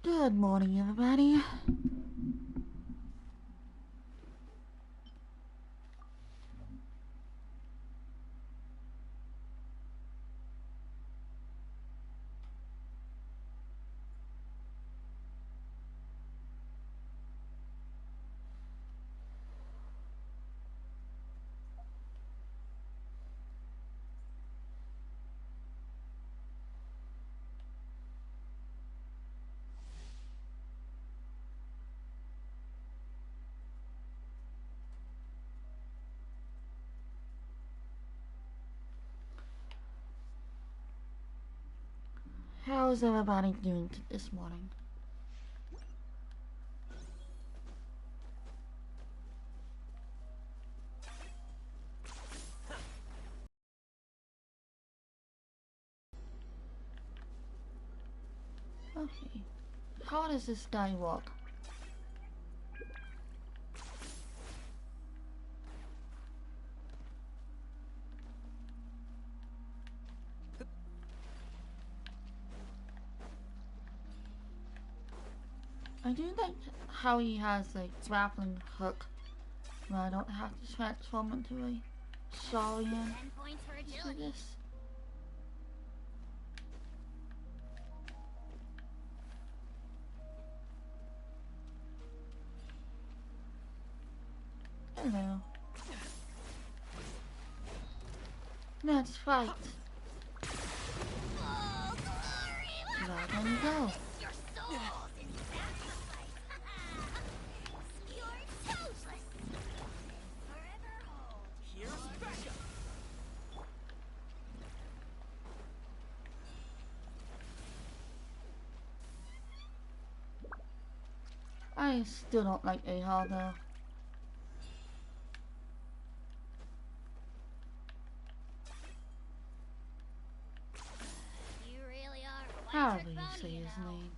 Good morning, everybody. How's everybody doing this morning? Okay. How does this guy walk? I do like how he has a grappling hook where I don't have to transform into a saurian to this. Hello. Let's fight. Now can you go? I still don't like Ahal though. How do you say his name?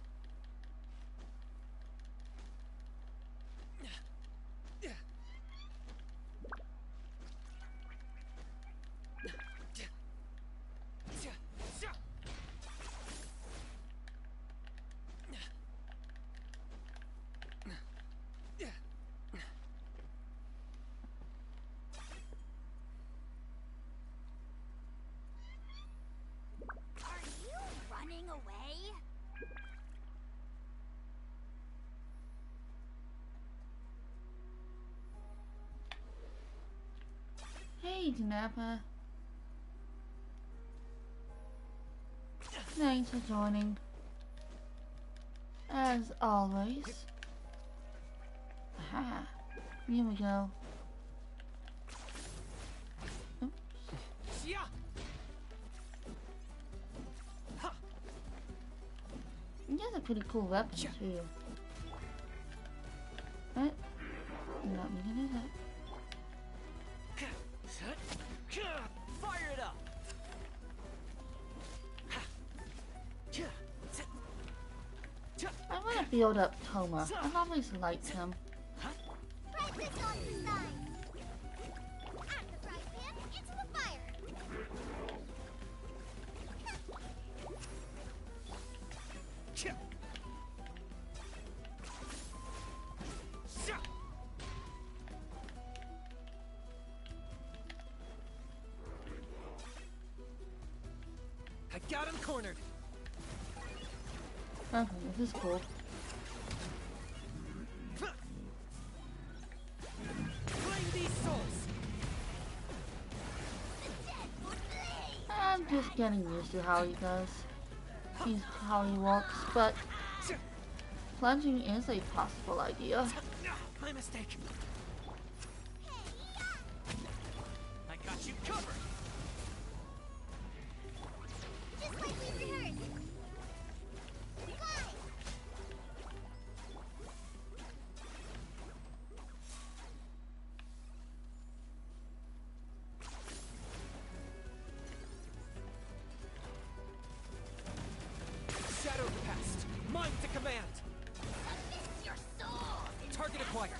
Hey, Napa. Thanks for joining. As always. Aha. Here we go. Oops. He has a pretty cool weapon too. But, not me to do that. Fire it up! I want to build up Toma. I've always liked him. Practice on the side. Add the fry pan into the fire. I got him cornered. Okay, this is cool. Claim these souls. I'm just getting used to how he does. How he walks, but plunging is a possible idea. My mistake. I got you covered. Just like we rehearsed. Fly. Shadow past. Mine to command. Submit your soul. Target acquired.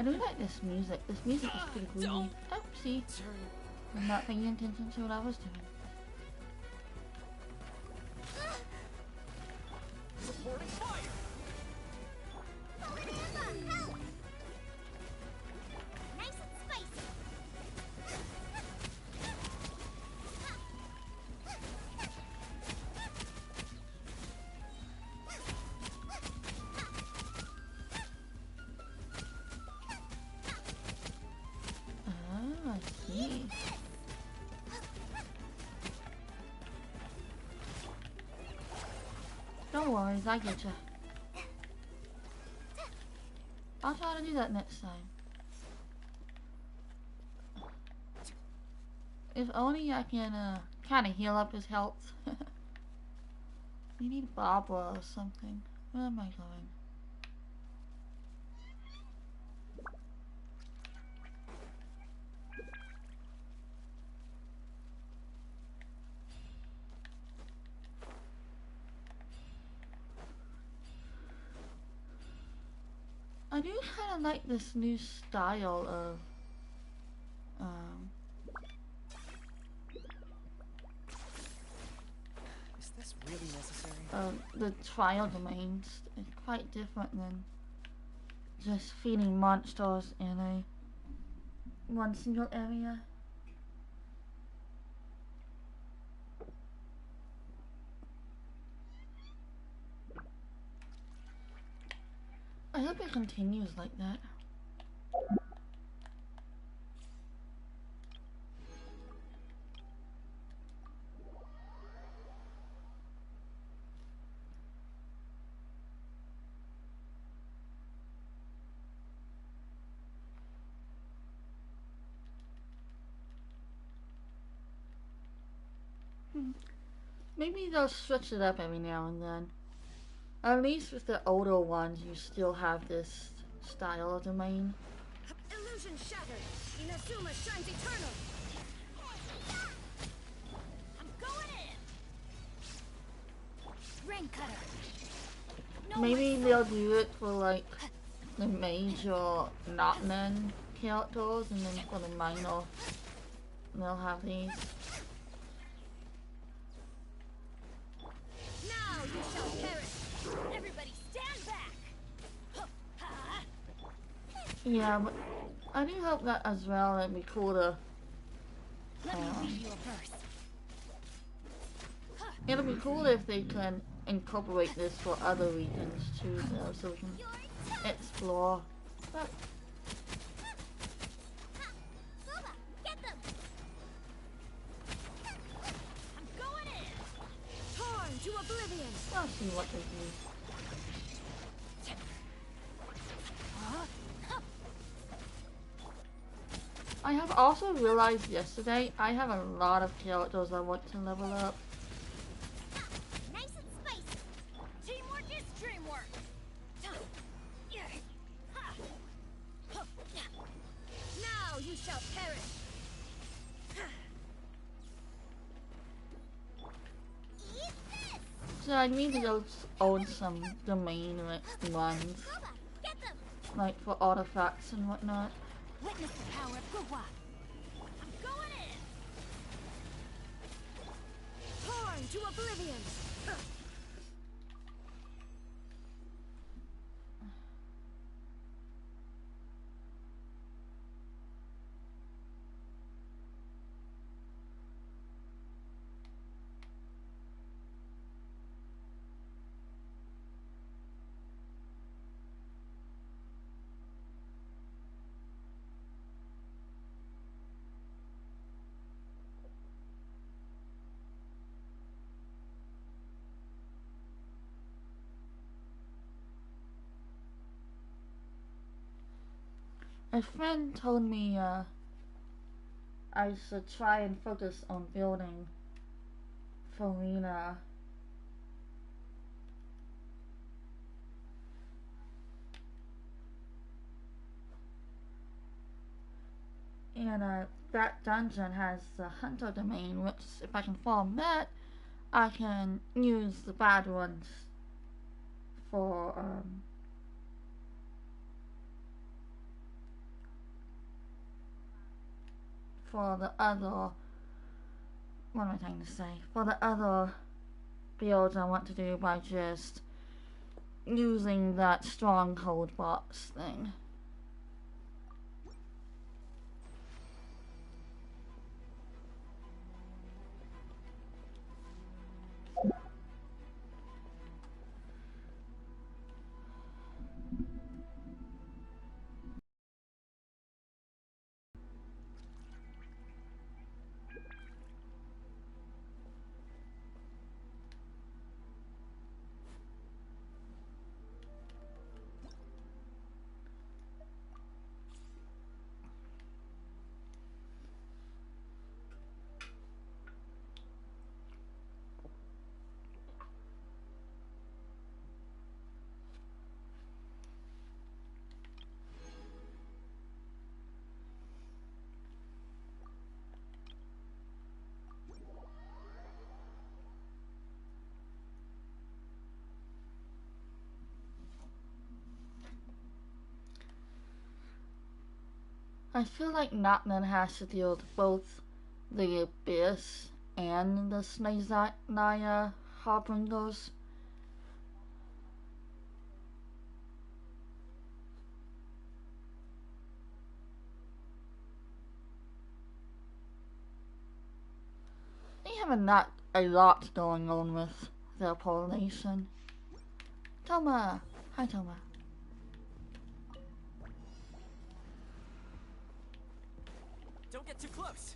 I do like this music. This music is pretty groovy. Oh, see? I'm not paying attention to what I was doing. Supporting fire! Help! Nice and spicy. Oh, I see. No worries, I get you. I'll try to do that next time. If only I can kind of heal up his health. We need Barbara or something. Where am I going? I do kind of like this new style of Is this really necessary? the trial domains. It's quite different than just feeding monsters in one single area. I hope it continues like that. Maybe they'll switch it up every now and then. At least with the older ones, you still have this style of domain. Illusion shattered. Inazuma shines eternal. I'm going in. Rain cutter. No Maybe they'll do it for like the major not men characters, and then for the minor, they'll have these. Now you shall perish. Everybody stand back. Yeah, but I do hope that as well. It'd be cool to. Let me read you a verse. It'll be cool if they can incorporate this for other regions too, though, so we can explore. But Soba, get them. I'm going in. Torn to oblivion. I'll see what they do. I have also realized yesterday I have a lot of characters I want to level up. Nice and spicy. Teamwork is dreamwork. Now you shall perish. Eat this. So I need to go own some domain ones, Soba, get them. like for artifacts and whatnot. Witness the power of Guwa. I'm going in. Torn to oblivion. A friend told me I should try and focus on building Farina. And that dungeon has the hunter domain, which if I can farm that, I can use the bad ones for for the other, what am I trying to say? For the other builds I want to do by just using that stronghold box thing. I feel like Notman has to deal with both the Abyss and the Snezaya Harbingers. They have a lot going on with their pollination. Toma! Hi, Toma. Don't get too close.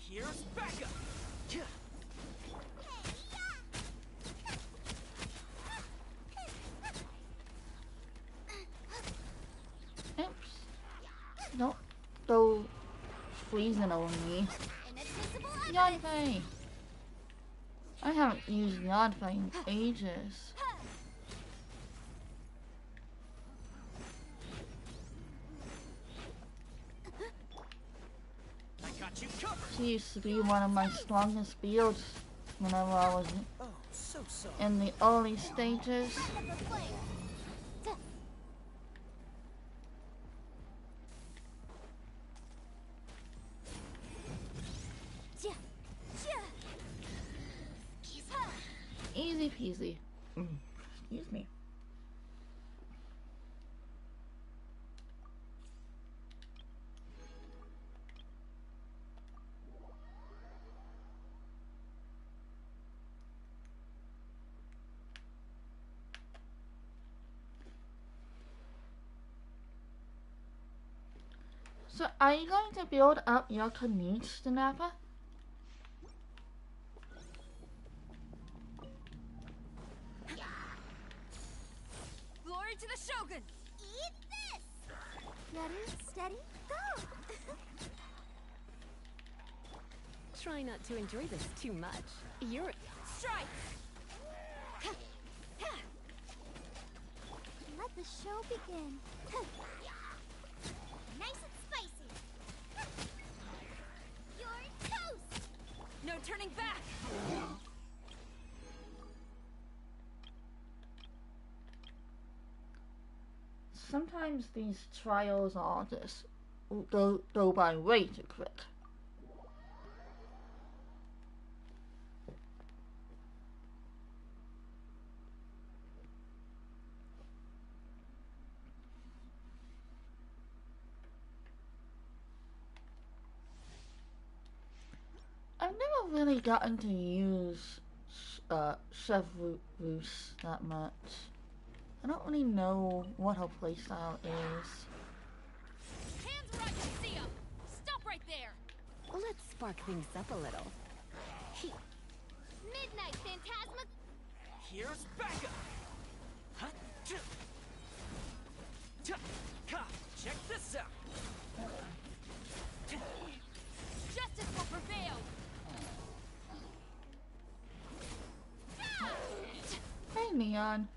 Here's backup. Oops. Don't go freezing on me. Yadfei! I haven't used Yadfei in ages. I got you covered. She used to be one of my strongest builds whenever I was in the early stages. Easy peasy. Excuse me. So, are you going to build up your Kinich, Danappa? Glory to the Shogun! Eat this! Ready, steady, go! Try not to enjoy this too much. You're... Strike! Let the show begin. Nice and spicy. You're toast! No turning back! Sometimes these trials are just go by way too quick. I've never really gotten to use Chevrouse that much. I don't really know what her playstyle is. Hands where I can see 'em! Stop right there! Let's spark things up a little. Midnight Phantasma! Here's backup. Huh? Check this out. Justice will prevail! Hey, Neon.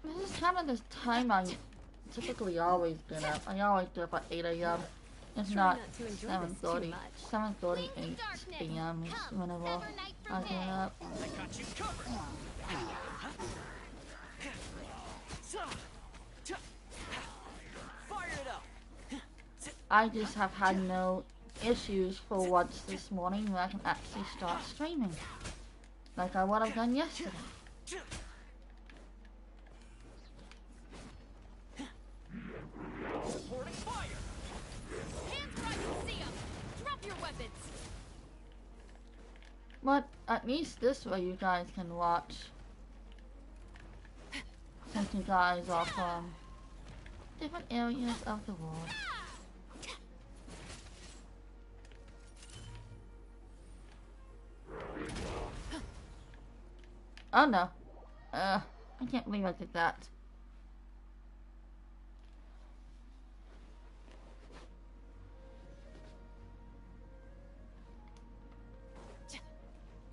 This is kind of the time I typically always get up. I always get up at 8 a.m. It's not 7:30. 7:30, 8 a.m. is whenever I get up. I got you covered. Fire it up. I just have had no issues for once this morning where I can actually start streaming. Like I would have done yesterday. Supporting fire. Hands where I can see 'em. Drop your weapons. But at least this way you guys can watch. Since you guys are from different areas of the world. Oh no. I can't believe I did that.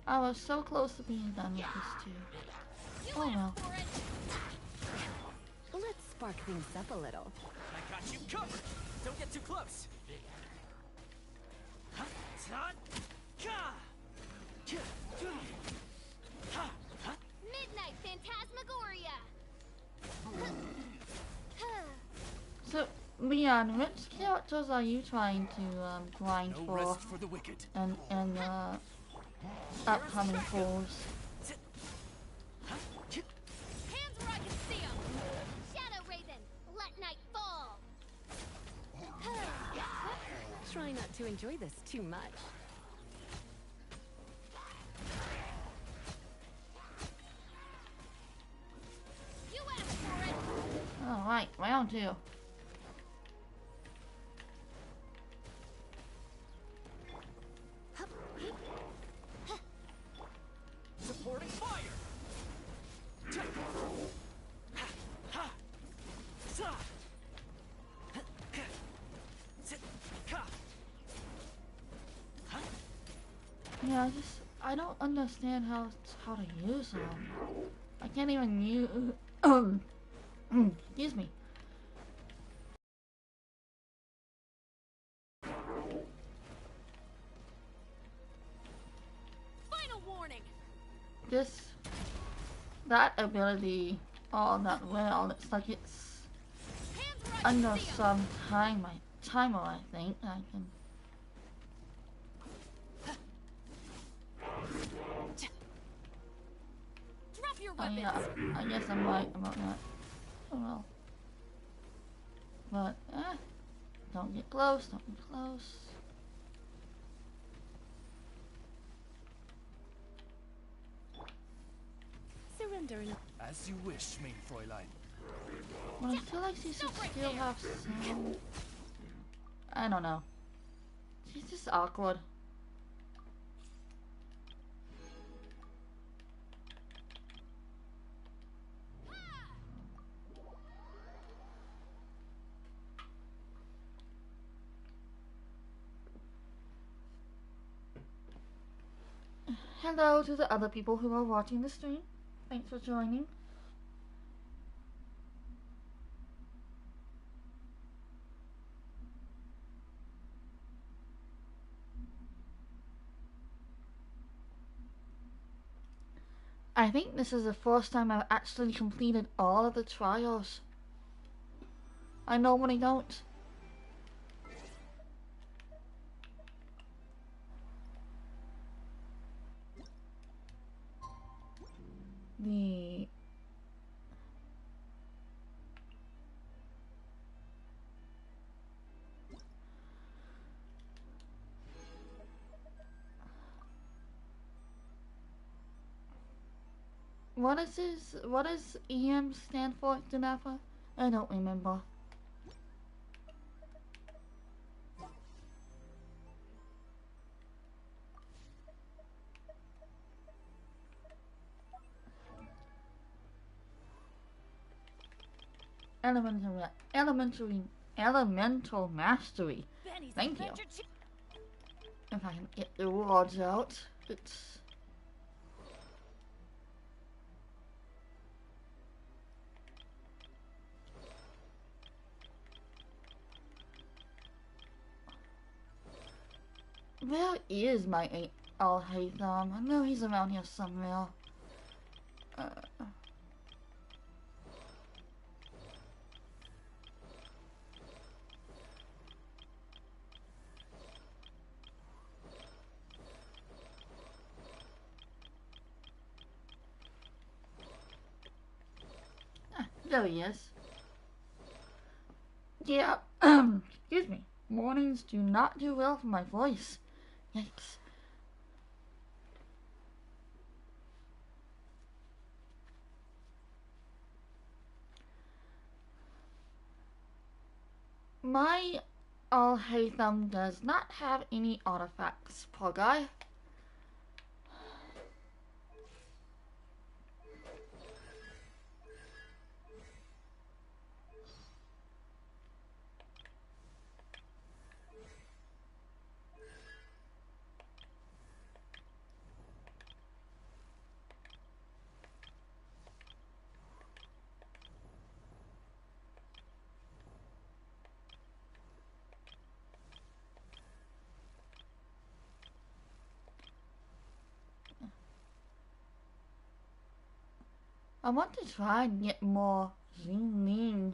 I was so close to being done with this too. Oh no. Let's spark things up a little. I got you covered. Don't get too close. Midnight Phantasmagoria. So, Leon, which characters are you trying to grind No for rest for the wicked. in upcoming polls? Hands where I can see 'em. Shadow Raven, let night fall. Try not to enjoy this too much. You asked for it. Alright, round two. Supporting fire. Yeah, I don't understand how to use them. I can't even use excuse me. Final warning. That ability all that well. It's like it's Hands where I under can see 'em. some timer. I think I can. Drop your Oh weapons. yeah, I guess I'm right about that. Oh well. But don't get close. Don't get close. Surrender and As you wish, main Fräulein. But I feel like she should still have some. I don't know. She's just awkward. Hello to the other people who are watching the stream. Thanks for joining. I think this is the first time I've actually completed all of the trials. I normally don't. What does EM stand for, Janafa? I don't remember. Elemental mastery. Benny's Thank you. adventure If I can get the words out, it's. Where is my Al-Haytham? I know he's around here somewhere. There he is. Yeah, excuse me. Mornings do not do well for my voice. Yikes. My Alhaitham does not have any artifacts, poor guy. I want to try and get more Xingling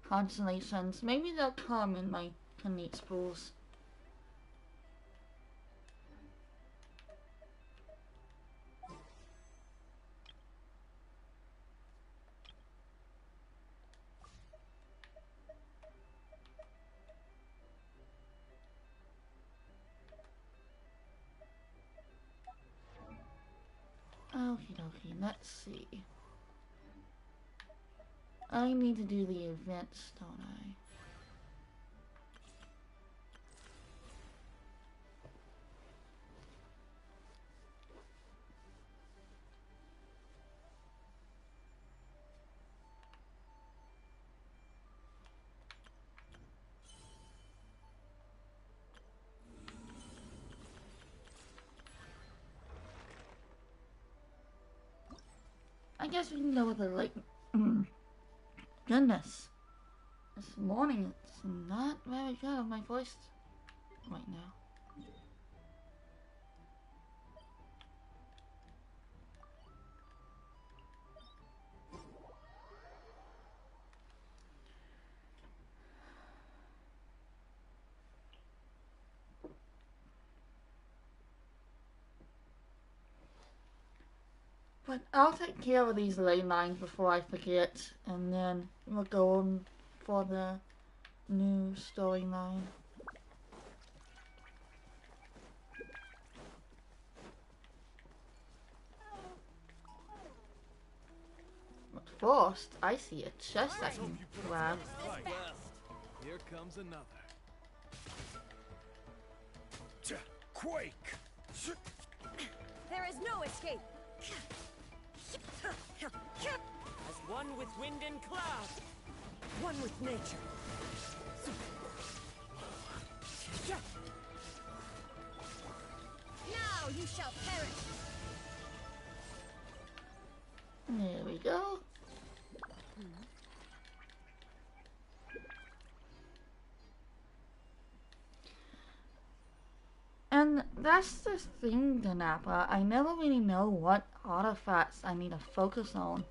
constellations. Maybe they'll come in my Kinich pools. Okie dokie, let's see. I need to do the events, don't I? I guess we can go with the late. Goodness. This morning it's not very good of my voice right now. But I'll take care of these ley lines before I forget, and then we'll go on for the new storyline. But first, I see a chest I can grab. Here comes another. Quake! There is no escape. As one with wind and cloud. One with nature. Now you shall perish. There we go. And that's the thing, Danappa. I never really know what artifacts I need to focus on.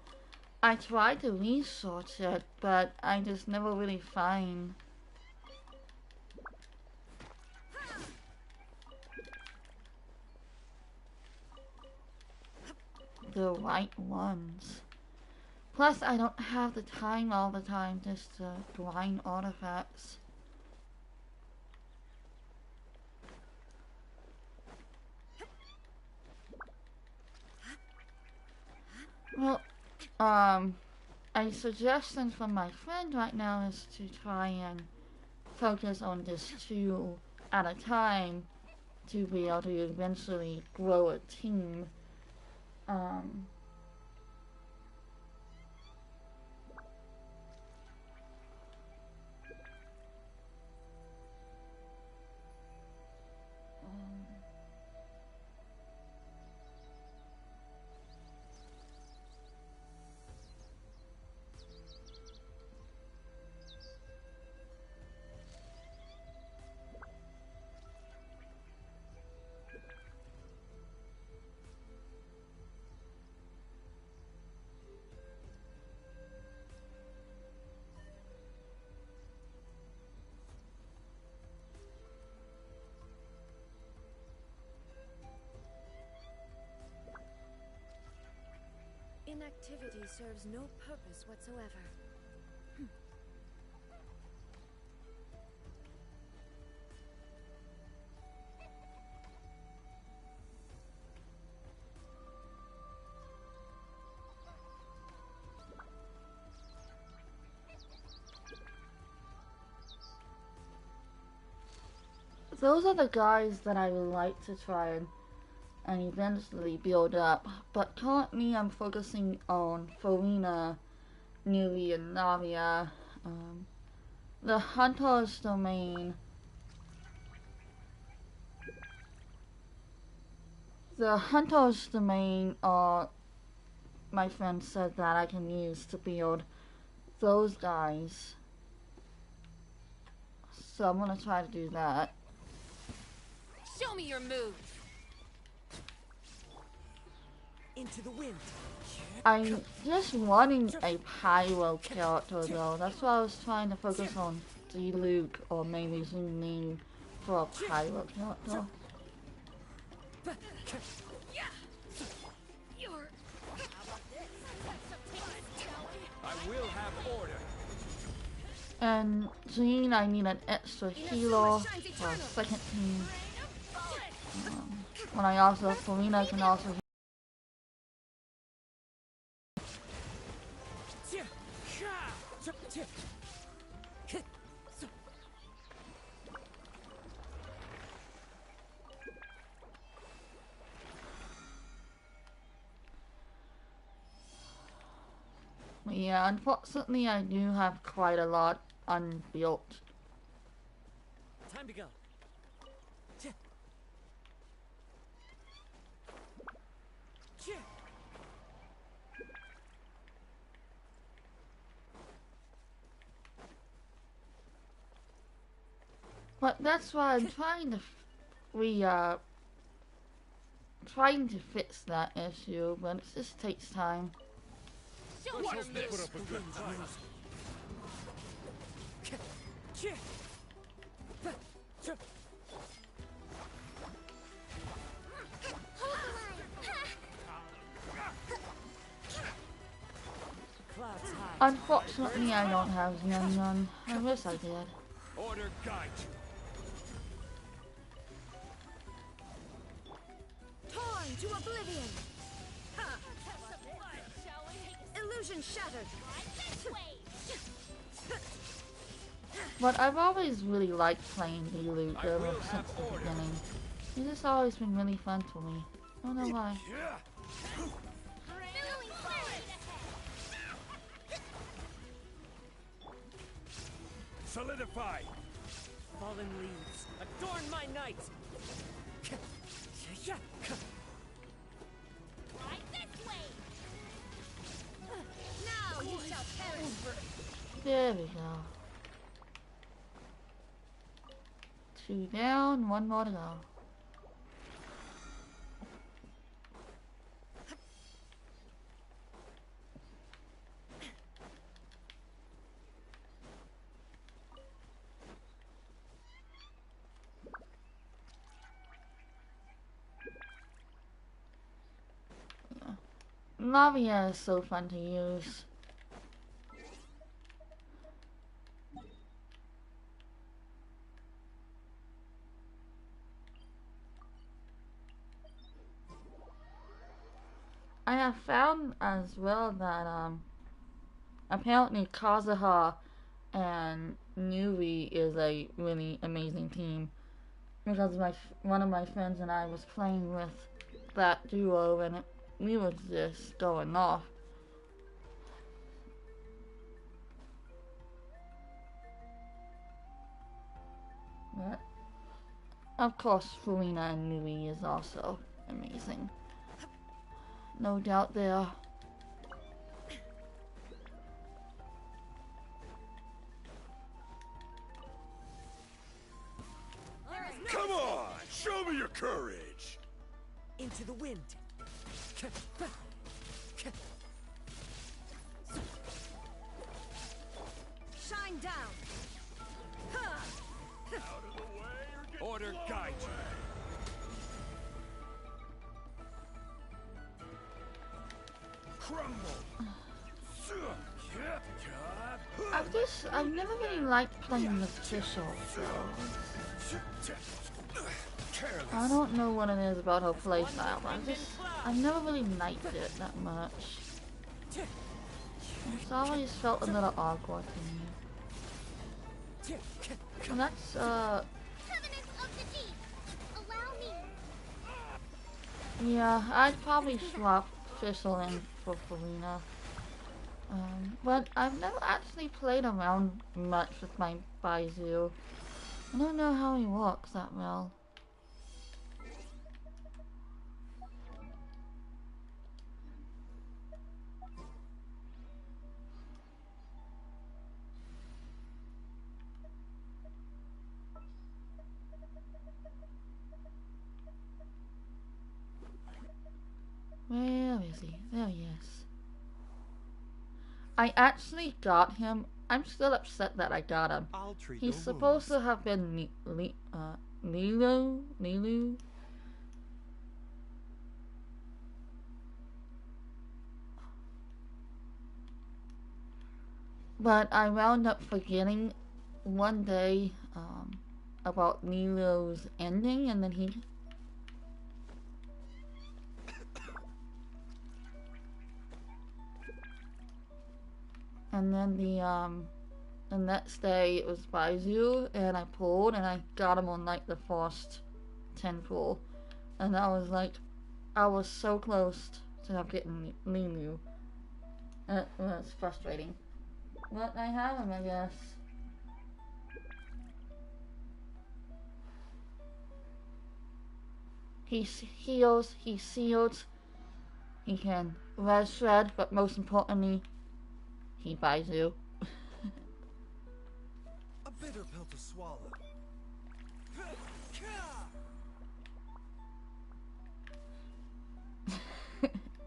I try to research it, but I just never really find the right ones. Plus, I don't have the time all the time just to grind artifacts. Well, a suggestion from my friend right now is to try and focus on just 2 at a time to be able to eventually grow a team. activity serves no purpose whatsoever. Those are the guys that I would like to try and eventually build up, but currently I'm focusing on Farina, Nui, and Navia. The Hunter's Domain. The Hunter's Domain, my friend said that I can use to build those guys. So I'm gonna try to do that. Show me your move. Into the wind. I'm just wanting a Pyro character though. That's why I was trying to focus on D-Luke or maybe Zuning for a Pyro character. I will have order. And Jean, I need an extra healer for a second team. When I also, Farina can also. Yeah, unfortunately I do have quite a lot unbuilt. Time to go. But that's why I'm trying to trying to fix that issue, but it just takes time. Let's hope they put up a good fight. Clouds high. Unfortunately, I don't have Yan. I wish I did. Order guide you. Torn to oblivion. Illusion shattered. But I've always really liked playing D-Luke ever since the beginning. He's just always been really fun for me. I don't know why. Solidify. Fallen leaves. Adorn my night. Right this way. Now you shall perish. There we go. 2 down, 1 more to go. Navia is so fun to use. I have found as well that apparently Kazuha and Nui is a really amazing team, because one of my friends and I was playing with that duo and we was just going off. But of course, Farina and Nui is also amazing. No doubt there. Come on, show me your courage. Into the wind. Shine down. Out of the way or get Order guide you. crumble. I've never really liked playing with Fischl, so I don't know what it is about her playstyle, but I've never really liked it that much. It's always felt a little awkward to me. And that's, Covenant of the Deep. Allow me. yeah, I'd probably swap Fischl in for Felina. But I've never actually played around much with my Baizu. I don't know how he works that well. Where is he? There he is. I actually got him. I'm still upset that I got him. I'll treat He's the supposed wounds. to have been Nilu. But I wound up forgetting one day about Nilu's ending, and then he and then the next day it was Baizu, and I pulled and I got him on like the first 10 pull, and I was like, I was so close to getting Nilu. It was frustrating. But I have him, I guess. He heals, he seals, he can res shred, but most importantly, he buys you. A bitter pill to swallow.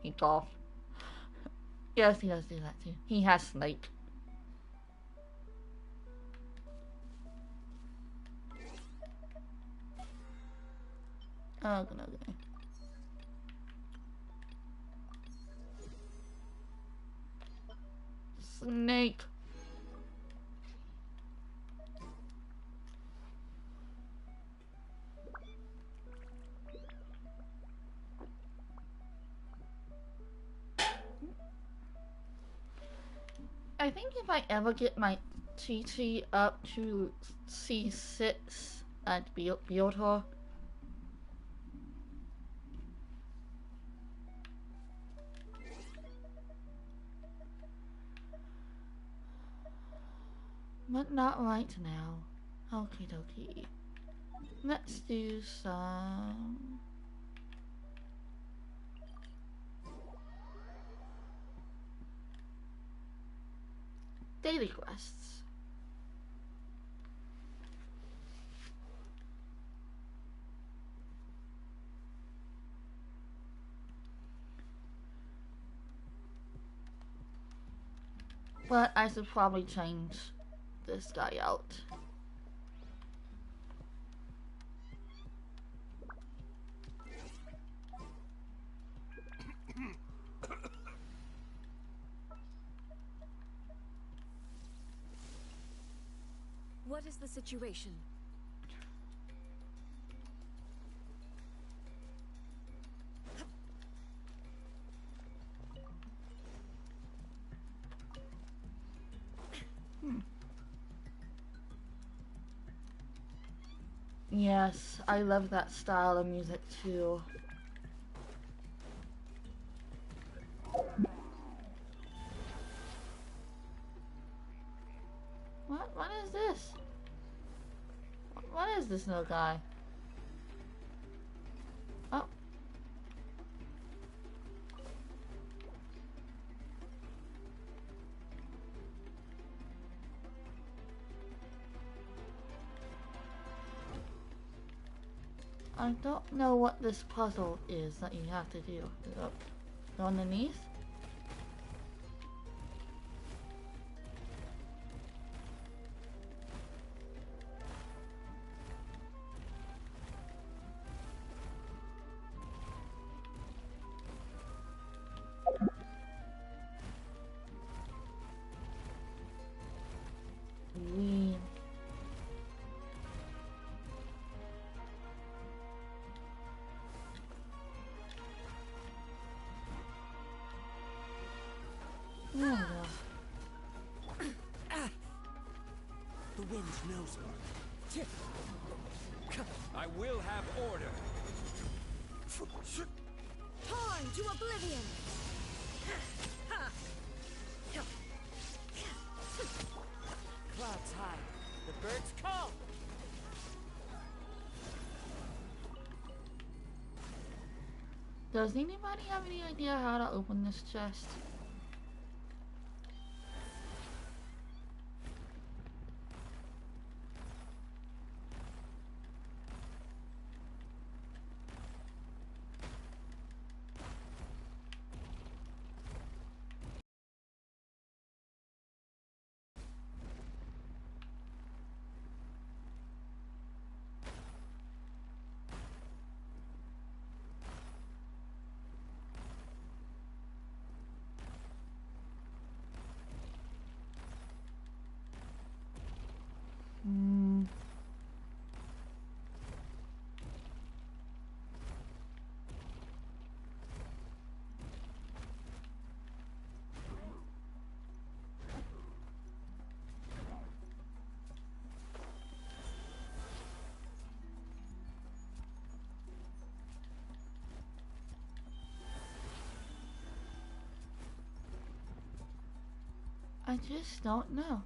He coughed. Yes, he does do that too. He has Snake. Okay. Snake. I think if I ever get my TT up to C6, I'd build her. But not right now. Okie dokie. Let's do some... daily quests. But I should probably change this guy out. What is the situation? Yes, I love that style of music too. What is this? What is this little guy? Oh. I don't know what this puzzle is that you have to do. Go underneath? wind knows me. I will have order. Torn to oblivion! Clouds high. The birds call. Does anybody have any idea how to open this chest? I just don't know.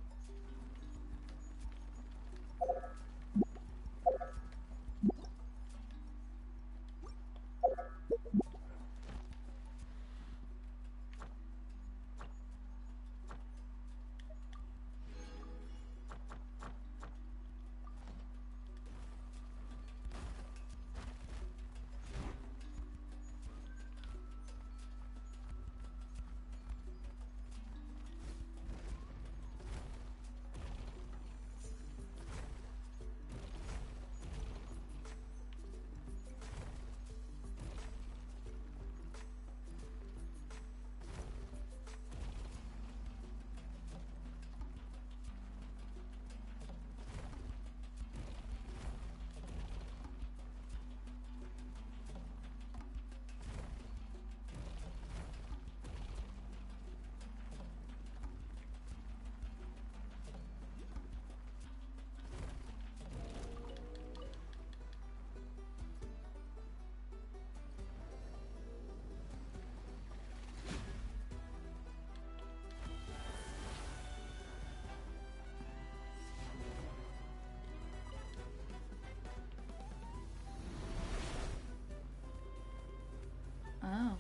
Oh.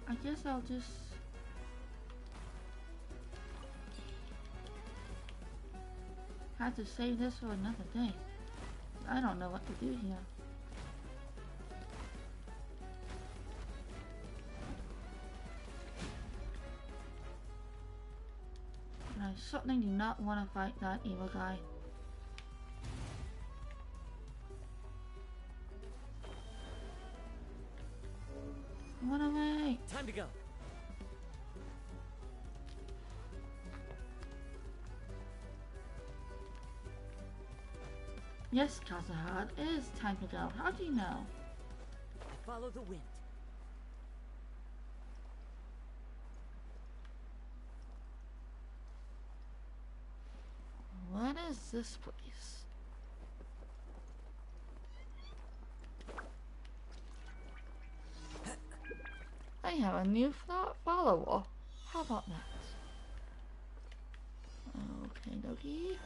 I guess I'll just have to save this for another day. I don't know what to do here. And I certainly do not want to fight that evil guy. Run away! Time to go. Yes, Kazahad, it is time to go. How do you know? Follow the wind. What is this place? I have a new follower. How about that? Okay, dokie.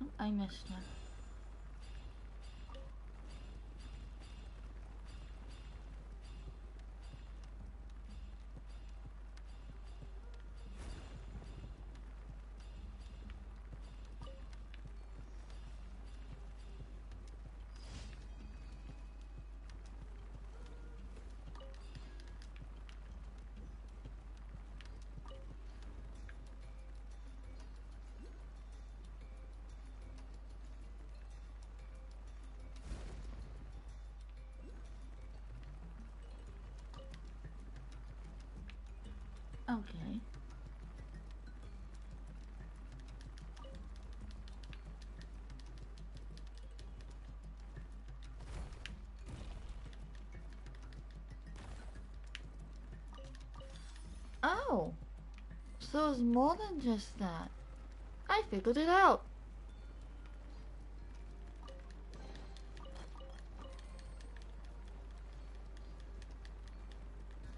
Oh, I missed one. Okay. Oh, so it's more than just that. I figured it out.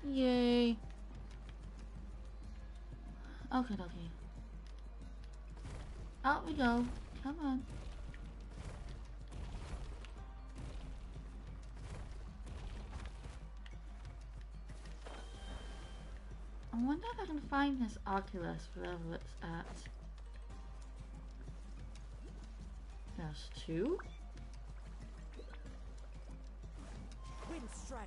Yay. Okay, okay. Out we go. Come on. I wonder if I can find this Oculus wherever it's at. There's two? Wind Strider.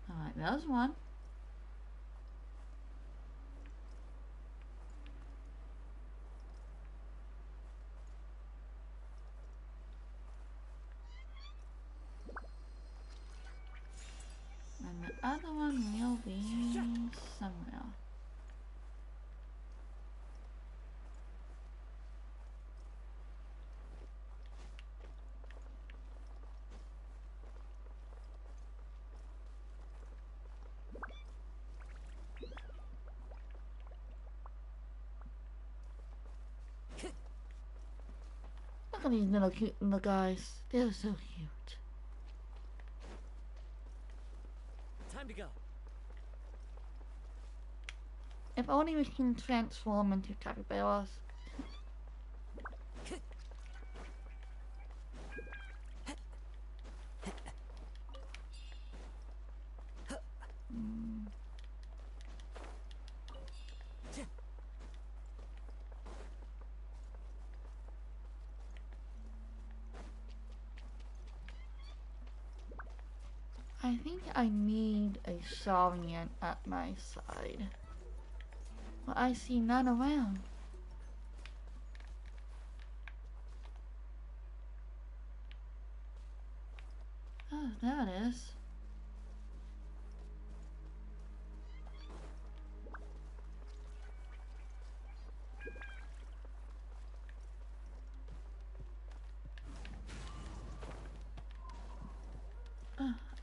Alright, there's one. And the other one will be somewhere. Look at these little cute little guys. They're so cute. Time to go. If only we can transform into capybaras. I think I need a Saurian at my side. But I see none around. Oh, there it is.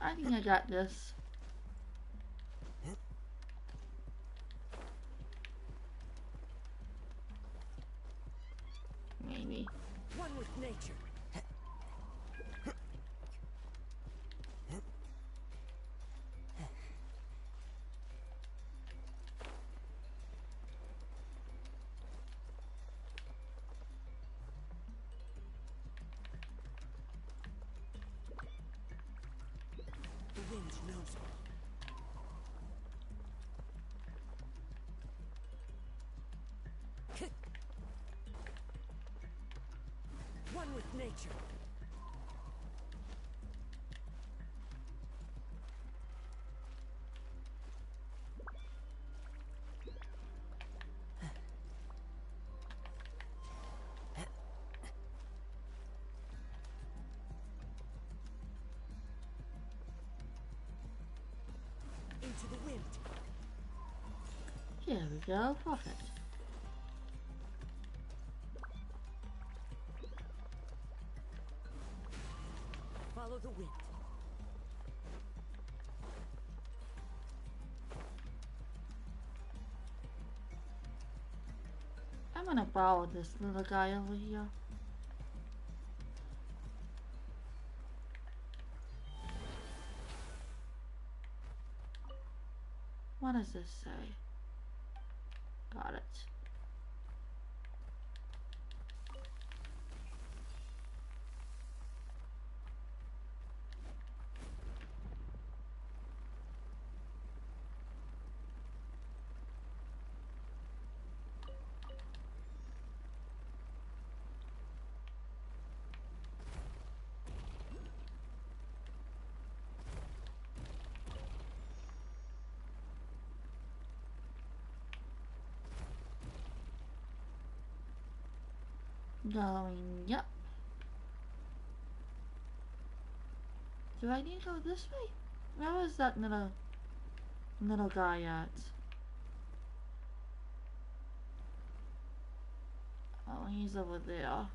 I think I got this. Maybe. One with nature. The wind knows me. One with nature. Into the wind. Here we go, perfect. Follow the wind. I'm gonna borrow this little guy over here. What does this say? Got it. Going, yep. Do I need to go this way? Where was that little guy at? Oh, he's over there.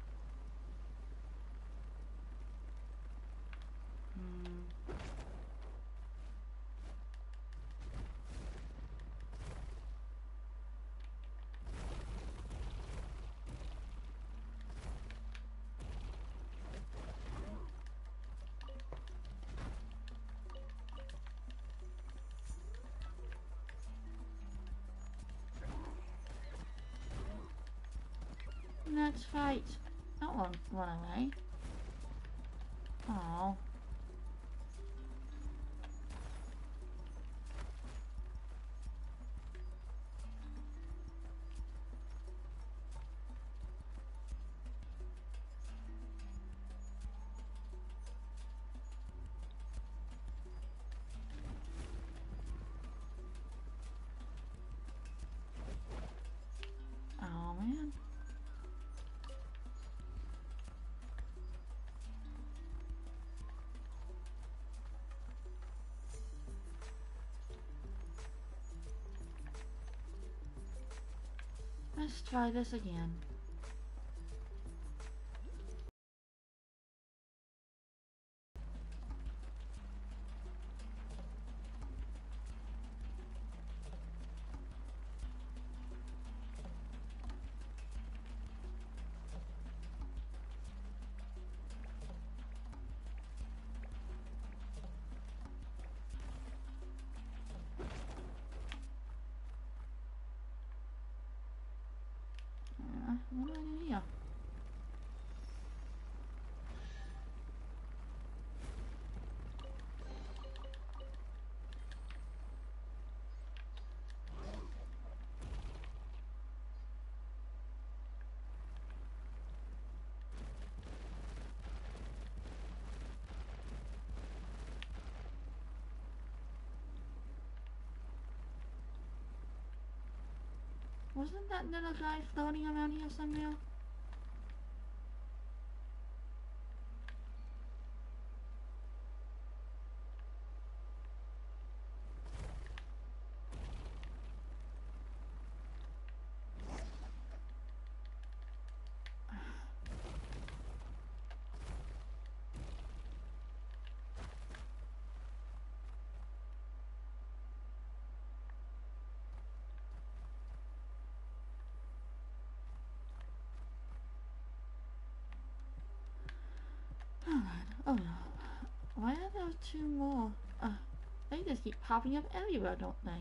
Let's fight. That one run away. Oh. Oh man. Let's try this again. What do I do here? Wasn't that little guy floating around here somewhere? Oh no. Why are there two more? They just keep popping up everywhere, don't they?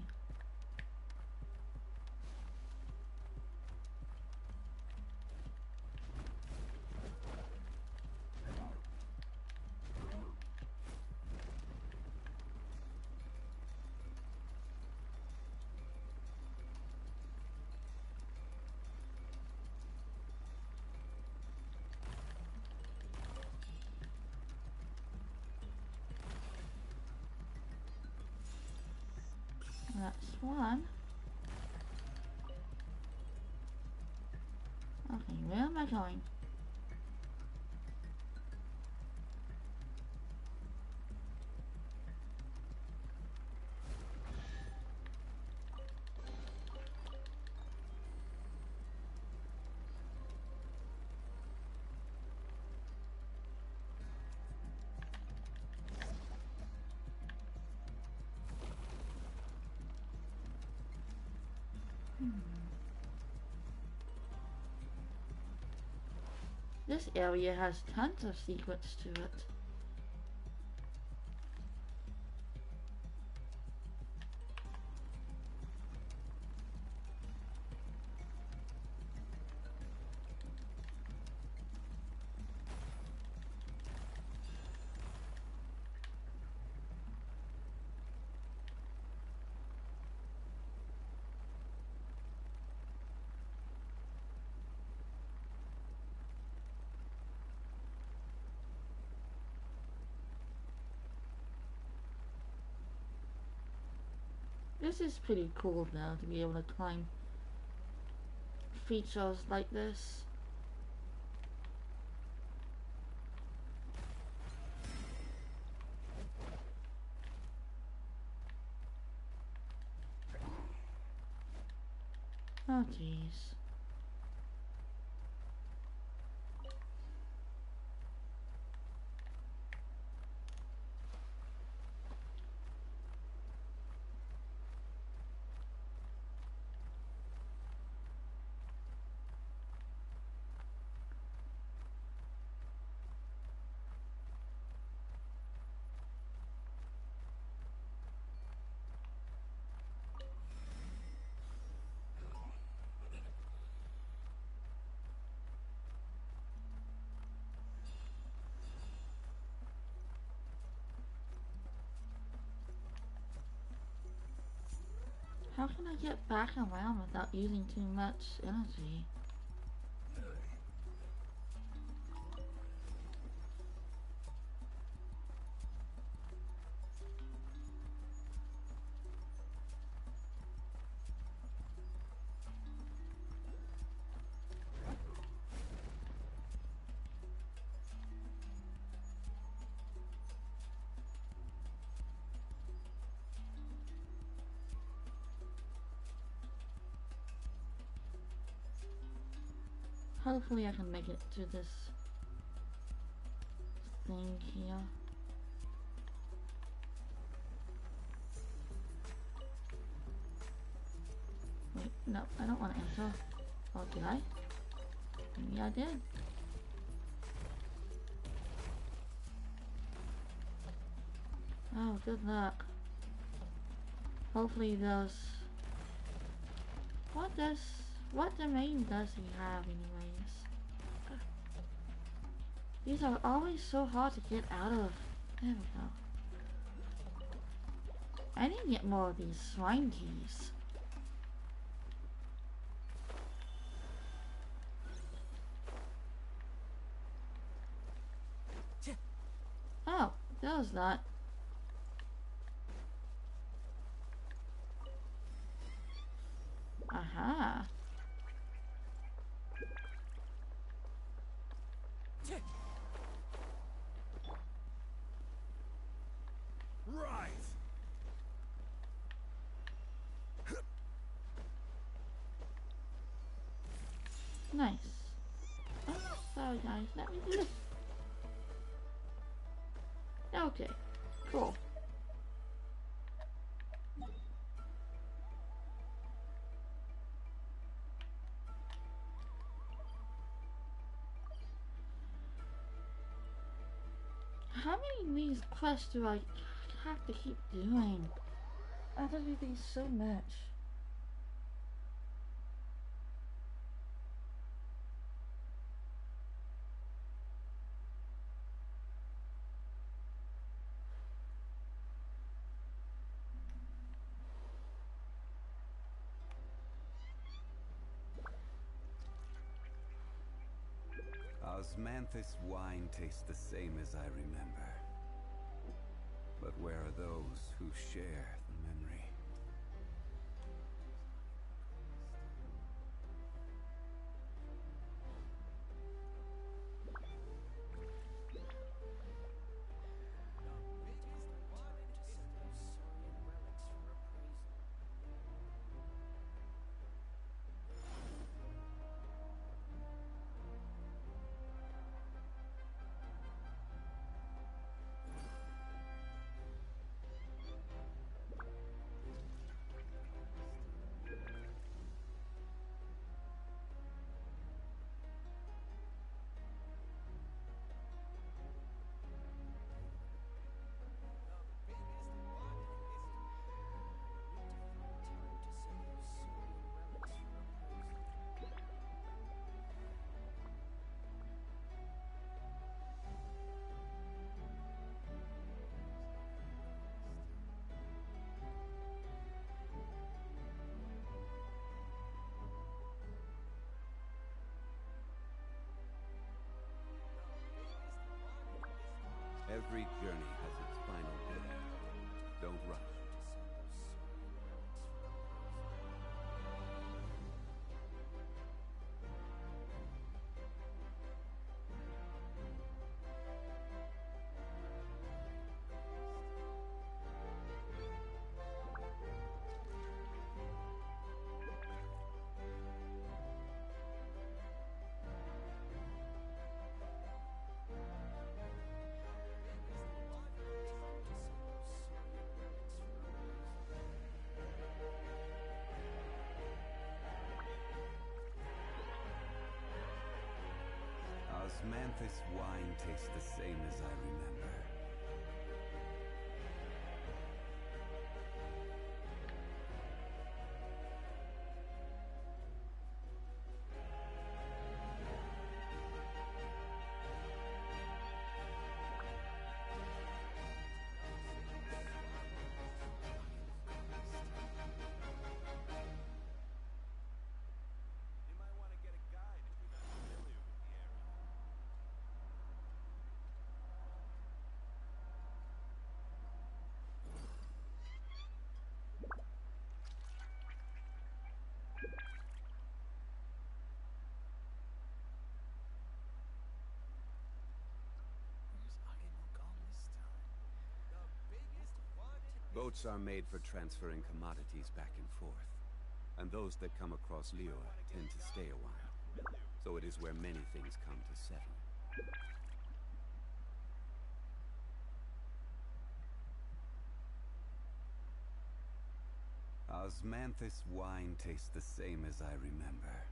That's one. Okay, where am I going? This area has tons of secrets to it. This is pretty cool now to be able to climb features like this. jeez. How can I get back around without using too much energy? Hopefully I can make it to this thing here. Wait, no, I don't want to enter. Oh, did I? Maybe I did. Oh, good luck. Hopefully those... What domain does he have anyways? These are always so hard to get out of. There we go. I need to get more of these swine keys. Oh, there's that. Aha. Right. Nice. Oh, sorry guys, let me do this. Okay, cool. How many of these quests do I have to keep doing? I have to do these so much. Osmanthus wine tastes the same as I remember. But where are those who share the memory? Osmanthus wine taste the same as I remember? Boats are made for transferring commodities back and forth, and those that come across Liyue tend to stay a while, so it is where many things come to settle. Osmanthus wine tastes the same as I remember,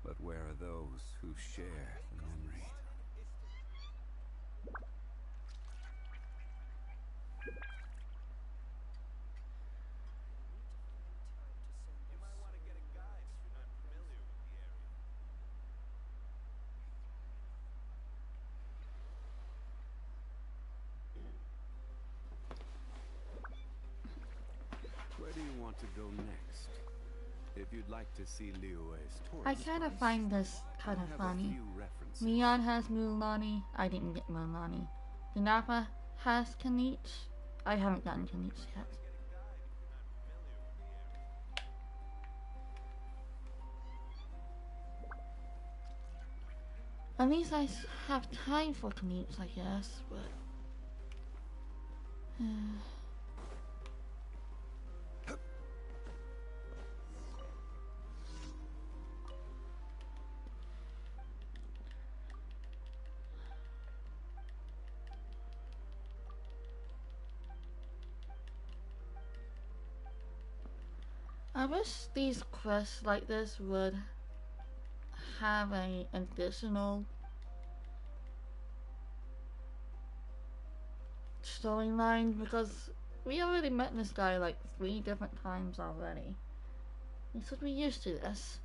but where are those who share the memory? Where do you want to go next? If you'd like to see Liyue's tourist I kind of find this kind of funny. Mion has Mulanni. I didn't get Mulanni. The Napa has Kinich. I haven't gotten Kinich yet. At least I have time for Kinich, I guess, but... I wish these quests like this would have an additional storyline, because we already met this guy like 3 different times already. We should be used to this.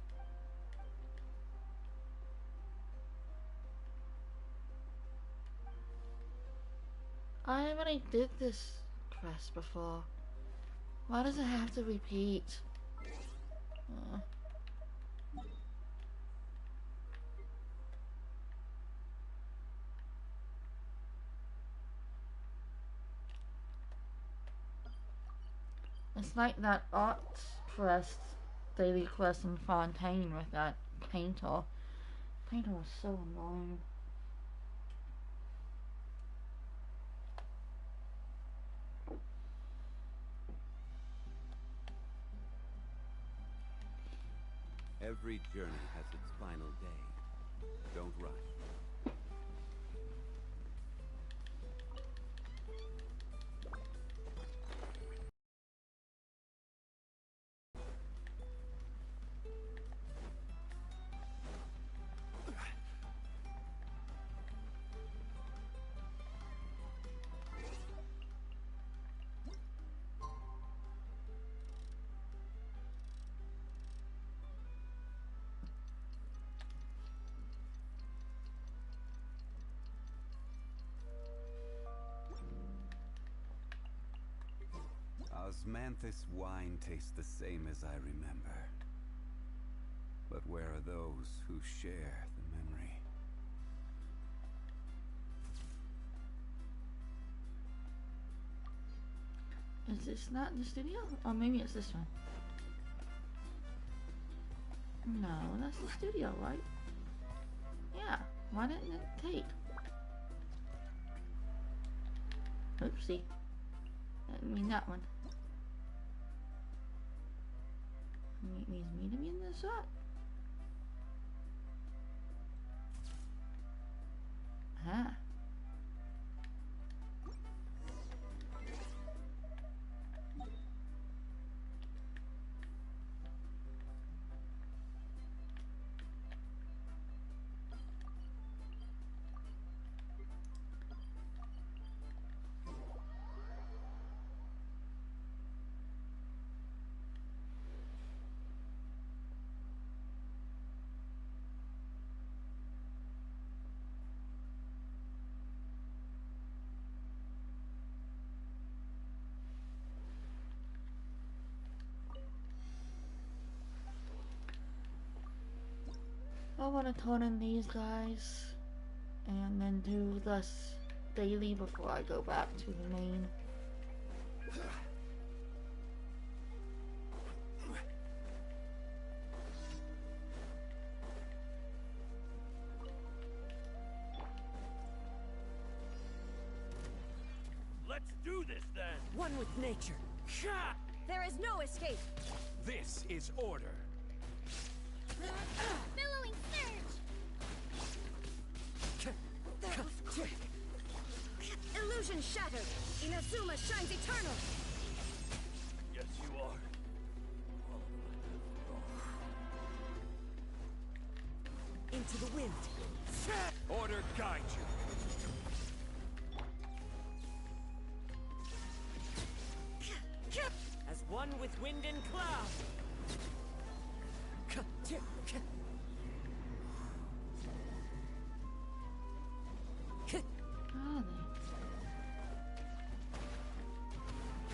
I already did this quest before. Why does it have to repeat? It's like that art quest, daily quest in Fontaine with that painter. Painter was so annoying. Every journey has its final day. Don't rush. Osmanthus wine tastes the same as I remember. But where are those who share the memory? Is this not the studio? Or maybe it's this one. No, that's the studio, right? Yeah, why didn't it take? Oopsie. I didn't mean that one. It needs me to be in this shot. Ah. I want to turn in these guys and then do this daily before I go back to the main. Let's do this then. One with nature. Ha! There is no escape. This is order. Billowing surge! That was quick. Illusion shattered. Inazuma shines eternal. Yes, you are. Into the wind. Order guide you. As one with wind and cloud. Are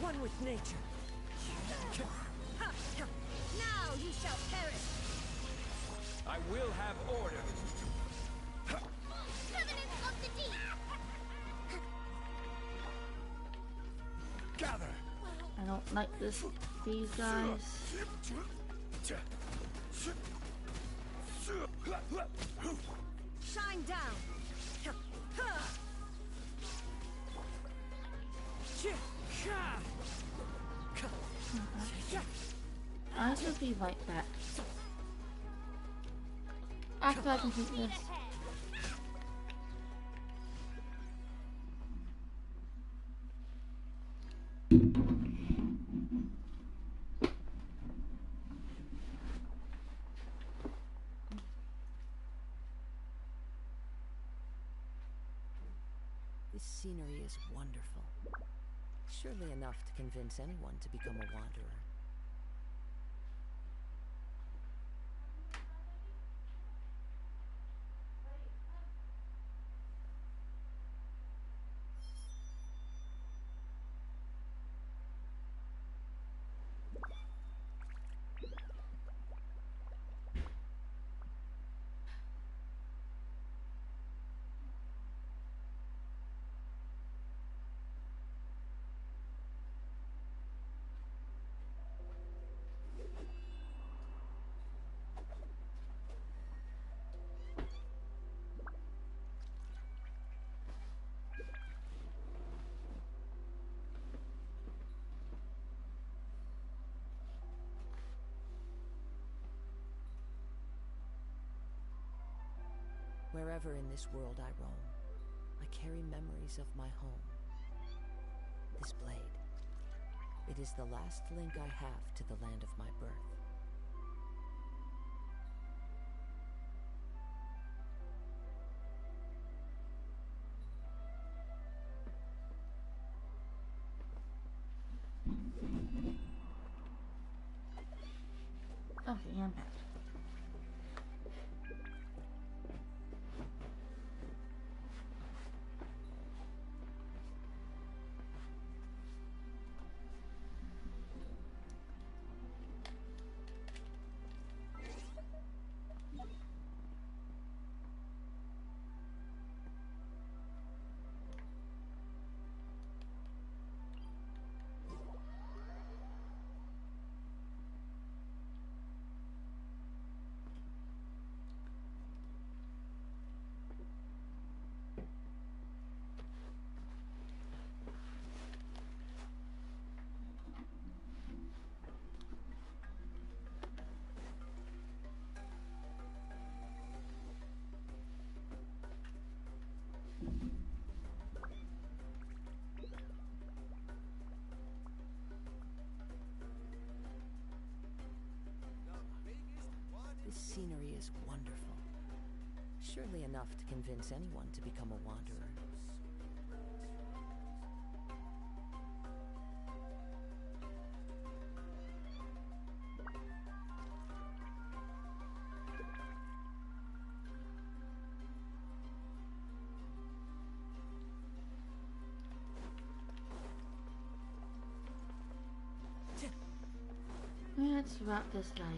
One with nature. Now you shall perish. I will have order. Covenant of the deep! Gather. I don't like these guys. Shine down. I should be like that. After I complete this. This scenery is wonderful. Surely enough to convince anyone to become a wanderer. Wherever in this world I roam, I carry memories of my home. This blade, it is the last link I have to the land of my birth. Okay, I'm back. This scenery is wonderful. Surely enough to convince anyone to become a wanderer. Let's wrap this guy up.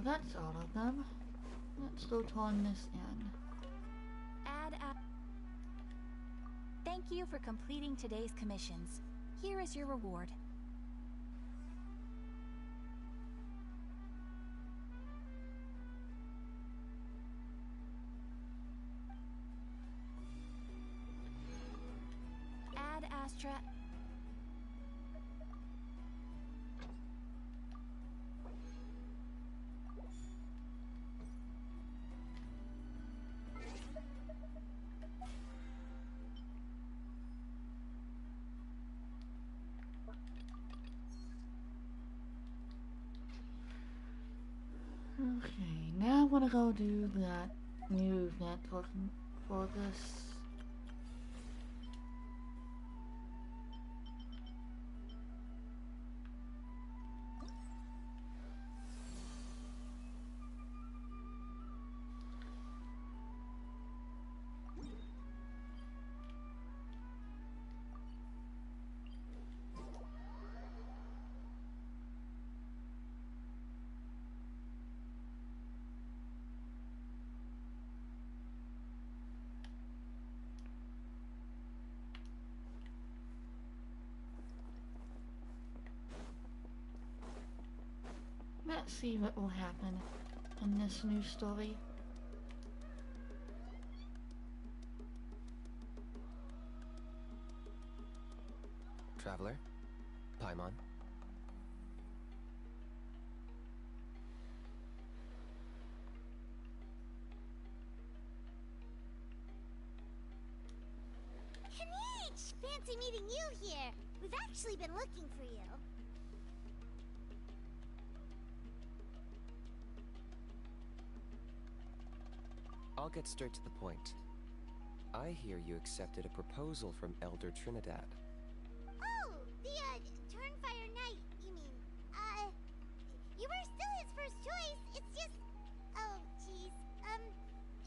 that's all of them. Let's go turn this in. Thank you for completing today's commissions. Here is your reward. Ad Astra. Okay, now I want to go do that new event for this. Let's see what will happen in this new story. Traveler? Paimon? Kinich! Fancy meeting you here. We've actually been looking for you. I'll get straight to the point. I hear you accepted a proposal from Elder Trinidad. Oh, the, Turnfire Knight, you mean. You were still his first choice. It's just... Oh, jeez.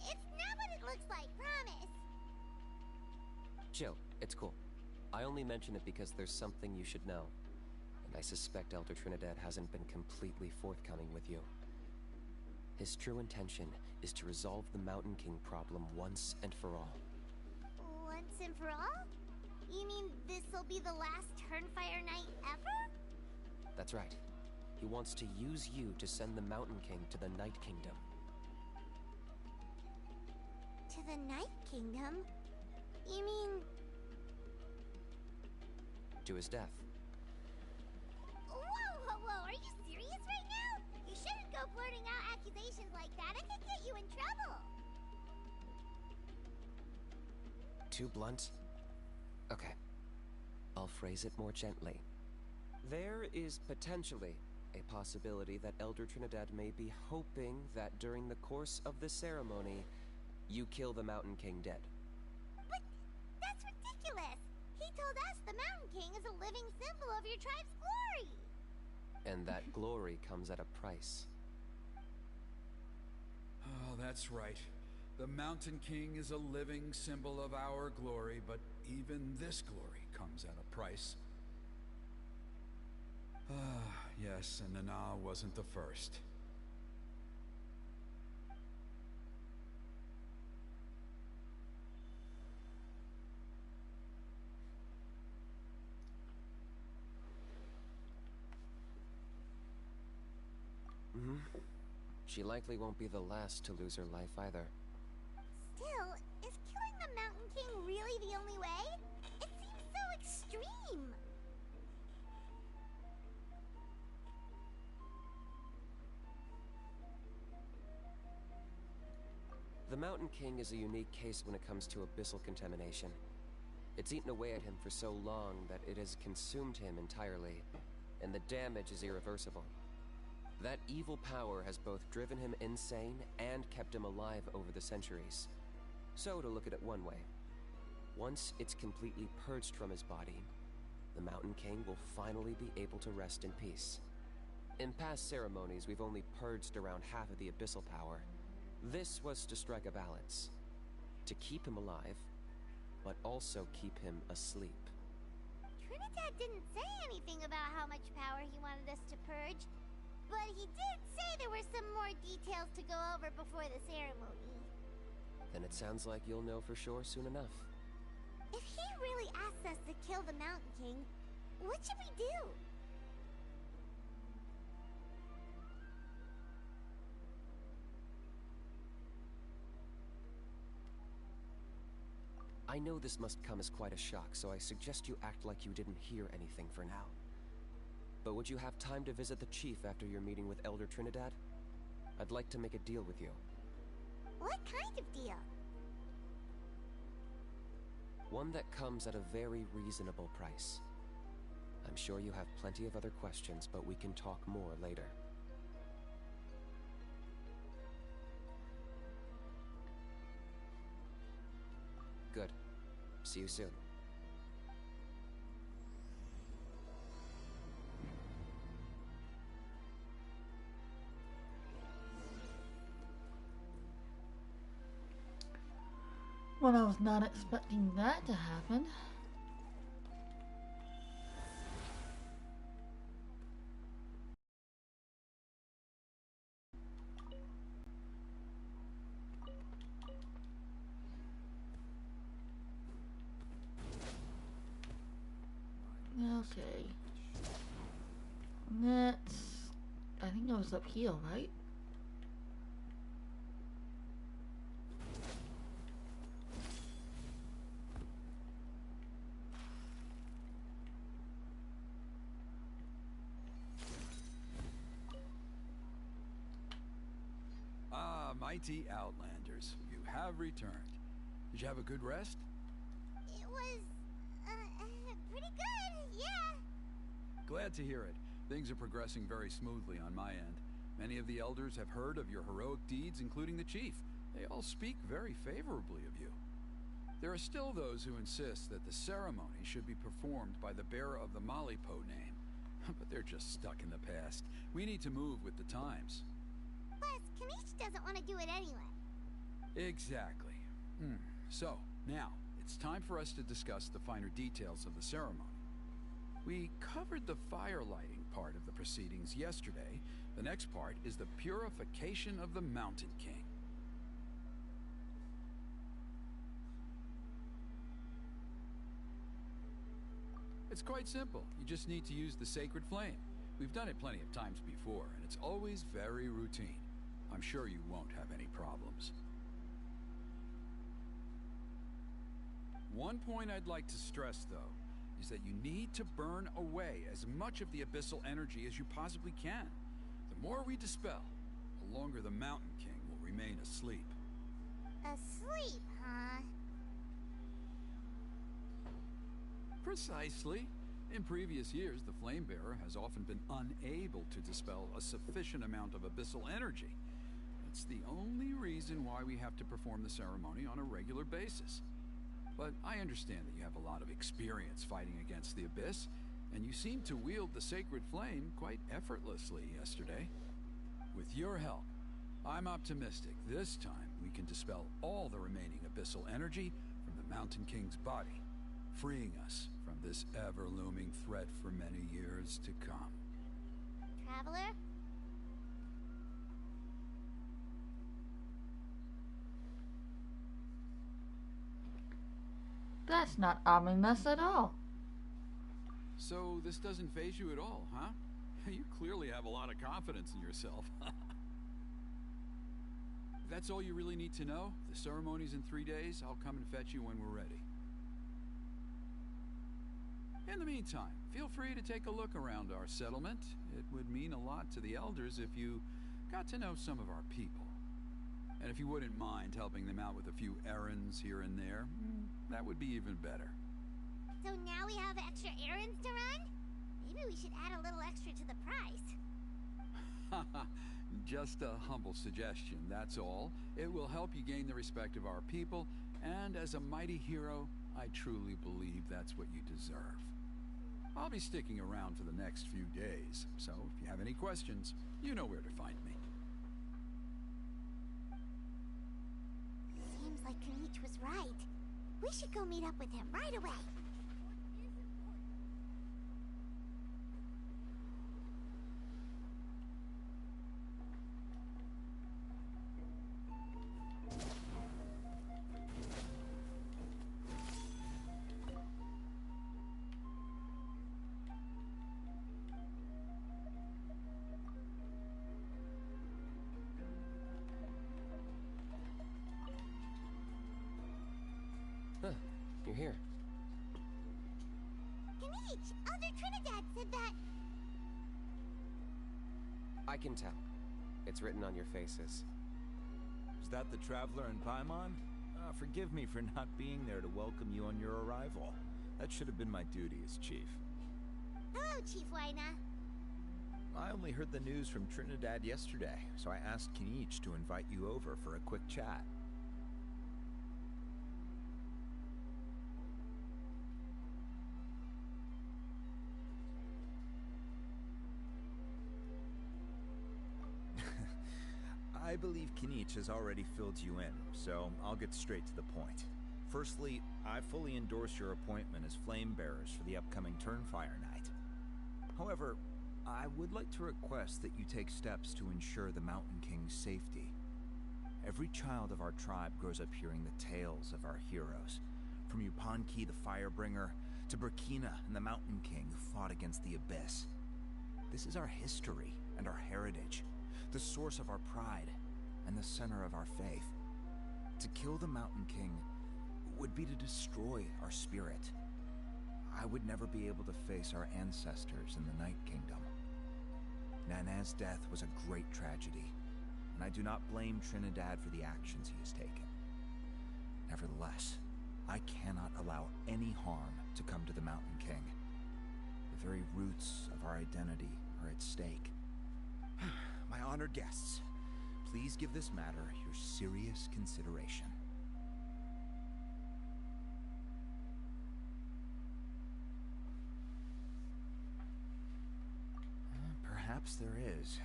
It's not what it looks like, promise. Chill, it's cool. I only mention it because there's something you should know. And I suspect Elder Trinidad hasn't been completely forthcoming with you. His true intention is to resolve the Mountain King problem once and for all. Once and for all? You mean this'll be the last Turnfire Knight ever? That's right. He wants to use you to send the Mountain King to the Night Kingdom. To the Night Kingdom? You mean... To his death. Whoa, whoa, whoa, are you serious right now? You shouldn't go blurting out accusations like that. It could get you in trouble. Too blunt? Okay. I'll phrase it more gently. There is potentially a possibility that Elder Trinidad may be hoping that during the course of the ceremony, you kill the Mountain King dead. But that's ridiculous. He told us the Mountain King is a living symbol of your tribe's glory. And that glory comes at a price. Oh, that's right. The Mountain King is a living symbol of our glory, but even this glory comes at a price. Ah, yes, and Nana wasn't the first. She likely won't be the last to lose her life either. Still, is killing the Mountain King really the only way? It seems so extreme. The Mountain King is a unique case when it comes to abyssal contamination. It's eaten away at him for so long that it has consumed him entirely, and the damage is irreversible. That evil power has both driven him insane and kept him alive over the centuries. So, to look at it one way, once it's completely purged from his body, the Mountain King will finally be able to rest in peace. In past ceremonies, we've only purged around half of the abyssal power. This was to strike a balance. To keep him alive, but also keep him asleep. Trinidad didn't say anything about how much power he wanted us to purge. But he did say there were some more details to go over before the ceremony. Then it sounds like you'll know for sure soon enough. If he really asks us to kill the Mountain King, what should we do? I know this must come as quite a shock, so I suggest you act like you didn't hear anything for now. But would you have time to visit the chief after your meeting with Elder Trinidad? I'd like to make a deal with you. What kind of deal? One that comes at a very reasonable price. I'm sure you have plenty of other questions, but we can talk more later. Good. See you soon. Well, I was not expecting that to happen. Okay. Next, I think it was up here, right? Mighty Outlanders, you have returned. Did you have a good rest? It was, pretty good, yeah. Glad to hear it. Things are progressing very smoothly on my end. Many of the elders have heard of your heroic deeds, including the chief. They all speak very favorably of you. There are still those who insist that the ceremony should be performed by the bearer of the Malipo name. But they're just stuck in the past. We need to move with the times. Plus, Kinich doesn't want to do it anyway. Exactly. So, now, it's time for us to discuss the finer details of the ceremony. We covered the fire lighting part of the proceedings yesterday. The next part is the purification of the Mountain King. It's quite simple. You just need to use the sacred flame. We've done it plenty of times before, and it's always very routine. I'm sure you won't have any problems. One point I'd like to stress, though, is that you need to burn away as much of the abyssal energy as you possibly can. The more we dispel, the longer the Mountain King will remain asleep. Asleep, huh? Precisely. In previous years, the Flamebearer has often been unable to dispel a sufficient amount of abyssal energy. It's the only reason why we have to perform the ceremony on a regular basis. But I understand that you have a lot of experience fighting against the Abyss, and you seem to wield the sacred flame quite effortlessly yesterday. With your help, I'm optimistic this time we can dispel all the remaining abyssal energy from the Mountain King's body, freeing us from this ever-looming threat for many years to come. Traveler? That's not ominous at all. So this doesn't faze you at all, huh? You clearly have a lot of confidence in yourself. If that's all you really need to know, the ceremony's in 3 days. I'll come and fetch you when we're ready. In the meantime, feel free to take a look around our settlement. It would mean a lot to the elders if you got to know some of our people. And if you wouldn't mind helping them out with a few errands here and there, that would be even better. So now we have extra errands to run? Maybe we should add a little extra to the price. Just a humble suggestion, that's all. It will help you gain the respect of our people, and as a mighty hero, I truly believe that's what you deserve. I'll be sticking around for the next few days, so if you have any questions, you know where to find me. Seems like Kinich was right. We should go meet up with him right away. Elder Trinidad said that... I can tell. It's written on your faces. Is that the Traveler and Paimon? Forgive me for not being there to welcome you on your arrival. That should have been my duty as chief. Hello, Chief Wyna. I only heard the news from Trinidad yesterday, so I asked Kinich to invite you over for a quick chat. I believe Kinich has already filled you in, so I'll get straight to the point. Firstly, I fully endorse your appointment as Flame Bearers for the upcoming Turnfire Night. However, I would like to request that you take steps to ensure the Mountain King's safety. Every child of our tribe grows up hearing the tales of our heroes, from Yupanqui the Firebringer to Burkina and the Mountain King who fought against the Abyss. This is our history and our heritage, the source of our pride and the center of our faith. To kill the Mountain King would be to destroy our spirit. I would never be able to face our ancestors in the Night Kingdom. Nana's death was a great tragedy, and I do not blame Trinidad for the actions he has taken. Nevertheless, I cannot allow any harm to come to the Mountain King. The very roots of our identity are at stake. My honored guests, please give this matter your serious consideration. Perhaps there is,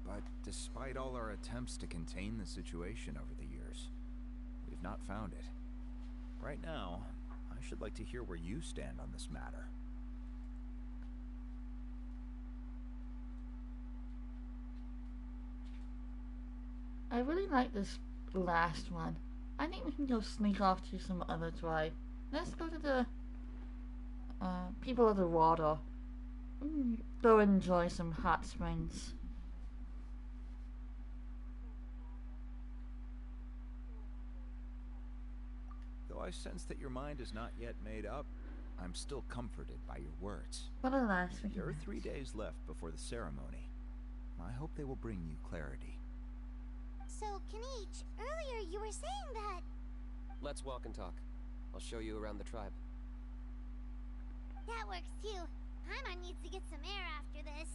but despite all our attempts to contain the situation over the years, we've not found it. Right now, I should like to hear where you stand on this matter. I really like this last one. I think we can go sneak off to some other tribe. Let's go to the people of the water. Go enjoy some hot springs. Though I sense that your mind is not yet made up, I'm still comforted by your words. What a last week. There are 3 days left before the ceremony. I hope they will bring you clarity. So, Kinich, earlier you were saying that... Let's walk and talk. I'll show you around the tribe. That works too. Paimon needs to get some air after this.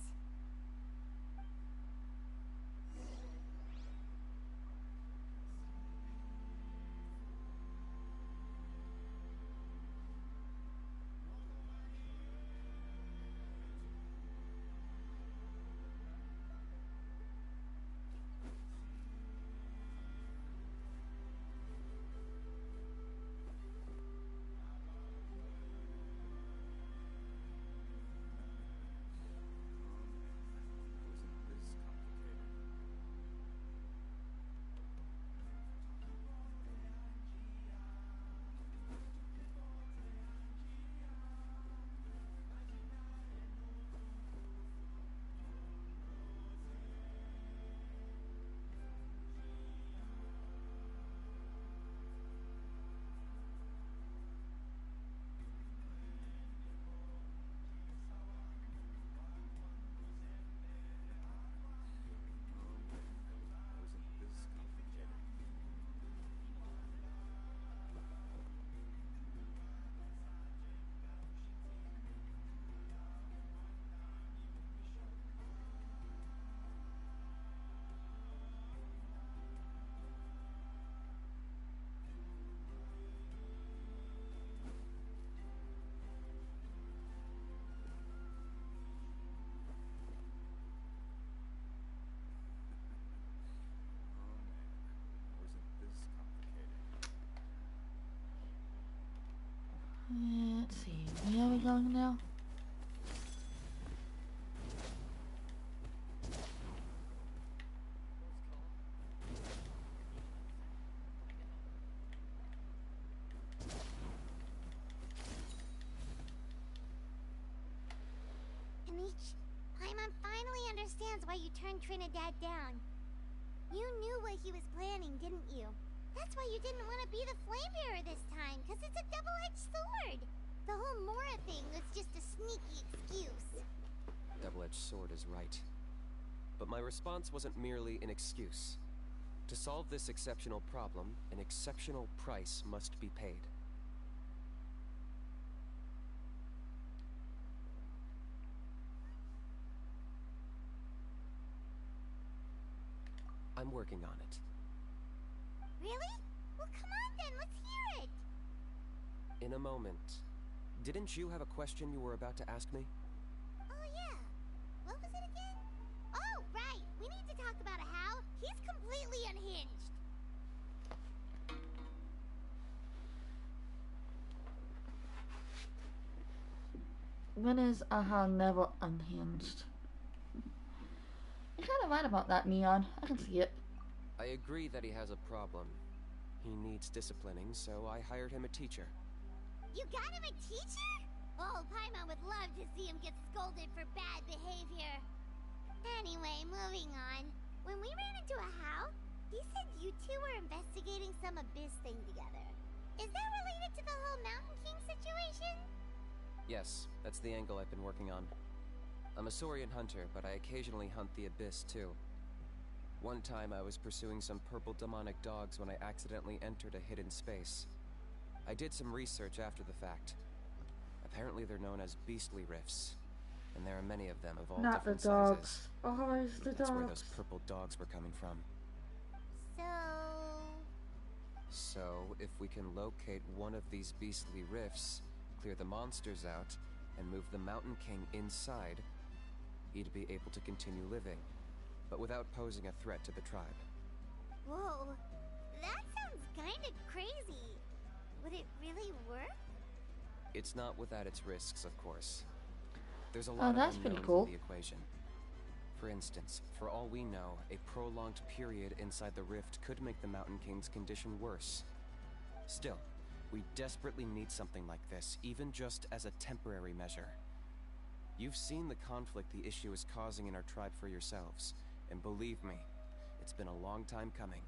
Let's see, where are we going now? Kinich, Paimon finally understands why you turned Trinidad down. You knew what he was planning, didn't you? That's why you didn't want to be the Flame Bearer this time, because it's a double-edged sword. The whole Mora thing was just a sneaky excuse. Double-edged sword is right. But my response wasn't merely an excuse. To solve this exceptional problem, an exceptional price must be paid. I'm working on it. Really? Well, come on then, let's hear it! In a moment. Didn't you have a question you were about to ask me? Oh yeah. What was it again? Oh, right! We need to talk about how he's completely unhinged. When is Aha never unhinged? You're kind of right about that, Neon. I can see it. I agree that he has a problem. He needs disciplining, so I hired him a teacher. You got him a teacher? Oh, Paimon would love to see him get scolded for bad behavior. Anyway, moving on. When we ran into a How, he said you two were investigating some Abyss thing together. Is that related to the whole Mountain King situation? Yes, that's the angle I've been working on. I'm a Saurian hunter, but I occasionally hunt the Abyss too. One time I was pursuing some purple demonic dogs when I accidentally entered a hidden space. I did some research after the fact. Apparently they're known as beastly rifts, and there are many of them of all different sizes. Oh, it's the That's dogs. where those purple dogs were coming from. So, if we can locate one of these beastly rifts, clear the monsters out, and move the Mountain King inside, he'd be able to continue living, but without posing a threat to the tribe. Whoa, that sounds kinda crazy. Would it really work? It's not without its risks, of course. There's a lot of that's pretty unknowns cool. in the equation. For instance, for all we know, a prolonged period inside the rift could make the Mountain King's condition worse. Still, we desperately need something like this, even just as a temporary measure. You've seen the conflict the issue is causing in our tribe for yourselves, and believe me, it's been a long time coming.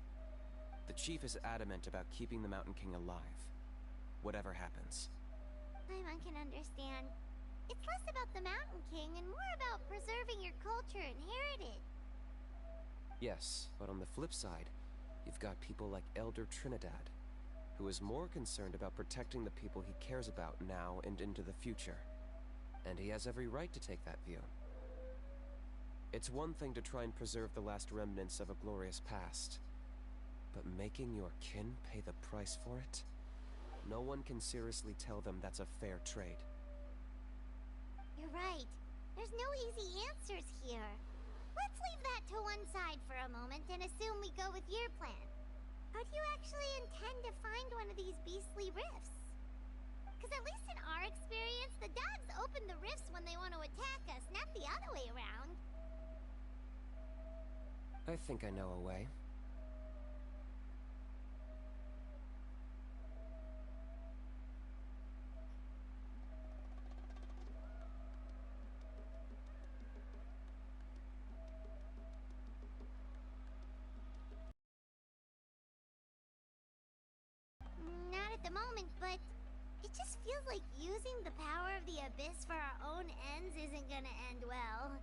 The chief is adamant about keeping the Mountain King alive, whatever happens. Paimon can understand. It's less about the Mountain King and more about preserving your culture and heritage. Yes, but on the flip side, you've got people like Elder Trinidad, who is more concerned about protecting the people he cares about now and into the future. And he has every right to take that view. It's one thing to try and preserve the last remnants of a glorious past, but making your kin pay the price for it? No one can seriously tell them that's a fair trade. You're right. There's no easy answers here. Let's leave that to one side for a moment and assume we go with your plan. How do you actually intend to find one of these beastly rifts? Because at least in our experience, the dogs open the rifts when they want to attack us, not the other way around. I think I know a way. Not at the moment, but it just feels like using the power of the Abyss for our own ends isn't gonna end well.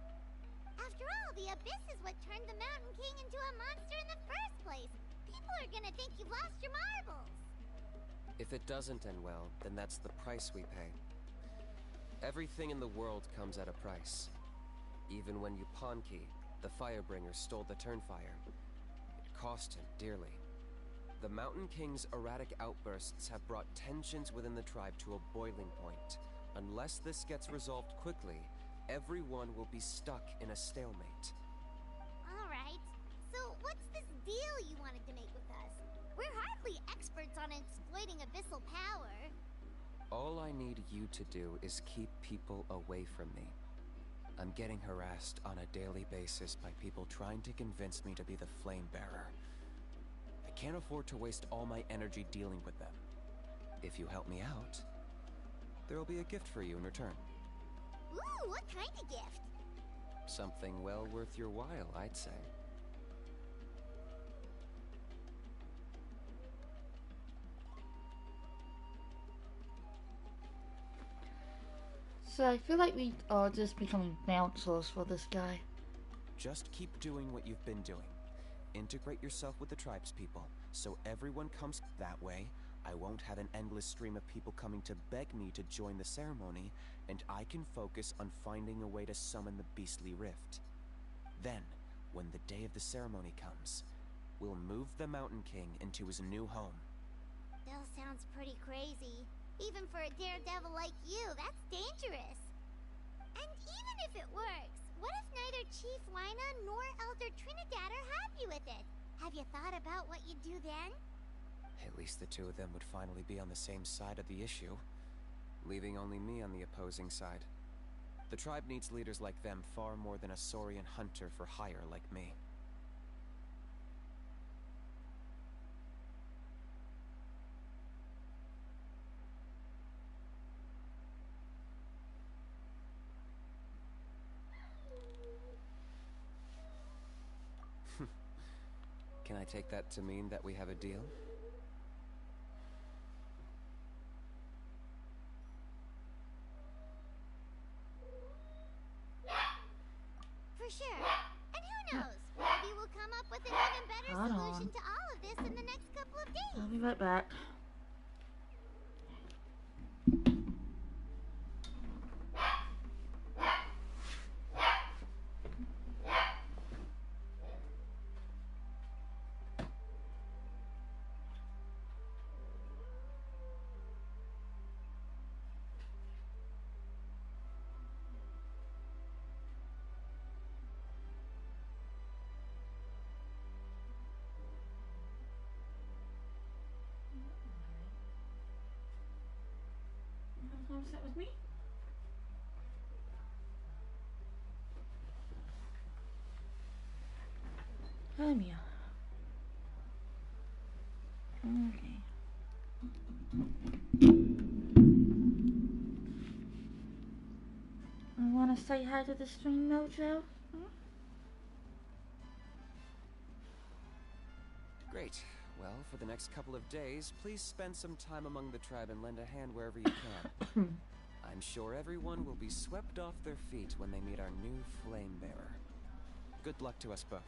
After all, the Abyss is what turned the Mountain King into a monster in the first place. People are gonna think you've lost your marbles. If it doesn't end well, then that's the price we pay. Everything in the world comes at a price. Even when Yupanqui, the Firebringer, stole the Turnfire, it cost him dearly. The Mountain King's erratic outbursts have brought tensions within the tribe to a boiling point. Unless this gets resolved quickly, everyone will be stuck in a stalemate. Alright, so what's this deal you wanted to make with us? We're hardly experts on exploiting abyssal power. All I need you to do is keep people away from me. I'm getting harassed on a daily basis by people trying to convince me to be the Flame Bearer. I can't afford to waste all my energy dealing with them. If you help me out, there'll be a gift for you in return. Ooh, what kind of gift? Something well worth your while, I'd say. So I feel like we are just becoming bouncers for this guy. Just keep doing what you've been doing. Integrate yourself with the tribespeople, so everyone comes that way. I won't have an endless stream of people coming to beg me to join the ceremony, and I can focus on finding a way to summon the beastly rift. Then, when the day of the ceremony comes, we'll move the Mountain King into his new home. Still sounds pretty crazy. Even for a daredevil like you, that's dangerous. And even if it works, what if neither Chief Lina nor Elder Trinidad are happy with it? Have you thought about what you'd do then? At least the two of them would finally be on the same side of the issue, leaving only me on the opposing side. The tribe needs leaders like them far more than a Saurian hunter for hire like me. Can I take that to mean that we have a deal? For sure. And who knows? Maybe we'll come up with an even better solution to all of this in the next couple of days. I'll be right back. Upset with me? Hermia. Okay. I want to say hi to the stream mojo. Great. Well, for the next couple of days, please spend some time among the tribe and lend a hand wherever you can. I'm sure everyone will be swept off their feet when they meet our new flame bearer. Good luck to us both.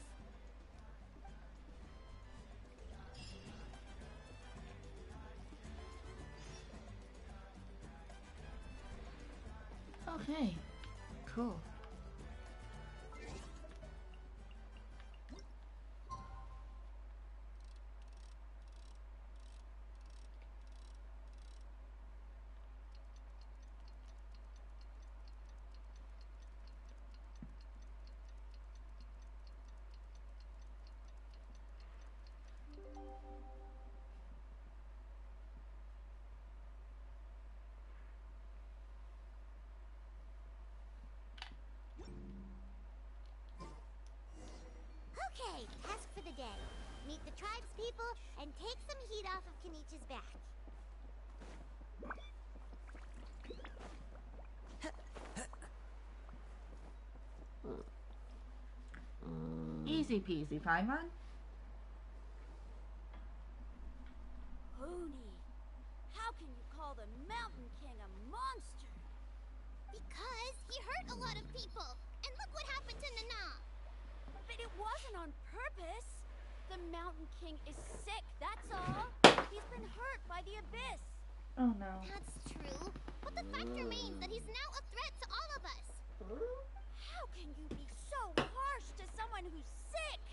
Okay, cool. Okay, task for the day. Meet the tribespeople and take some heat off of Kinich's back. Easy peasy, Paimon. Hoonie, how can you call the Mountain King a monster? Because he hurt a lot of people. And look what happened to Nana. But it wasn't on purpose. The Mountain King is sick, that's all. He's been hurt by the Abyss. Oh no. That's true. But the fact remains that he's now a threat to all of us. How can you be so harsh to someone who's sick?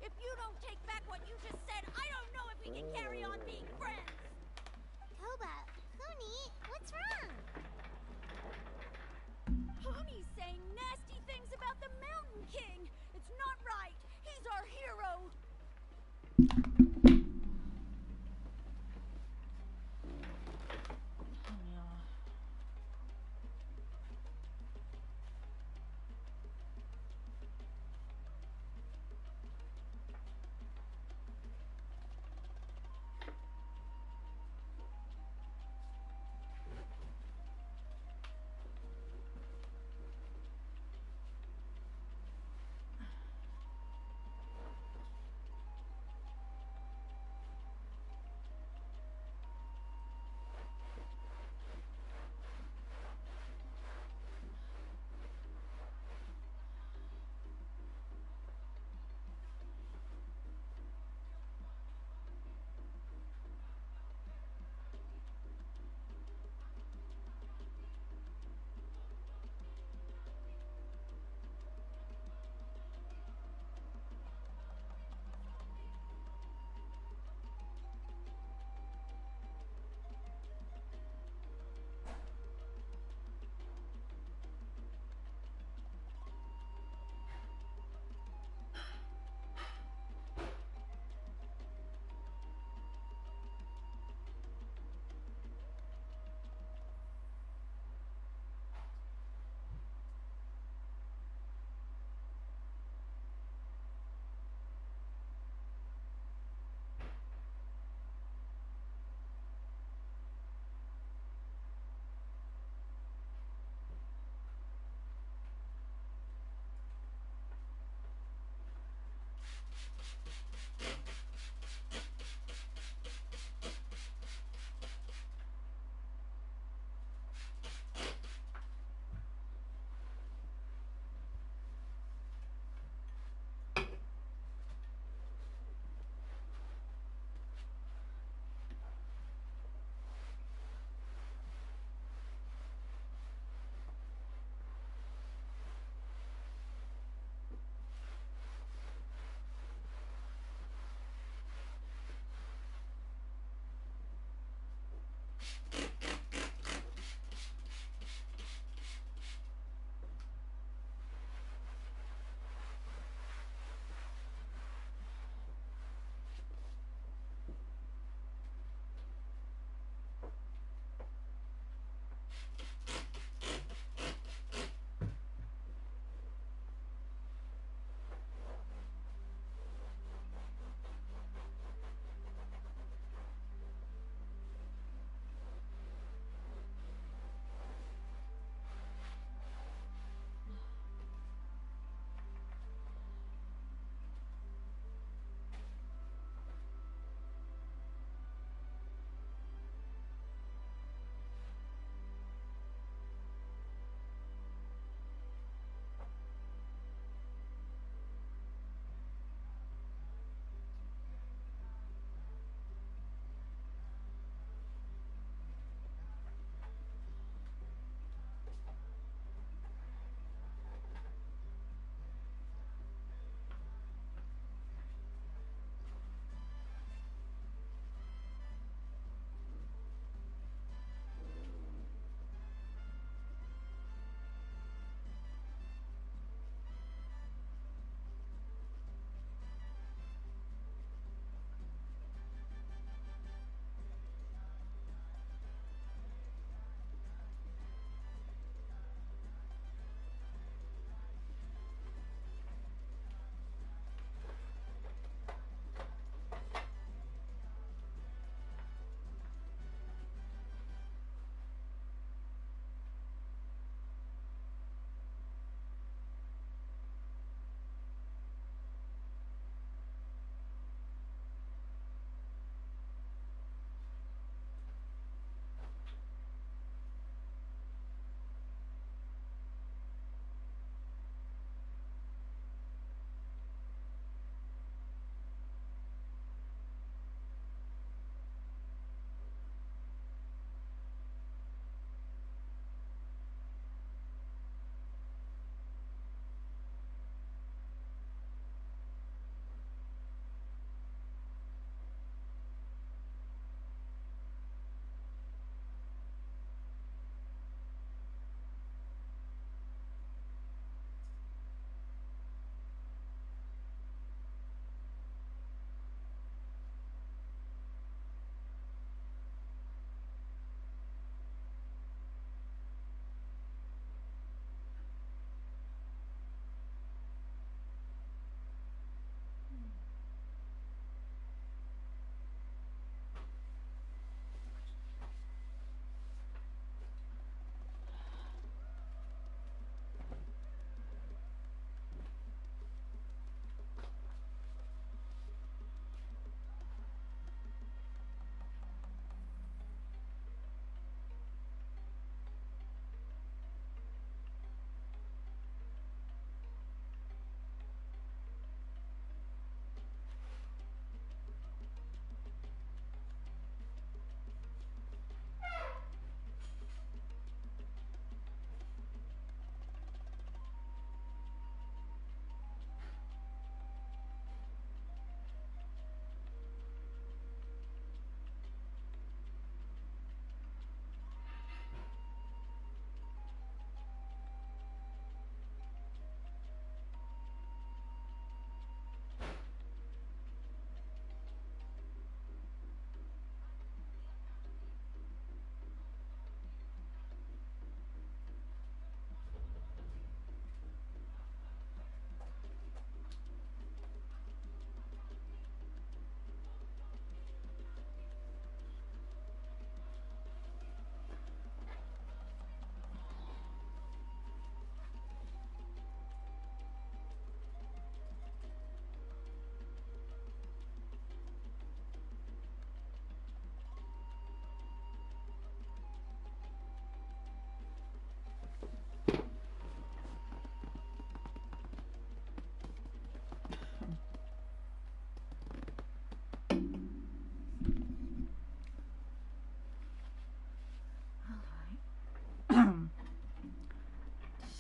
If you don't take back what you just said, I don't know if we can carry on being friends. Koba, Huni, what's wrong? Huni's saying nasty things about the Mountain King. It's not right. He's our hero.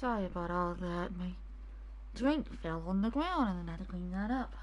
Sorry about all that. My drink fell on the ground and then I had to clean that up.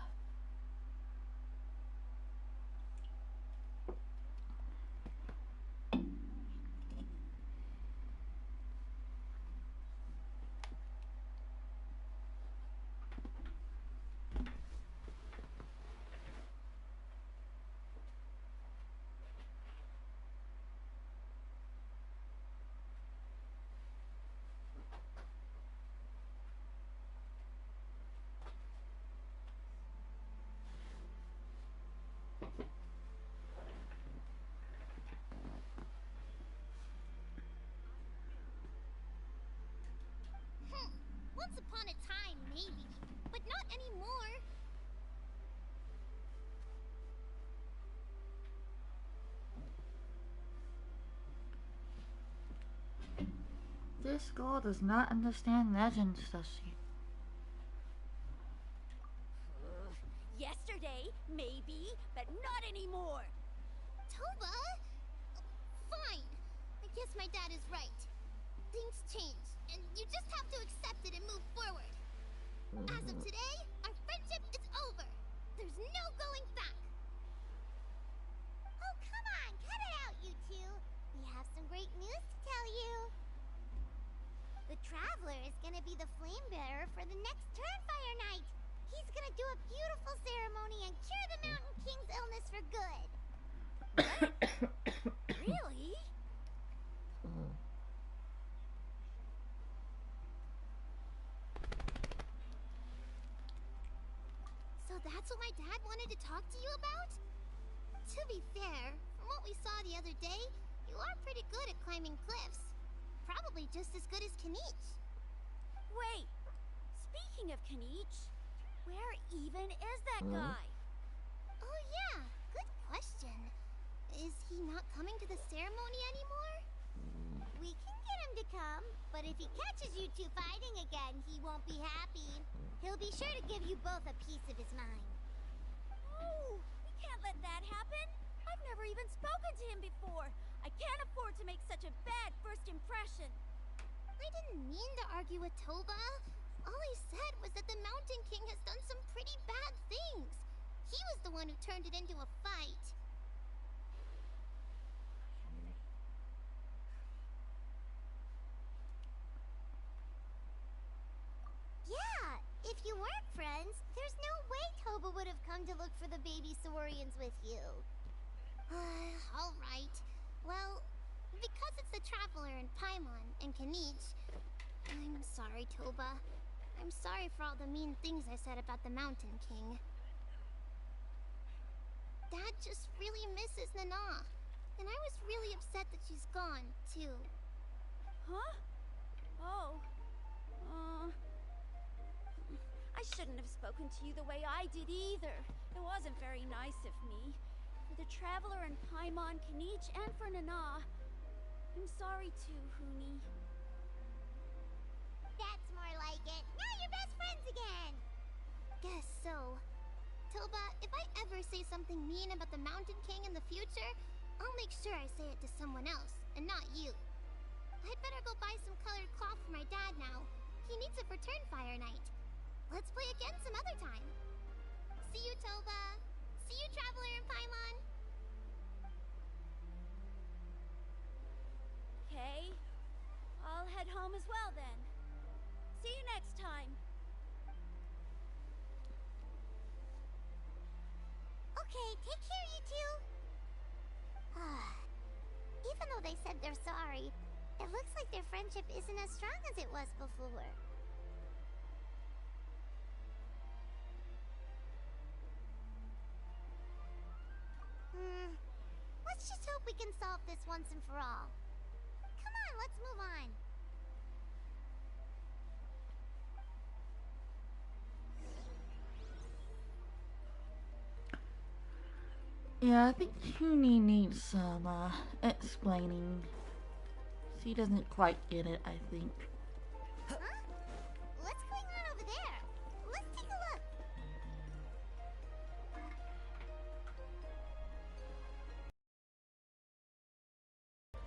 Once upon a time, maybe, but not anymore. This girl does not understand legends, does she? Yesterday, maybe, but not anymore. Toba? Fine. I guess my dad is right. Things change, and you just have to accept it and move forward. As of today, our friendship is over. There's no going back. Oh, come on, cut it out, you two. We have some great news to tell you. The Traveler is gonna be the flame bearer for the next Turnfire night. He's gonna do a beautiful ceremony and cure the Mountain King's illness for good. Really? So that's what my dad wanted to talk to you about? To be fair, from what we saw the other day, you are pretty good at climbing cliffs. Probably just as good as Kinich. Wait, speaking of Kinich, where even is that guy? Oh yeah, good question. Is he not coming to the ceremony anymore? We can get him to come, but if he catches you two fighting again, he won't be happy. He'll be sure to give you both a piece of his mind. Oh, we can't let that happen. I've never even spoken to him before. I can't afford to make such a bad first impression. I didn't mean to argue with Toba. All I said was that the Mountain King has done some pretty bad things. He was the one who turned it into a fight. Yeah, if you weren't friends, there's no way Toba would have come to look for the baby Saurians with you. All right. Well, because it's the Traveler and Paimon and Kinich, I'm sorry, Toba. I'm sorry for all the mean things I said about the Mountain King. Dad just really misses Nana, and I was really upset that she's gone, too. Huh? Oh. I shouldn't have spoken to you the way I did either. It wasn't very nice of me. For the Traveler and Paimon, Kinich, and for Nana. I'm sorry too, Huni. That's more like it. Now you're best friends again! Guess so. Toba, if I ever say something mean about the Mountain King in the future, I'll make sure I say it to someone else, and not you. I'd better go buy some colored cloth for my dad now. He needs it for Turnfire night. Let's play again some other time. See you, Toba. See you, Traveler and Paimon. Okay. I'll head home as well then. See you next time. Okay, take care, you two. Even though they said they're sorry, it looks like their friendship isn't as strong as it was before. Let's just hope we can solve this once and for all. Come on, let's move on. Yeah, I think Huni needs some explaining. She doesn't quite get it, I think. Huh? What's going on over there? Let's take a look.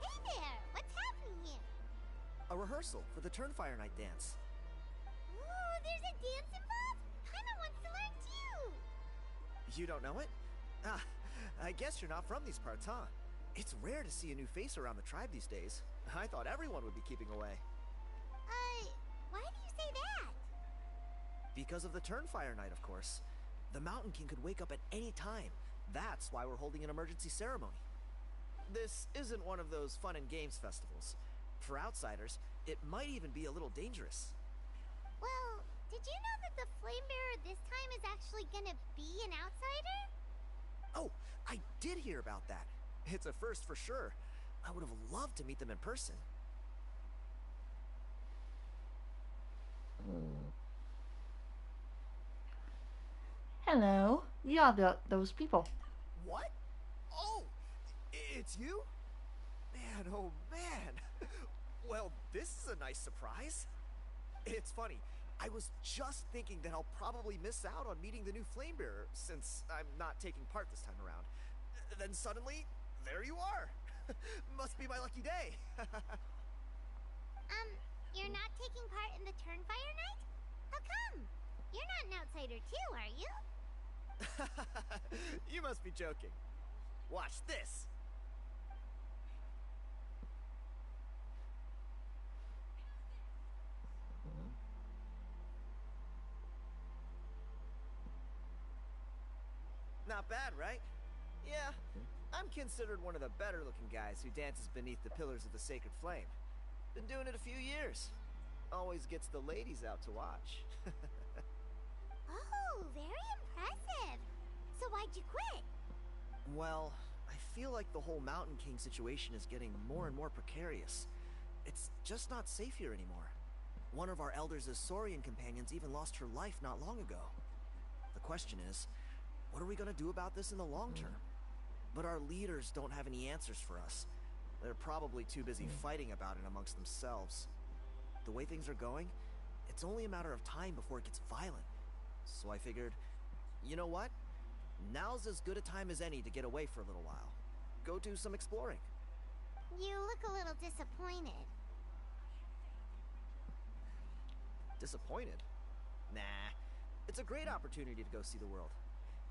Hey there! What's happening here? A rehearsal for the Turnfire Night dance. Ooh, there's a dance involved? Paimon wants to learn too! You don't know it? Ah, I guess you're not from these parts, huh? It's rare to see a new face around the tribe these days. I thought everyone would be keeping away. Why do you say that? Because of the Turnfire Night, of course. The Mountain King could wake up at any time. That's why we're holding an emergency ceremony. This isn't one of those fun and games festivals. For outsiders, it might even be a little dangerous. Well, did you know that the Flame Bearer this time is actually gonna be an outsider? Oh, I did hear about that. It's a first for sure. I would have loved to meet them in person. Hello. Yeah, those people. What? Oh, it's you? Man, oh man. Well, this is a nice surprise. It's funny. I was just thinking that I'll probably miss out on meeting the new Flame Bearer since I'm not taking part this time around. Then suddenly, there you are. Must be my lucky day. You're not taking part in the Turnfire Night? How come? You're not an outsider too, are you? You must be joking. Watch this. Not bad, right? Yeah, I'm considered one of the better-looking guys who dances beneath the pillars of the Sacred Flame. Been doing it a few years. Always gets the ladies out to watch. Oh, very impressive. So why'd you quit? Well, I feel like the whole Mountain King situation is getting more and more precarious. It's just not safe here anymore. One of our elders' Saurian companions even lost her life not long ago. The question is, what are we gonna do about this in the long term? But our leaders don't have any answers for us. They're probably too busy fighting about it amongst themselves. The way things are going, it's only a matter of time before it gets violent. So I figured, you know what? Now's as good a time as any to get away for a little while. Go do some exploring. You look a little disappointed. Disappointed? Nah. It's a great opportunity to go see the world.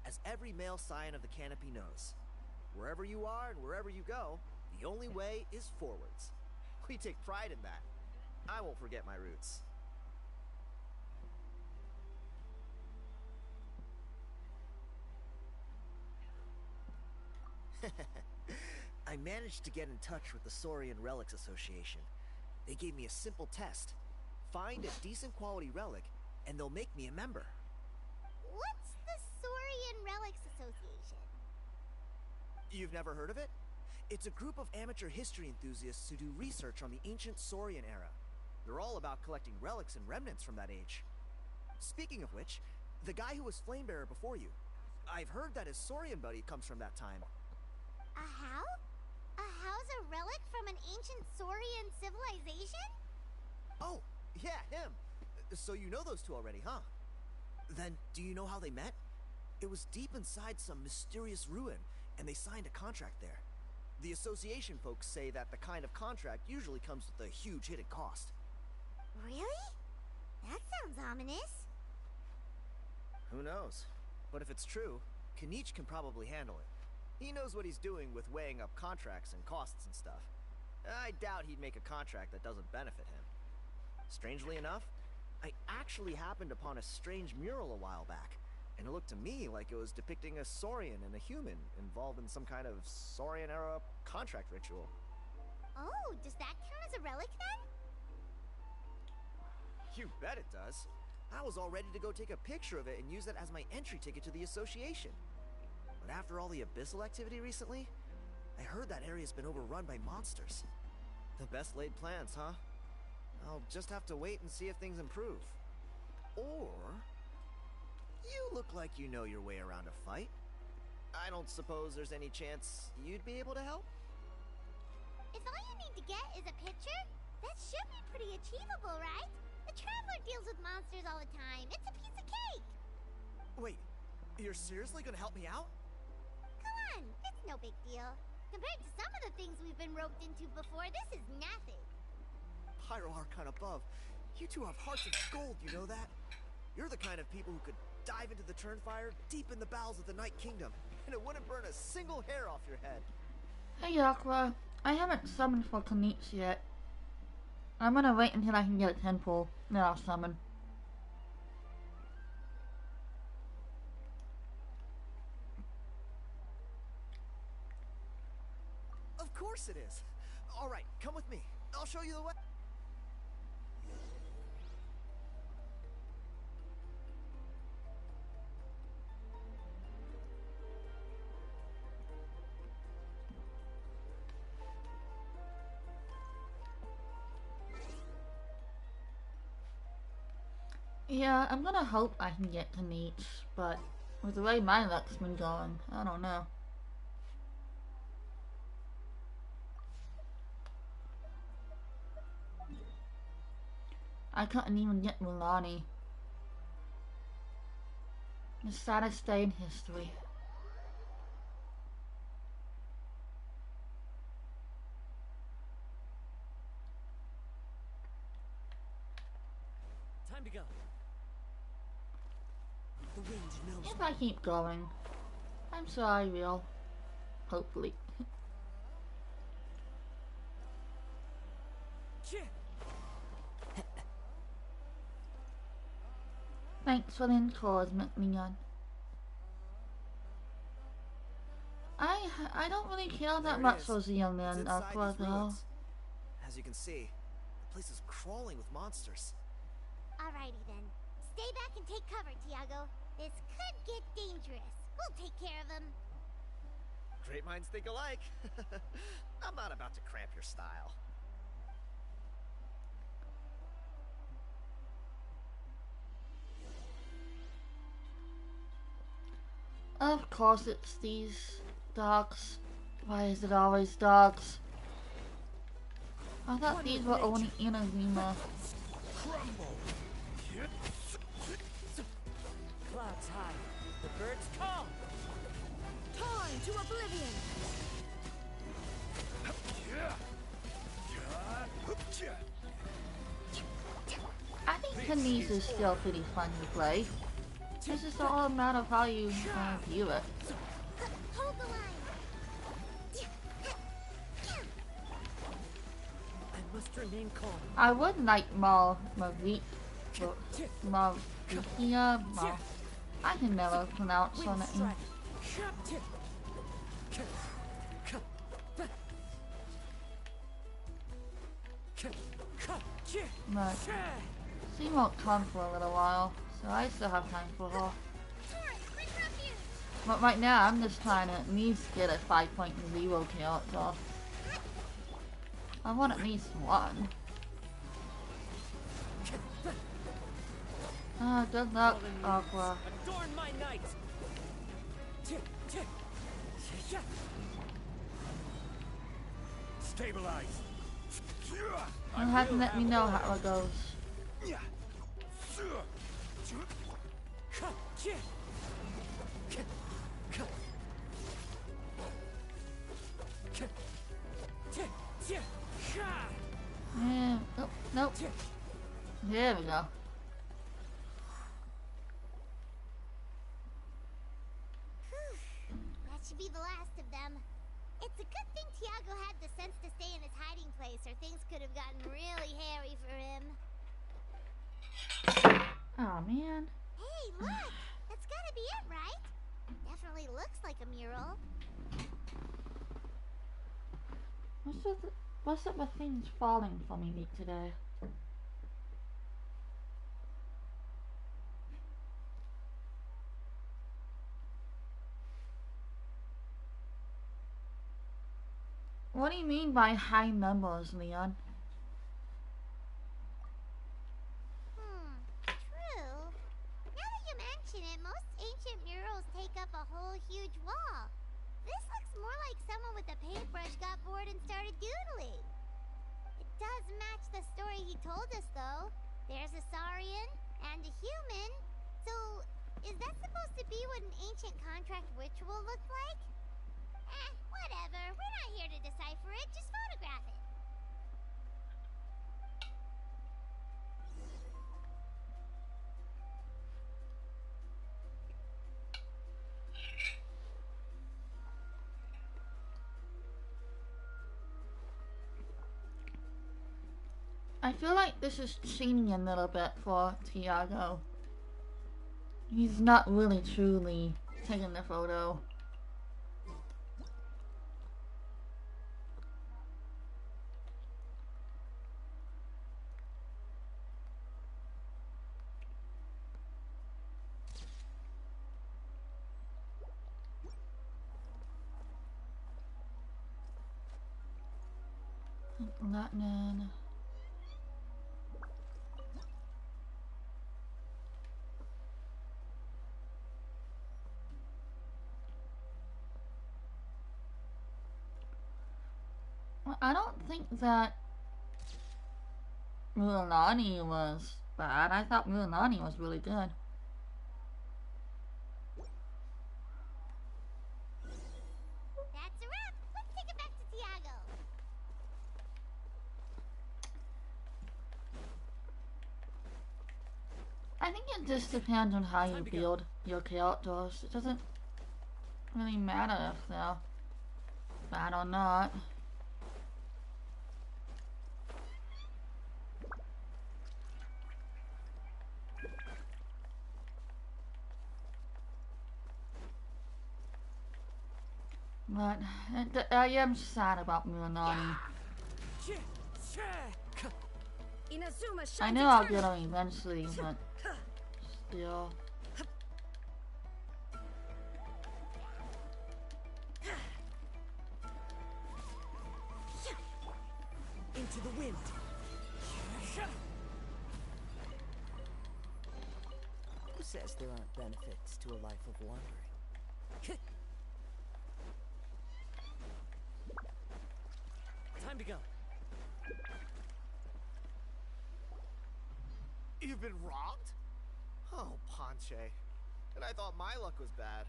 As every male scion of the Canopy knows, wherever you are and wherever you go, the only way is forwards. We take pride in that. I won't forget my roots. I managed to get in touch with the Saurian Relics Association. They gave me a simple test. Find a decent quality relic, and they'll make me a member. What's the Saurian Relics Association? You've never heard of it? It's a group of amateur history enthusiasts who do research on the ancient Saurian era. They're all about collecting relics and remnants from that age. Speaking of which, the guy who was Flamebearer before you, I've heard that his Saurian buddy comes from that time. A how? A how's a relic from an ancient Saurian civilization? Oh, yeah, him. So you know those two already, huh? Then, do you know how they met? It was deep inside some mysterious ruin, and they signed a contract there. The association folks say that the kind of contract usually comes with a huge hidden cost. Really? That sounds ominous. Who knows? But if it's true, Kinich can probably handle it. He knows what he's doing with weighing up contracts and costs and stuff. I doubt he'd make a contract that doesn't benefit him. Strangely enough, I actually happened upon a strange mural a while back, and it looked to me like it was depicting a Saurian and a human involved in some kind of Saurian-era contract ritual. Oh, does that count as a relic then? You bet it does. I was all ready to go take a picture of it and use it as my entry ticket to the association. But after all the Abyssal activity recently, I heard that area's been overrun by monsters. The best laid plans, huh? I'll just have to wait and see if things improve. Or... you look like you know your way around a fight. I don't suppose there's any chance you'd be able to help? If all you need to get is a picture, that should be pretty achievable, right? The Traveler deals with monsters all the time. It's a piece of cake. Wait, you're seriously gonna help me out? Come on, it's no big deal. Compared to some of the things we've been roped into before, this is nothing. Pyro Archon above. You two have hearts of gold, you know that? You're the kind of people who could dive into the Turnfire deep in the bowels of the Night Kingdom, and it wouldn't burn a single hair off your head. Hey Aqua, I haven't summoned for Kinich yet. I'm gonna wait until I can get a temple, then I'll summon. Of course it is. Alright, come with me. I'll show you the way. Yeah, I'm gonna hope I can get Kinich, but with the way my luck's been going, I don't know. I couldn't even get Milani. The saddest day in history. Time to go. The wind knows. If I keep going, I'm sure I will. Hopefully. Thanks for the encouragement, Leon. I don't really care that much for the young man, Aqua, though. As you can see, the place is crawling with monsters. Alrighty then. Stay back and take cover, Tiago. This could get dangerous. We'll take care of him. Great minds think alike. I'm not about to cramp your style. Of course it's these dogs. Why is it always dogs? I thought these were only in Arima. Clouds high, the birds call. Time to oblivion. I think Kinich is still pretty fun to play. It's just all a matter of how you view it. Hold the line. I must remain calm. I would like more Mavikia. I can never pronounce her name. But she won't come for a little while, so I still have time for her. But right now, I'm just trying to at least get a 5.0 character. I want at least one. Ah, good luck, Aqua. Adorn my night. Stabilize. You'll have to let me know how it goes. Yeah, oh, nope. There we go. That should be the last of them. It's a good thing Tiago had the sense to stay in his hiding place, or things could have gotten really hairy for him. Oh man. Hey, look! That's gotta be it, right? Definitely looks like a mural. What's up with things falling for me today? What do you mean by high numbers, Leon? True. Now that you mention it, most ancient murals take up a whole huge wall. This looks more like someone with a paintbrush got bored and started doodling. It does match the story he told us, though. There's a Saurian and a human. So, is that supposed to be what an ancient contract ritual looked like? Whatever. We're not here to decipher it. Just photograph it. I feel like this is cheating a little bit for Tiago. He's not really truly taking the photo. Latin. Well, I don't think that Mulanani was bad. I thought Mulanani was really good. That's a wrap. Let's take it back to Tiago. I think it just depends on how you build your characters. It doesn't really matter if they're bad or not. But I am sad about Mulanani. I know I'll get him eventually, but still. Into the wind. Who says there aren't benefits to a life of wandering? Time to go. You've been robbed? Oh, Ponche. And I thought my luck was bad.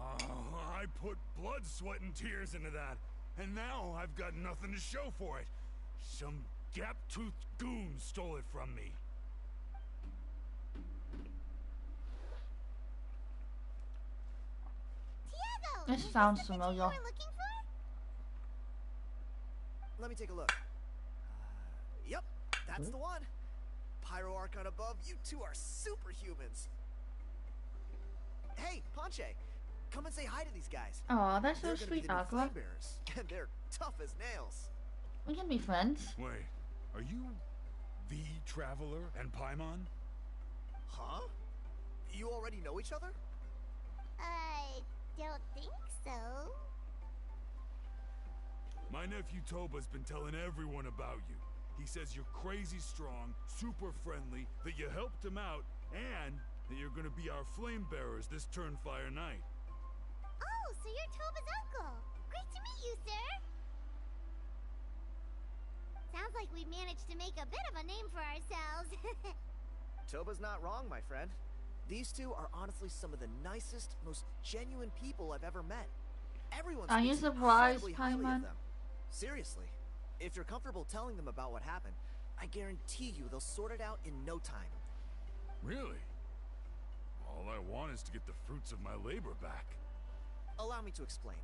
I put blood, sweat, and tears into that, and now I've got nothing to show for it. Some gap-toothed goon stole it from me. Tiago! This sounds familiar. You were looking for? Let me take a look. Yep, that's the one. Pyro Archon above, you two are superhumans. Hey, Ponche, come and say hi to these guys. Aw, that's so They're gonna be sweet, the new Aqua. flame bearers, and they're tough as nails. We can be friends. Wait, are you the Traveler and Paimon? Huh? You already know each other? I don't think so. My nephew Toba's been telling everyone about you. He says you're crazy strong, super friendly, that you helped him out, and that you're gonna be our flame bearers this Turnfire night. Oh, so you're Toba's uncle. Great to meet you, sir. Sounds like we managed to make a bit of a name for ourselves. Toba's not wrong, my friend. These two are honestly some of the nicest, most genuine people I've ever met. Everyone Are you speaks surprised, incredibly highly Paimon? of them. Seriously, if you're comfortable telling them about what happened, I guarantee you they'll sort it out in no time. Really? All I want is to get the fruits of my labor back. Allow me to explain.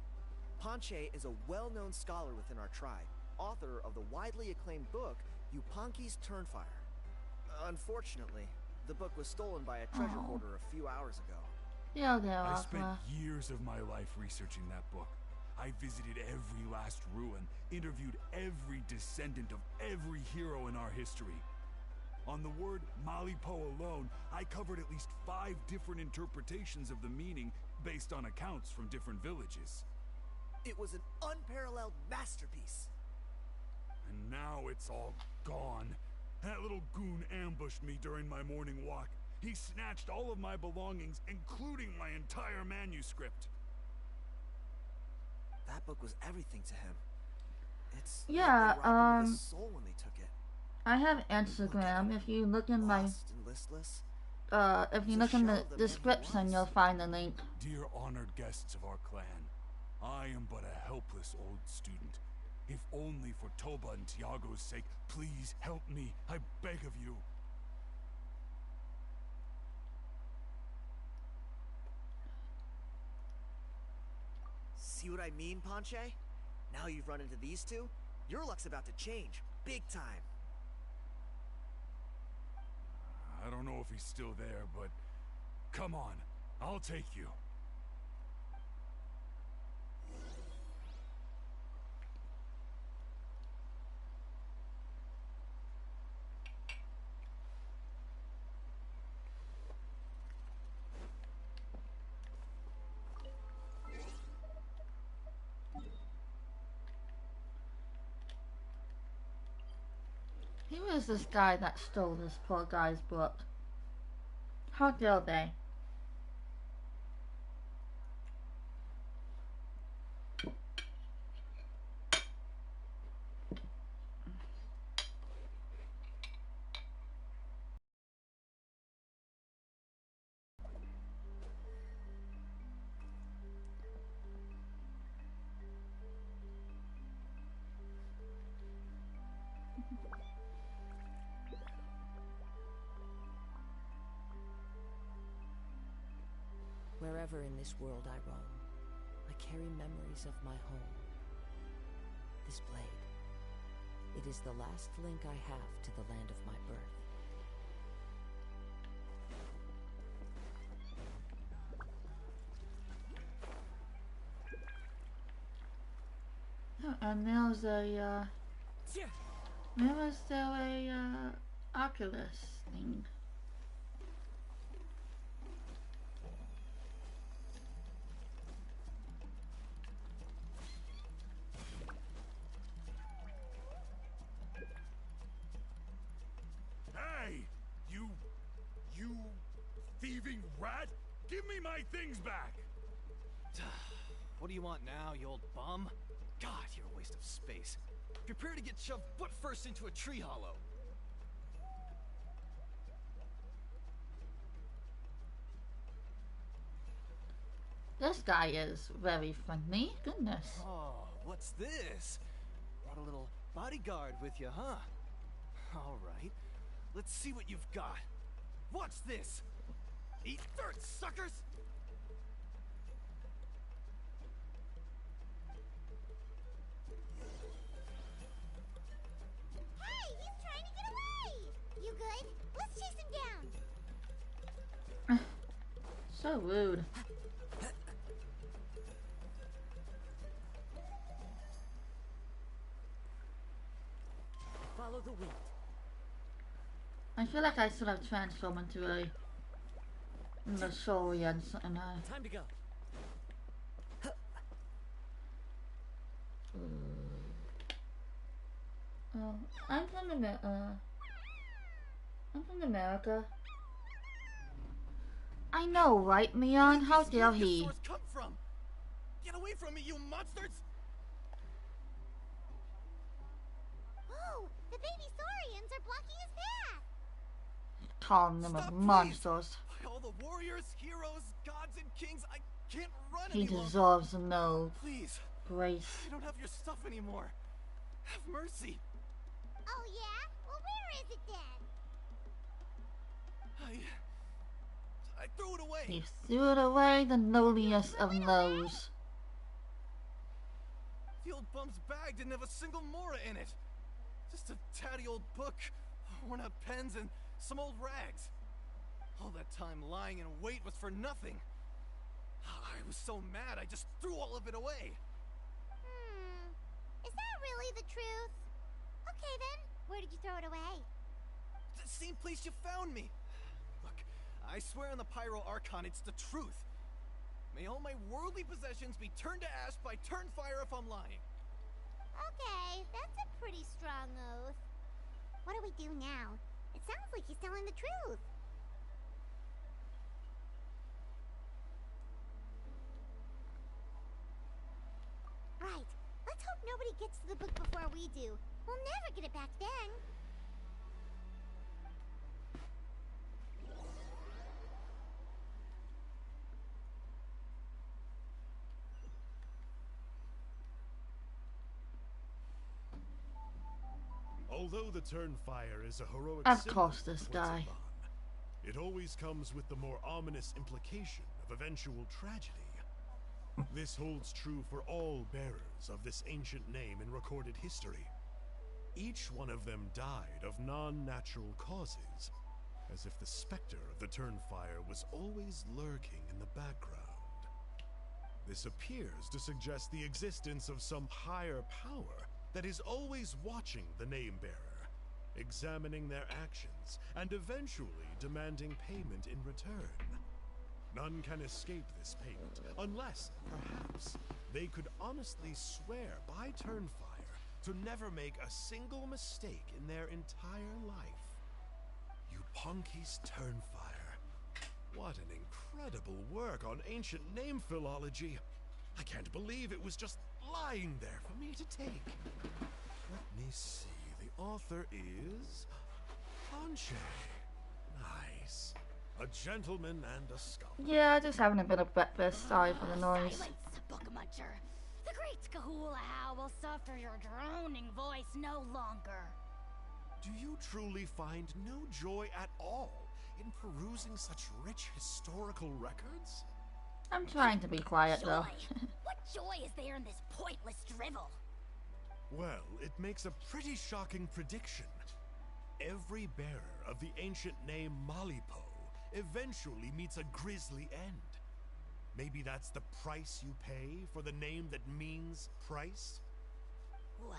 Ponche is a well-known scholar within our tribe, author of the widely acclaimed book, Yupanqui's Turnfire. Unfortunately, the book was stolen by a treasure hoarder a few hours ago. Yeah, there, I spent Aqua. years of my life researching that book. I visited every last ruin, interviewed every descendant of every hero in our history. On the word Malipo alone, I covered at least 5 different interpretations of the meaning based on accounts from different villages. It was an unparalleled masterpiece. And now it's all gone. That little goon ambushed me during my morning walk. He snatched all of my belongings, including my entire manuscript. That book was everything to him. It's Yeah, like they robbed him of his soul when they took it. I have Instagram. If you look in my Lost and listless. if you look in the description, you'll find the link. Dear honored guests of our clan, I am but a helpless old student. If only for Toba and Tiago's sake, please help me. I beg of you. See what I mean, Ponche? Now you've run into these two, Your luck's about to change, big time. I don't know if he's still there, but come on, I'll take you. Who is this guy that stole this poor guy's book? How dare they? Wherever in this world I roam, I carry memories of my home. This blade, it is the last link I have to the land of my birth. And there's a, where was there a, Oculus thing? Hey! You thieving rat! Give me my things back! What do you want now, you old bum? God, you're a waste of space. Prepare to get shoved foot first into a tree hollow. This guy is very friendly. Goodness. Oh, what's this? Brought a little bodyguard with you, huh? All right. Let's see what you've got. Watch this! Eat dirt, suckers! Hey, he's trying to get away! You good? Let's chase him down. So rude. Follow the wind. I feel like I should have transformed into a Saurian and Time to go. Oh, I'm from America. I know, right, Leon? How dare he? Come from? Get away from me, you monsters! Oh, the baby saurians are blocking his path. Calling them Stop, monsters. By all the warriors, heroes, gods, and kings, I can't run He any longer. deserves no Please, grace. I don't have your stuff anymore. Have mercy. Oh yeah? Well, where is it then? I threw it away. He threw it away, the lowliest of lows. The old bum's bag didn't have a single mora in it. Just a tatty old book, worn out pens, and some old rags. All that time lying in wait was for nothing. I was so mad, I just threw all of it away. Is that really the truth? Okay then, where did you throw it away? The same place you found me. Look, I swear on the Pyro Archon it's the truth. May all my worldly possessions be turned to ash by Turnfire if I'm lying. Okay, that's a pretty strong oath. What do we do now? It sounds like he's telling the truth. Right. Let's hope nobody gets to the book before we do. We'll never get it back then. Although the Turnfire is a heroic Of symbol course, this of guy. Quetzalcoatl, it always comes with the more ominous implication of eventual tragedy. This holds true for all bearers of this ancient name in recorded history. Each one of them died of non-natural causes, as if the specter of the Turnfire was always lurking in the background. This appears to suggest the existence of some higher power that is always watching the Name-Bearer, examining their actions, and eventually demanding payment in return. None can escape this payment, unless, perhaps, they could honestly swear by Turnfire to never make a single mistake in their entire life. You Ponky's Turnfire. What an incredible work on ancient name philology. I can't believe it was just lying there for me to take. Let me see. The author is Ponche. Nice. A gentleman and a scholar. Yeah, just having a bit of breakfast. Sorry for the noise. Silence, book muncher. The great Kahulahow will suffer your droning voice no longer. Do you truly find no joy at all in perusing such rich historical records? I'm trying to be quiet though. What joy is there in this pointless drivel? Well, it makes a pretty shocking prediction. Every bearer of the ancient name Malipo eventually meets a grisly end. Maybe that's the price you pay for the name that means price? What?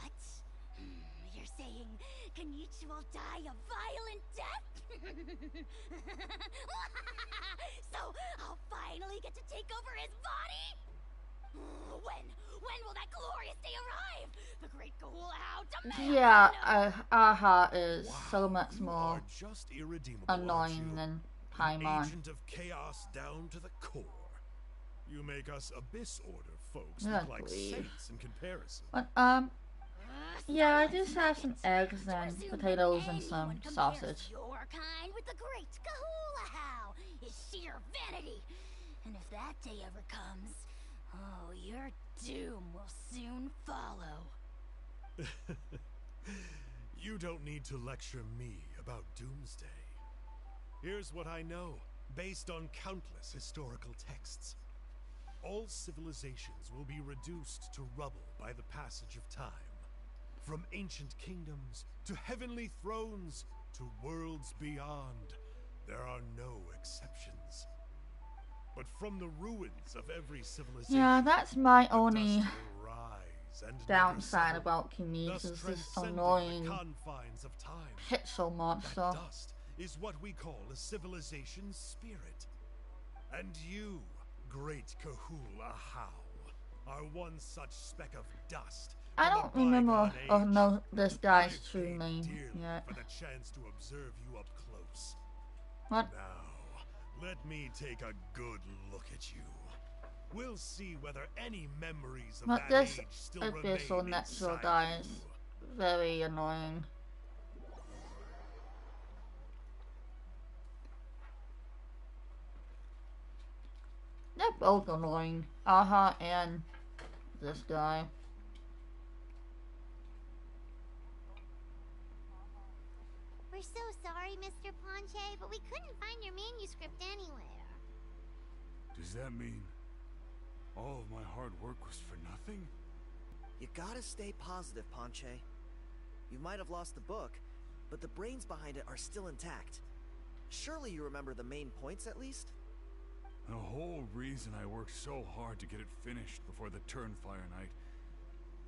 You're saying Kinich will die a violent death? So I'll finally get to take over his body? When will that glorious day arrive? The great Kahulahow demands. Yeah, Aha is so much You more are just irredeemable, annoying than Paimon. Agent of chaos down to the core. You make us Abyss Order folks Yeah, look like please. saints in comparison. But yeah, I just have some eggs and potatoes and some sausage. Your kind with the great Kahulahow is sheer vanity. And if that day ever comes, oh, your doom will soon follow. You don't need to lecture me about Doomsday. Here's what I know, based on countless historical texts. All civilizations will be reduced to rubble by the passage of time. From ancient kingdoms, to heavenly thrones, to worlds beyond, there are no exceptions. But from the ruins of every civilization, Yeah, that's my only dust will rise and downside never about settle, Kinich thus is this transcending annoying the confines of time. pixel monster. That dust is what we call a civilization's spirit. And you, great Kahulahow, are one such speck of dust. I from don't a remember bygone or age. know this guy's I've true paid name dearly yet. for the chance to observe you up close. What? Now, let me take a good look at you. We'll see whether any memories of But that this age still abyssal remain natural inside guy is you. very annoying. They're both annoying. Aha and this guy. We're so sorry, Mr. Ponche, but we couldn't find your manuscript anywhere. Does that mean all of my hard work was for nothing? You gotta stay positive, Ponche. You might have lost the book, but the brains behind it are still intact. Surely you remember the main points at least? The whole reason I worked so hard to get it finished before the Turnfire night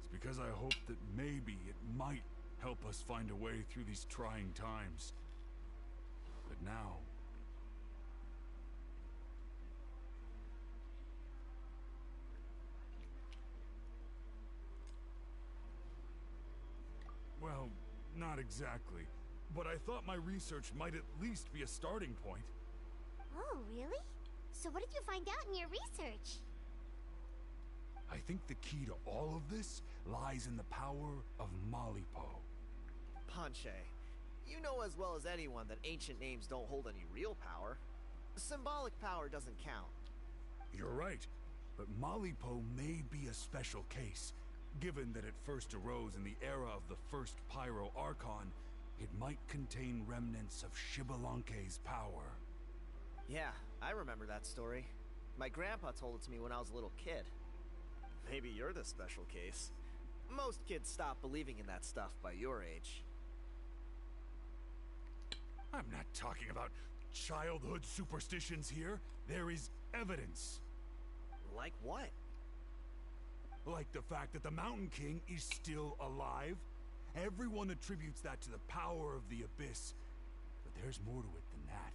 is because I hoped that maybe it might help us find a way through these trying times. But now... Well, not exactly. But I thought my research might at least be a starting point. Oh, really? So what did you find out in your research? I think the key to all of this lies in the power of Malipo. Ponche, you know as well as anyone that ancient names don't hold any real power. Symbolic power doesn't count. You're right, but Malipo may be a special case. Given that it first arose in the era of the first Pyro Archon, it might contain remnants of Shibalanke's power. Yeah, I remember that story. My grandpa told it to me when I was a little kid. Maybe you're the special case. Most kids stop believing in that stuff by your age. I'm not talking about childhood superstitions here. There is evidence. Like what? Like the fact that the Mountain King is still alive. Everyone attributes that to the power of the Abyss. But there's more to it than that.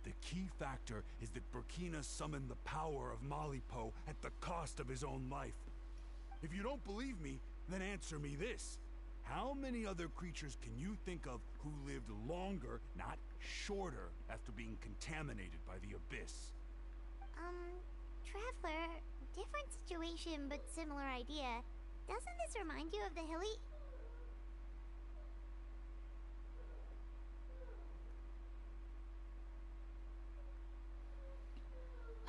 The key factor is that Burkina summoned the power of Malipo at the cost of his own life. If you don't believe me, then answer me this. How many other creatures can you think of who lived longer, not shorter, after being contaminated by the Abyss? Traveler, different situation but similar idea. Doesn't this remind you of the hilly?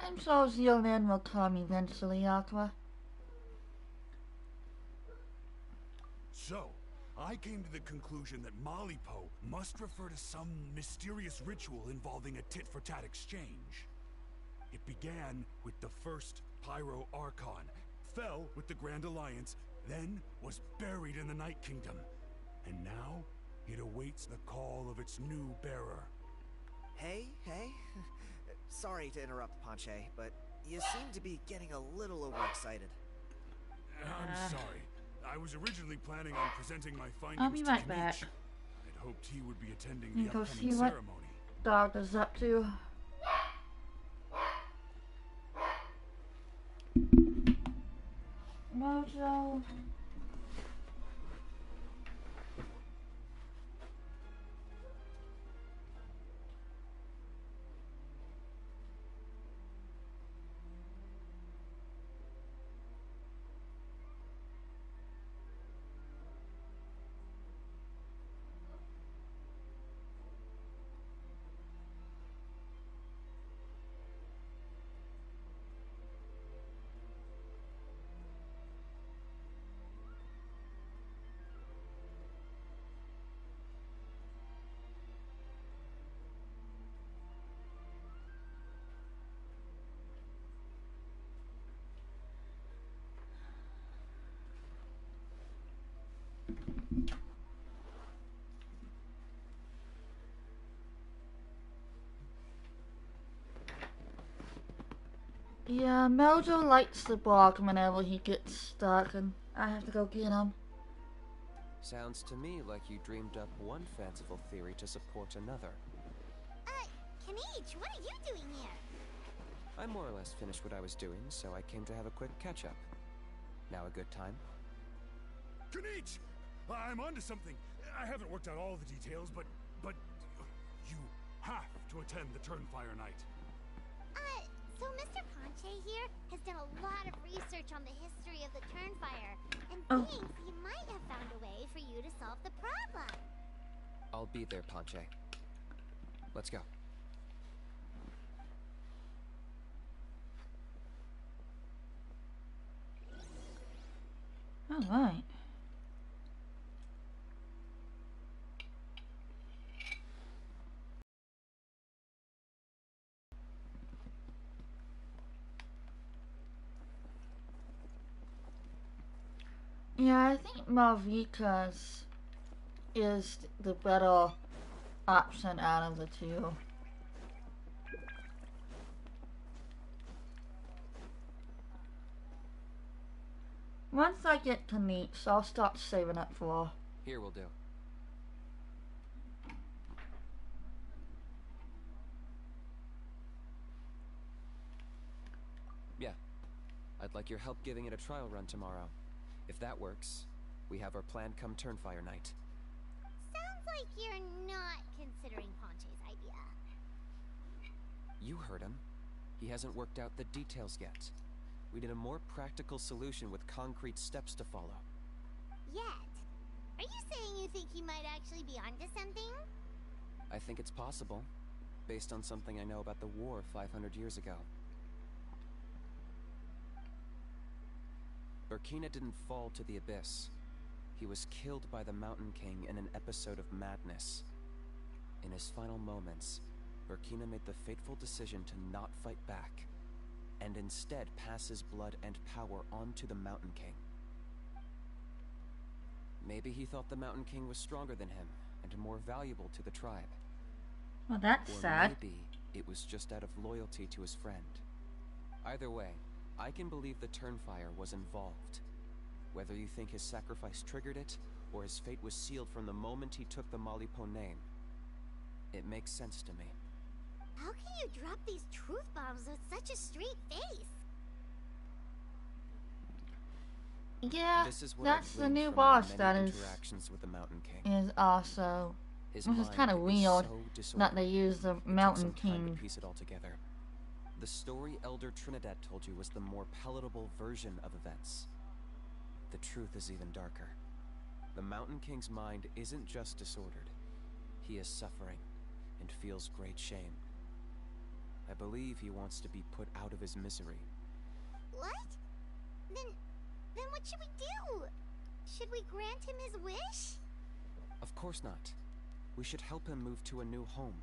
I'm sure the young man will come eventually, Aqua. So, I came to the conclusion that Malipo must refer to some mysterious ritual involving a tit-for-tat exchange. It began with the first Pyro Archon, fell with the Grand Alliance, then was buried in the Night Kingdom. And now, it awaits the call of its new bearer. Hey. Sorry to interrupt, Ponche, but you seem to be getting a little overexcited. I'm sorry. I was originally planning on presenting my findings I'll be right to back. Kinich. I'd hoped he would be attending You the go upcoming see what ceremony. Dog is up to. Mojo. Yeah, Mojo likes to bark whenever he gets stuck, and I have to go get him. Sounds to me like you dreamed up one fanciful theory to support another. Kinich, what are you doing here? I more or less finished what I was doing, so I came to have a quick catch-up. Now a good time? Kinich! I'm onto something. I haven't worked out all the details, but you have to attend the Turnfire Night. So Mr. Ponche here has done a lot of research on the history of the Turnfire, and thinks he might have found a way for you to solve the problem. I'll be there, Ponche. Let's go. Alright. Yeah, I think Malvika's is the better option out of the two. Once I get to Kinich, I'll start saving up for. Here will do. Yeah. I'd like your help giving it a trial run tomorrow. If that works, we have our plan come Turnfire Night. Sounds like you're not considering Ponche's idea. You heard him. He hasn't worked out the details yet. We need a more practical solution with concrete steps to follow. Yet? Are you saying you think he might actually be onto something? I think it's possible, based on something I know about the war 500 years ago. Burkina didn't fall to the Abyss. He was killed by the Mountain King in an episode of madness. In his final moments, Burkina made the fateful decision to not fight back, and instead pass his blood and power on to the Mountain King. Maybe he thought the Mountain King was stronger than him and more valuable to the tribe. Well, that's Or sad. maybe it was just out of loyalty to his friend. Either way, I can believe the Turnfire was involved. Whether you think his sacrifice triggered it, or his fate was sealed from the moment he took the Malipo name, it makes sense to me. How can you drop these truth bombs with such a straight face? Yeah, This is what that's I've the gleaned new from boss my that many is interactions with the Mountain King. also. His This is mind kind of is weird so that they disordered. use the It took Mountain some time King. to piece it all together. The story Elder Trinidad told you was the more palatable version of events. The truth is even darker. The Mountain King's mind isn't just disordered. He is suffering and feels great shame. I believe he wants to be put out of his misery. What? Then what should we do? Should we grant him his wish? Of course not. We should help him move to a new home.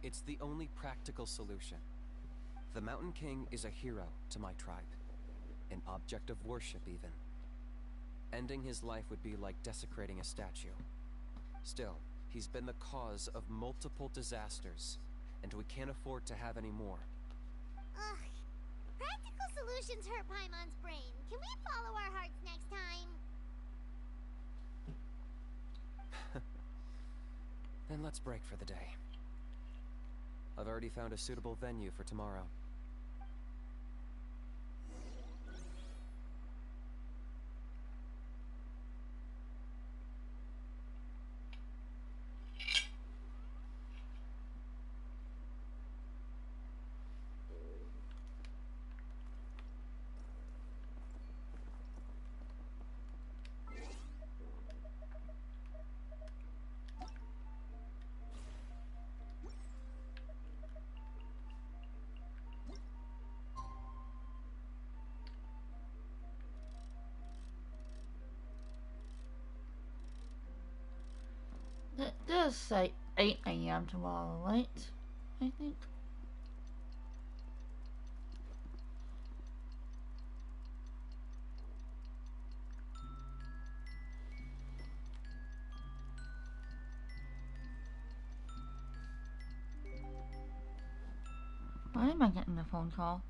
It's the only practical solution. The Mountain King is a hero to my tribe. An object of worship, even. Ending his life would be like desecrating a statue. Still, he's been the cause of multiple disasters, and we can't afford to have any more. Ugh. Practical solutions hurt Paimon's brain. Can we follow our hearts next time? Then let's break for the day. I've already found a suitable venue for tomorrow. It does say 8 AM tomorrow, right? I think. Why am I getting a phone call?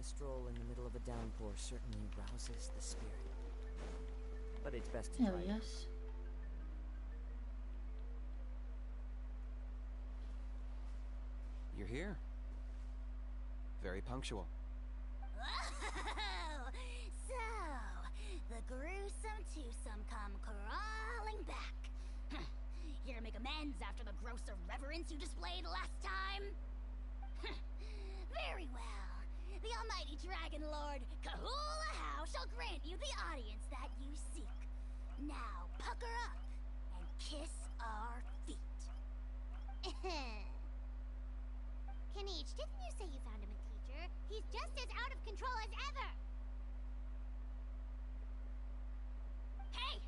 stroll in the middle of a downpour certainly rouses the spirit. But it's best to There try he it. is. You're here. Very punctual. Oh, so the gruesome twosome come crawling back. Here to make amends after the gross irreverence you displayed last time? Very well. The almighty Dragon Lord Kahula How shall grant you the audience that you seek. Now pucker up and kiss our feet. Kinich, didn't you say you found him a teacher? He's just as out of control as ever! Hey!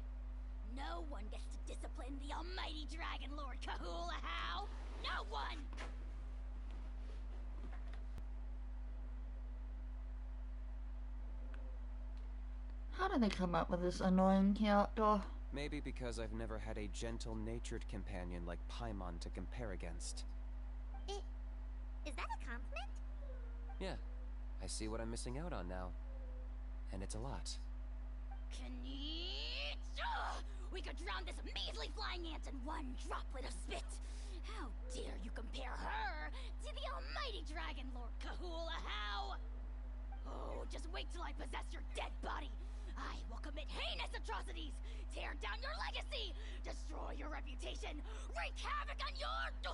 No one gets to discipline the almighty Dragon Lord Kahula How! No one! How did they come up with this annoying character? Maybe because I've never had a gentle-natured companion like Paimon to compare against. Is that a compliment? Yeah, I see what I'm missing out on now. And it's a lot. Kinich! We could drown this measly flying ant in one droplet of spit! How dare you compare her to the almighty Dragon Lord Kahula How! Oh, just wait till I possess your dead body! I will commit heinous atrocities! Tear down your legacy! Destroy your reputation! Wreak havoc on your...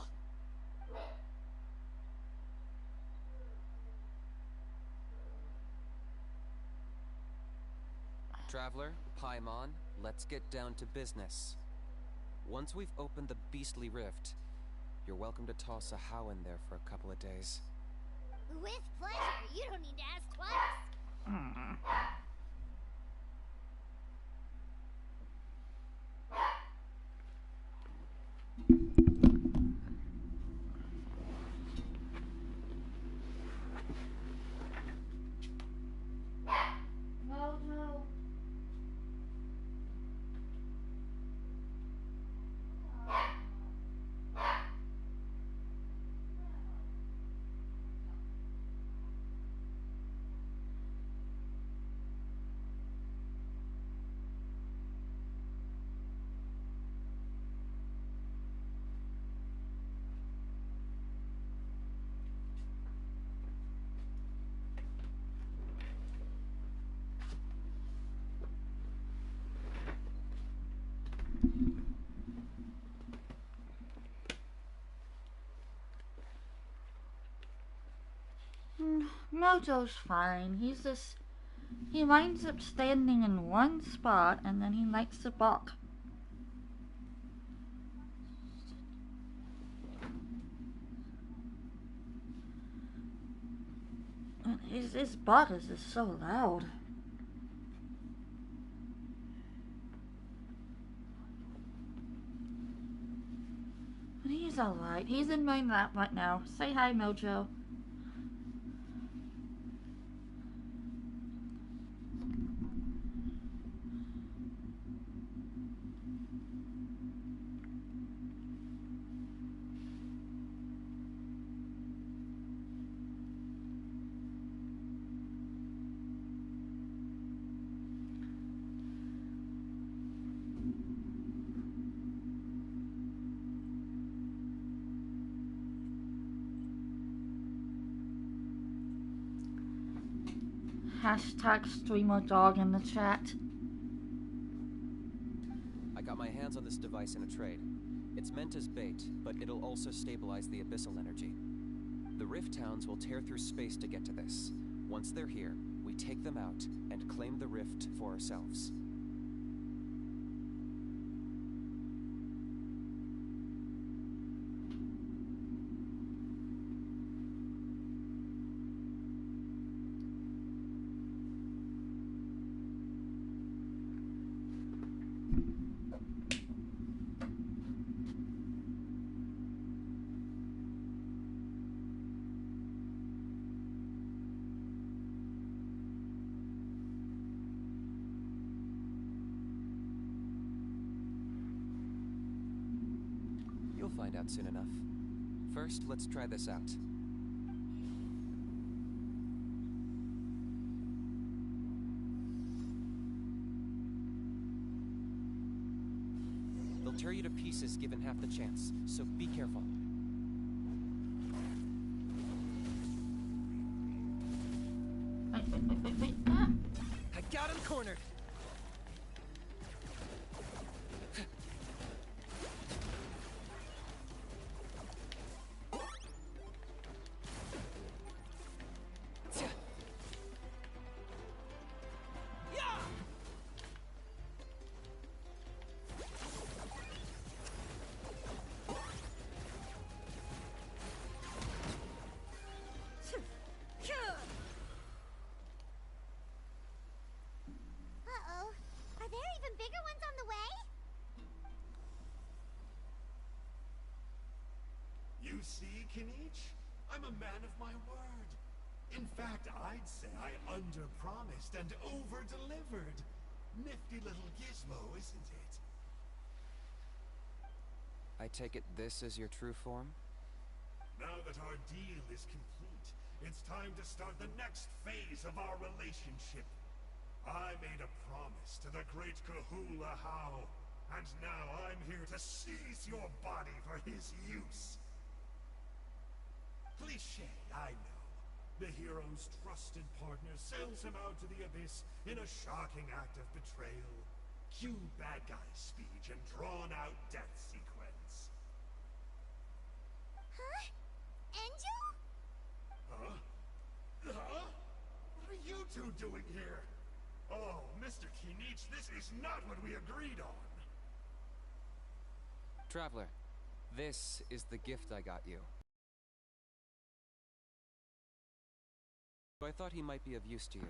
Traveler, Paimon, let's get down to business. Once we've opened the beastly rift, you're welcome to toss a How in there for a couple of days. With pleasure. You don't need to ask twice. No. Mojo's fine. He winds up standing in one spot and then he likes to balk. And his bark is just so loud. But he's alright. He's in my lap right now. Say hi, Mojo. Hashtag streamer dog in the chat. I got my hands on this device in a trade. It's meant as bait, but it'll also stabilize the abyssal energy. The Rift Towns will tear through space to get to this. Once they're here, we take them out and claim the Rift for ourselves. You'll find out soon enough. First, let's try this out. They'll tear you to pieces given half the chance, so be careful. Wait. Ah. I got him cornered! Uh-oh. Are there even bigger ones on the way? You see, Kinich? I'm a man of my word. In fact, I'd say I under-promised and over-delivered. Nifty little gizmo, isn't it? I take it this is your true form? Now that our deal is complete, it's time to start the next phase of our relationship. I made a promise to the great Kahula How, and now I'm here to seize your body for his use. Cliché, I know. The hero's trusted partner sells him out to the abyss in a shocking act of betrayal. Cue bad guy speech and drawn-out death sequence. Huh? Angel? Huh? Huh? What are you two doing here? Oh, Mr. Kinich, this is not what we agreed on. Traveler, this is the gift I got you. I thought he might be of use to you.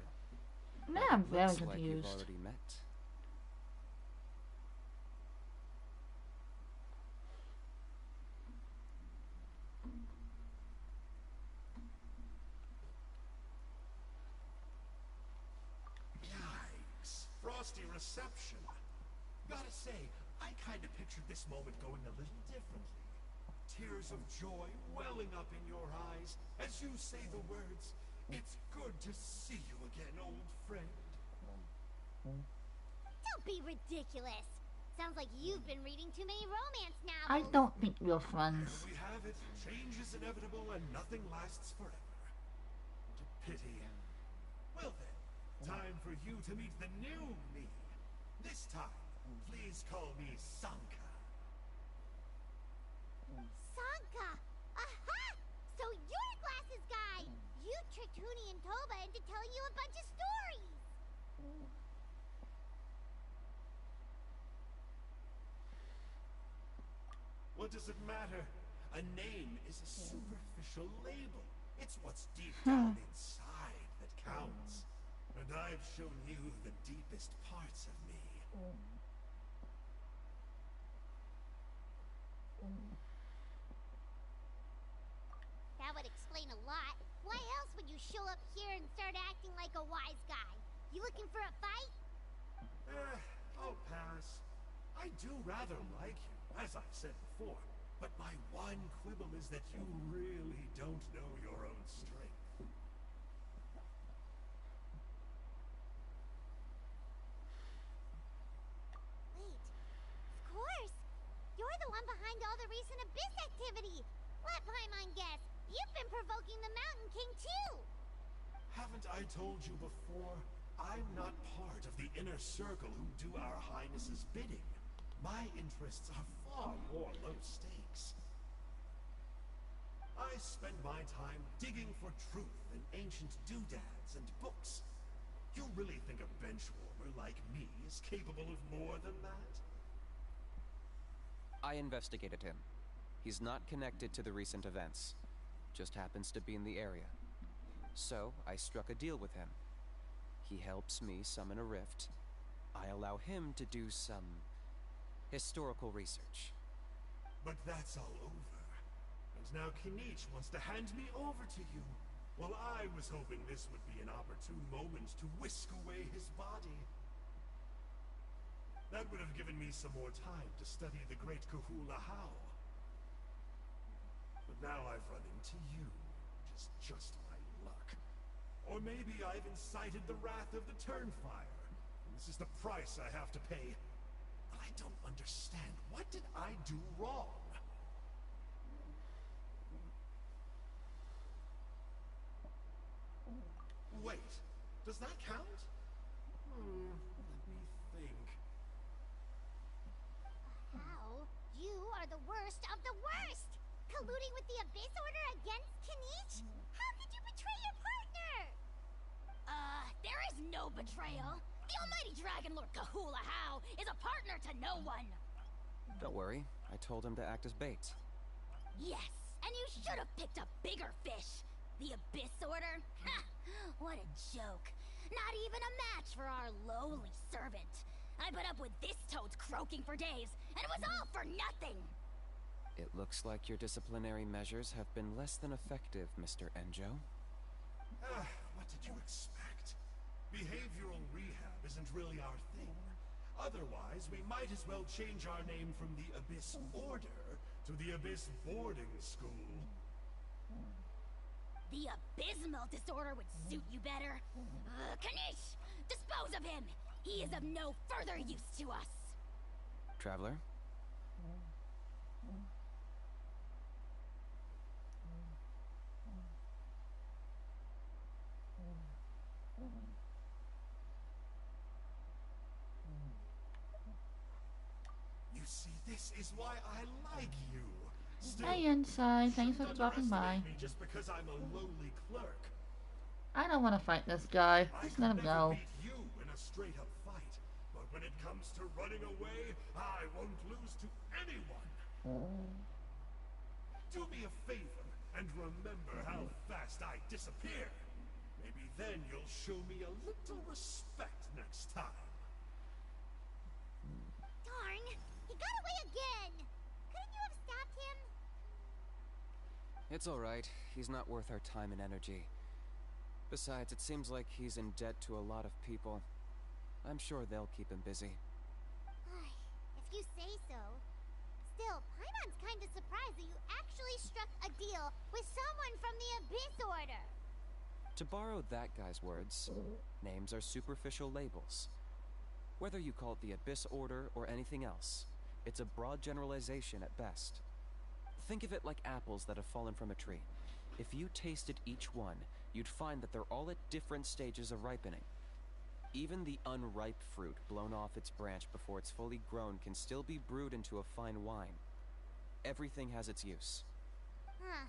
No, I'm very Looks like you've confused. already met. Yikes. Frosty reception. Gotta say, I kinda pictured this moment going a little differently. Tears of joy welling up in your eyes as you say the words, "It's good to see you again, old friend." Don't be ridiculous. Sounds like you've been reading too many romance novels. I don't think we're friends. There we have it. Change is inevitable and nothing lasts forever. What a pity. Well then, time for you to meet the new me. This time, please call me Sanka. Sanka! Aha! So you're a glasses guy! You tricked Huni and Toba into telling you a bunch of stories! What does it matter? A name is a superficial label. It's what's deep down inside that counts. And I've shown you the deepest parts of me. That would explain a lot. Why else would you show up here and start acting like a wise guy? You looking for a fight? I'll pass. I do rather like you, as I've said before. But my one quibble is that you really don't know your own strength. Wait. Of course. You're the one behind all the recent abyss activity. Let Paimon guess. You've been provoking the Mountain King too. Haven't I told you before? I'm not part of the inner circle who do our Highness's bidding. My interests are far more low stakes. I spend my time digging for truth in ancient doodads and books. You really think a benchwarmer like me is capable of more than that? I investigated him. He's not connected to the recent events. Just happens to be in the area. So, I struck a deal with him. He helps me summon a rift. I allow him to do some historical research. But that's all over. And now Kinich wants to hand me over to you. Well, I was hoping this would be an opportune moment to whisk away his body. That would have given me some more time to study the great Kahula How. But now I've run into you, which is just my luck. Or maybe I've incited the wrath of the Turnfire. And this is the price I have to pay. But I don't understand. Why What did I do wrong? Wait, does that count? Let me think. How? You are the worst of the worst! Colluding with the Abyss Order against Kinich? How could you betray your partner? There is no betrayal. The almighty Dragon Lord Kahula How is a partner to no one. Don't worry, I told him to act as bait. Yes, and you should have picked a bigger fish. The Abyss Order? Ha! What a joke. Not even a match for our lowly servant. I put up with this toad's croaking for days, and it was all for nothing. It looks like your disciplinary measures have been less than effective, Mr. Enjo. What did you expect? Behavioral rehab isn't really our thing. Otherwise, we might as well change our name from the Abyss Order to the Abyss Boarding School. The abysmal disorder would suit you better. Kinich! Dispose of him! He is of no further use to us! Traveler? You see, this is why I like you. Still, Hey Inside, thanks for dropping by. me just because I'm a lowly clerk. I don't want to fight this guy. Just let him go. Beat you in a straight-up fight, but when it comes to running away, I won't lose to anyone. Do me a favor and remember how fast I disappear. Maybe then you'll show me a little respect next time. Darn! He got away again! Couldn't you have stopped him? It's alright. He's not worth our time and energy. Besides, it seems like he's in debt to a lot of people. I'm sure they'll keep him busy. If you say so. Still, Paimon's kinda surprised that you actually struck a deal with someone from the Abyss Order. To borrow that guy's words, names are superficial labels. Whether you call it the Abyss Order or anything else, it's a broad generalization at best. Think of it like apples that have fallen from a tree. If you tasted each one, you'd find that they're all at different stages of ripening. Even the unripe fruit blown off its branch before it's fully grown can still be brewed into a fine wine. Everything has its use. Huh.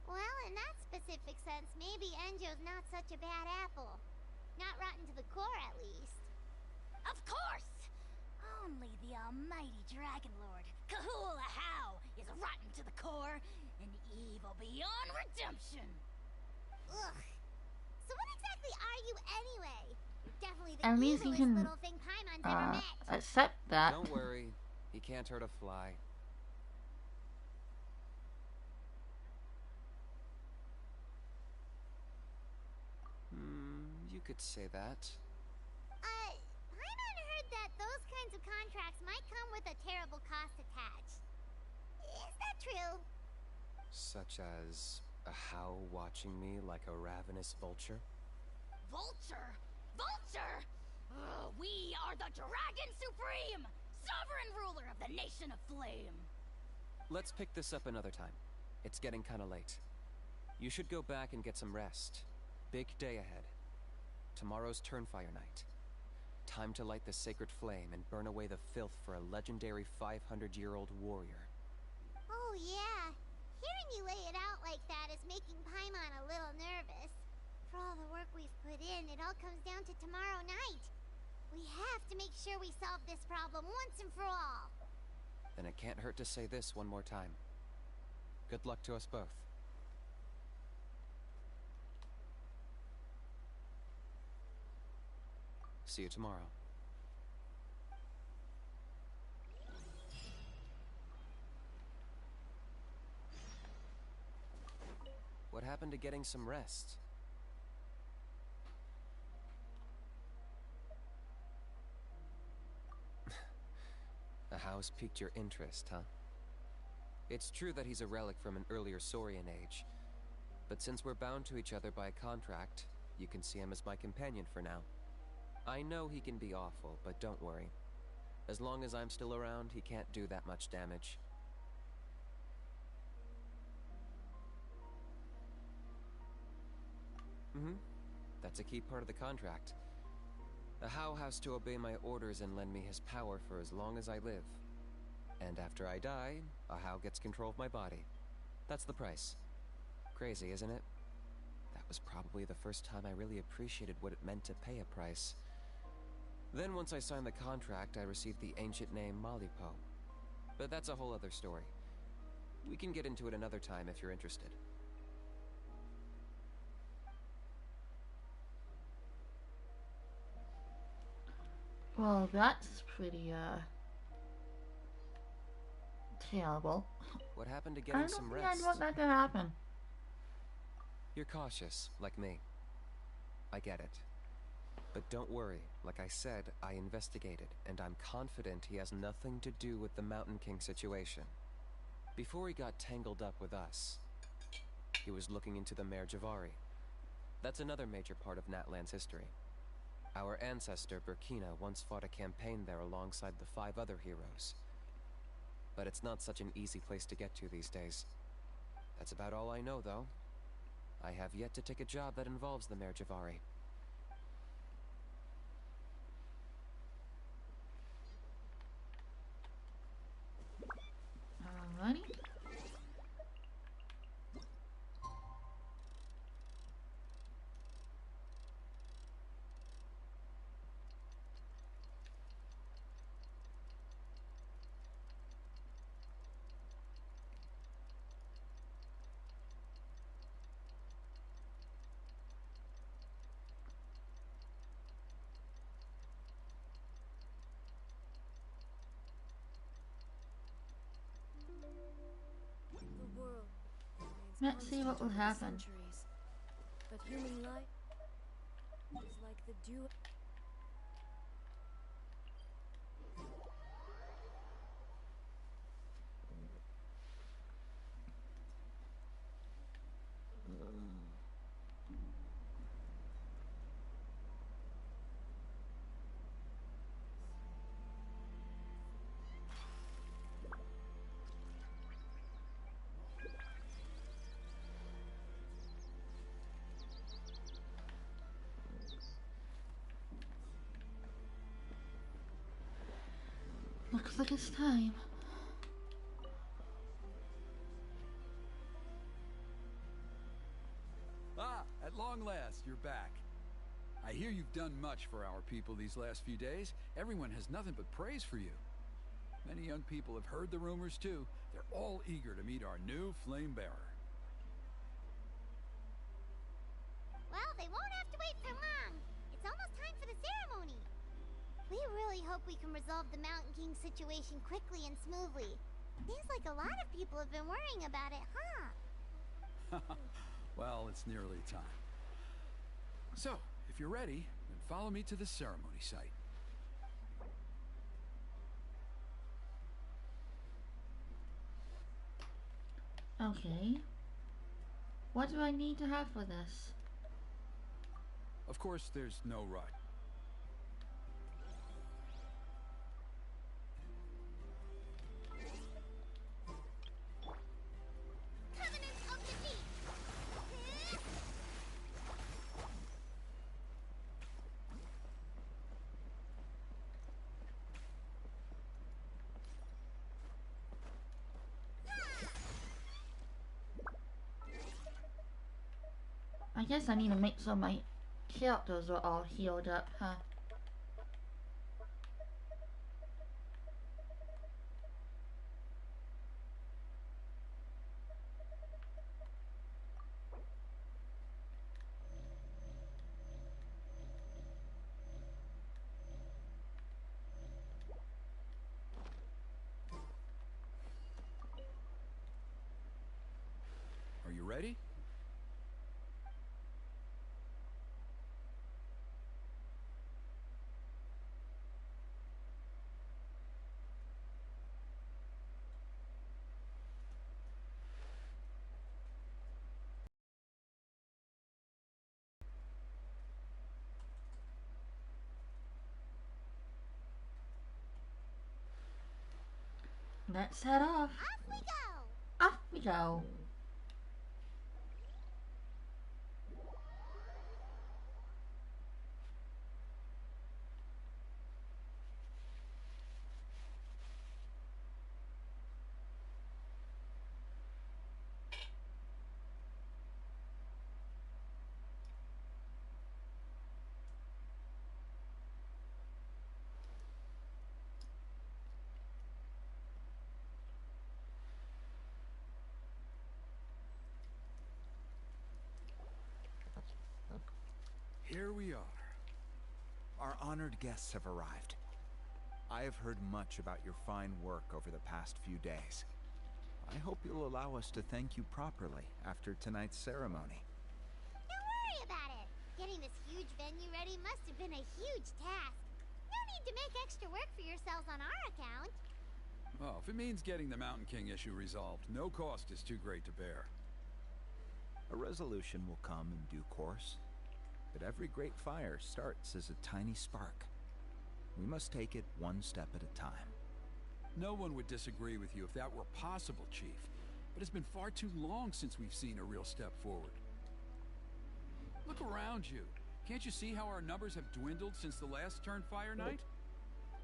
Well, in that specific sense, maybe Enjo's not such a bad apple. Not rotten to the core, at least. Of course! Only the almighty Dragon Lord, Kahula How, is rotten to the core and evil beyond redemption. Ugh. So what exactly are you anyway? You're definitely the At least he evilest can little thing Paimon's ever met. accept that. Don't worry, he can't hurt a fly. You could say that. Paimon heard that those kinds of contracts might come with a terrible cost attached. Is that true? Such as a how watching me like a ravenous vulture? Vulture? Vulture! We are the Dragon Supreme! Sovereign ruler of the Nation of Flame! Let's pick this up another time. It's getting kinda late. You should go back and get some rest. Big day ahead. Tomorrow's Turnfire night. Time to light the sacred flame and burn away the filth for a legendary 500-year-old warrior. Oh yeah. Hearing you lay it out like that is making Paimon a little nervous. For all the work we've put in, it all comes down to tomorrow night. We have to make sure we solve this problem once and for all. Then it can't hurt to say this one more time. Good luck to us both. See you tomorrow. What happened to getting some rest? The house piqued your interest, huh? It's true that he's a relic from an earlier Saurian age, but since we're bound to each other by a contract, you can see him as my companion for now. I know he can be awful, but don't worry. As long as I'm still around, he can't do that much damage. That's a key part of the contract. The How has to obey my orders and lend me his power for as long as I live. And after I die, a How gets control of my body. That's the price. Crazy, isn't it? That was probably the first time I really appreciated what it meant to pay a price. Then once I signed the contract, I received the ancient name Malipo. But that's a whole other story. We can get into it another time if you're interested. Well, that's pretty, terrible. What happened to getting some rest? I don't want that to happen. You're cautious, like me. I get it. But don't worry, like I said, I investigated, and I'm confident he has nothing to do with the Mountain King situation. Before he got tangled up with us, he was looking into the Mare Javari. That's another major part of Natlan's history. Our ancestor, Burkina, once fought a campaign there alongside the 5 other heroes. But it's not such an easy place to get to these days. That's about all I know, though. I have yet to take a job that involves the Mare Javari. Alrighty. The world Let's see what will happen. centuries, but human life is like the dew. Looks like it's time. Ah, at long last, you're back. I hear you've done much for our people these last few days. Everyone has nothing but praise for you. Many young people have heard the rumors too. They're all eager to meet our new flame bearer. Well, they won't have to wait for long. It's almost time for the ceremony. We really hope we can resolve the Mountain King situation quickly and smoothly. Seems like a lot of people have been worrying about it, huh? Well, it's nearly time. So, if you're ready, then follow me to the ceremony site. Okay. What do I need to have for this? Of course, there's no rush. Covenant of the Deep! I guess I need to make sure my characters are all healed up, huh? Are you ready? Let's head off. Off we go! Off we go. Here we are. Our honored guests have arrived. I have heard much about your fine work over the past few days. I hope you'll allow us to thank you properly after tonight's ceremony. Don't worry about it. Getting this huge venue ready must have been a huge task. No need to make extra work for yourselves on our account. Well, if it means getting the Mountain King issue resolved, no cost is too great to bear. A resolution will come in due course. But every great fire starts as a tiny spark. We must take it one step at a time. No one would disagree with you if that were possible, Chief. But it's been far too long since we've seen a real step forward. Look around you. Can't you see how our numbers have dwindled since the last Turnfire night?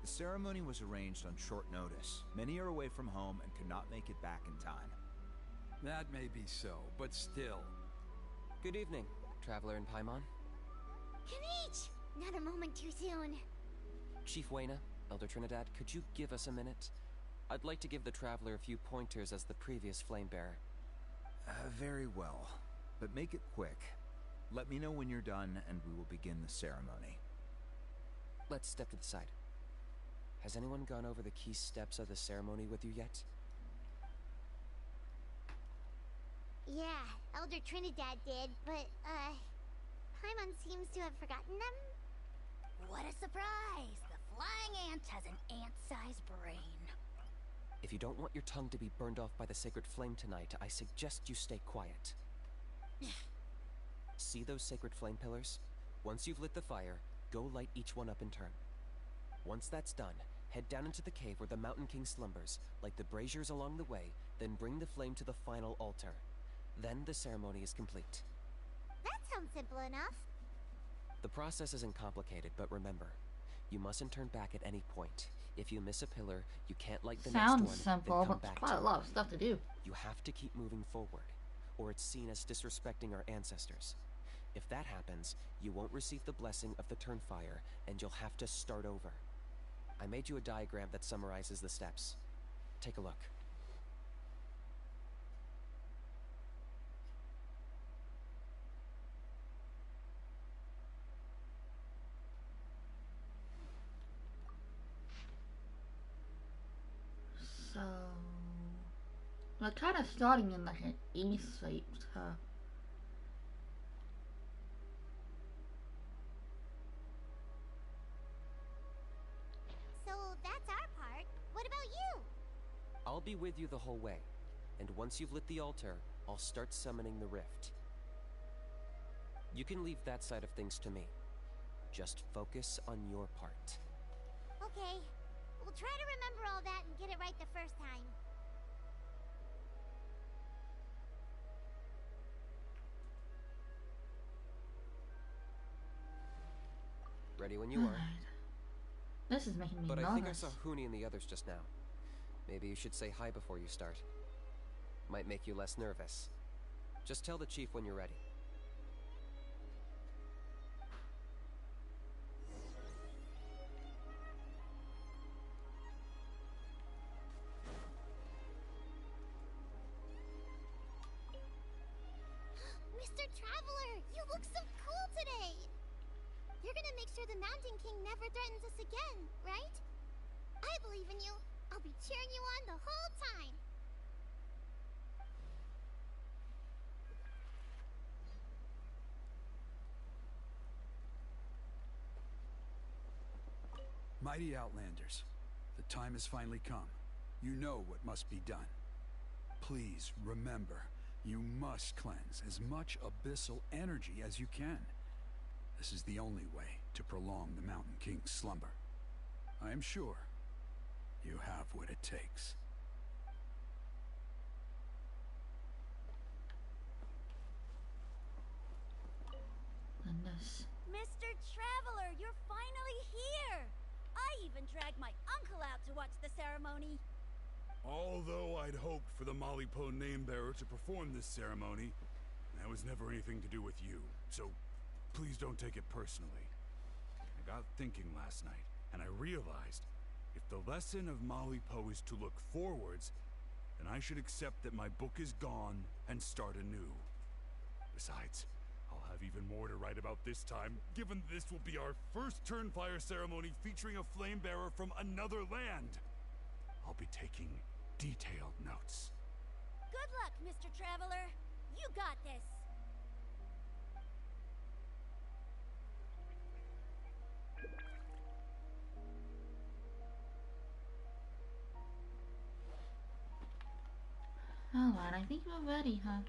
The ceremony was arranged on short notice. Many are away from home and could not make it back in time. That may be so, but still. Good evening, Traveler in Paimon. Kinich! Not a moment too soon. Chief Wayna, Elder Trinidad, could you give us a minute? I'd like to give the Traveler a few pointers as the previous Flamebearer. Very well, but make it quick. Let me know when you're done and we will begin the ceremony. Let's step to the side. Has anyone gone over the key steps of the ceremony with you yet? Yeah, Elder Trinidad did, but, Paimon seems to have forgotten them? What a surprise! The flying ant has an ant-sized brain. If you don't want your tongue to be burned off by the sacred flame tonight, I suggest you stay quiet. See those sacred flame pillars? Once you've lit the fire, go light each one up in turn. Once that's done, head down into the cave where the Mountain King slumbers, light the braziers along the way, then bring the flame to the final altar. Then the ceremony is complete. That sounds simple enough. The process isn't complicated, but remember, you mustn't turn back at any point. If you miss a pillar, you can't light the next one, Sounds simple, then come but back quite to a lot of stuff to do. You have to keep moving forward, or it's seen as disrespecting our ancestors. If that happens, you won't receive the blessing of the Turnfire, and you'll have to start over. I made you a diagram that summarizes the steps. Take a look. So, we're kind of starting in like an E-shaped, huh? So that's our part. What about you? I'll be with you the whole way, and once you've lit the altar, I'll start summoning the rift. You can leave that side of things to me. Just focus on your part. Okay. We'll try to remember all that and get it right the first time. Ready when you are. This is making me But nervous. I think I saw Huni and the others just now. Maybe you should say hi before you start. Might make you less nervous. Just tell the chief when you're ready. Mr. Traveler, you look so cool today! You're gonna make sure the Mountain King never threatens us again, right? I believe in you. I'll be cheering you on the whole time. Mighty Outlanders, the time has finally come. You know what must be done. Please remember, you must cleanse as much abyssal energy as you can. This is the only way to prolong the Mountain King's slumber. I am sure you have what it takes. drag my uncle out to watch the ceremony. Although I'd hoped for the Malipo name-bearer to perform this ceremony, that was never anything to do with you, so please don't take it personally. I got thinking last night, and I realized if the lesson of Malipo is to look forwards, then I should accept that my book is gone and start anew. Besides, I'll have even more to write about this time, given this will be our first Turnfire ceremony featuring a flame-bearer from another land. I'll be taking detailed notes. Good luck, Mr. Traveler. You got this. Alright, I think we're ready, huh?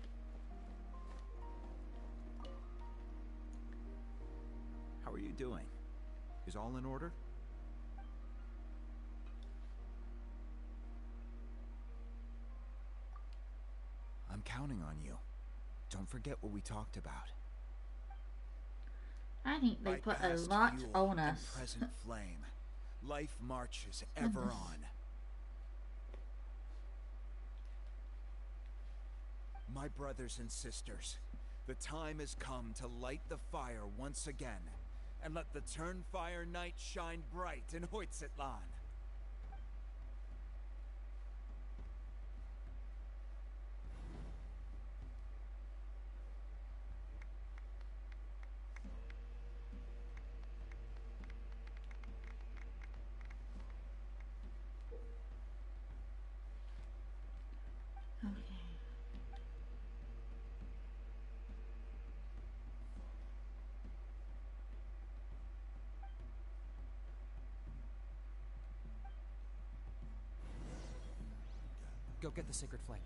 How are you doing? Is all in order? I'm counting on you. Don't forget what we talked about. I think they put a lot on us. Present flame. Life marches ever on. My brothers and sisters, the time has come to light the fire once again, and let the Turnfire night shine bright in Hoytzitlan. Go get the sacred flame.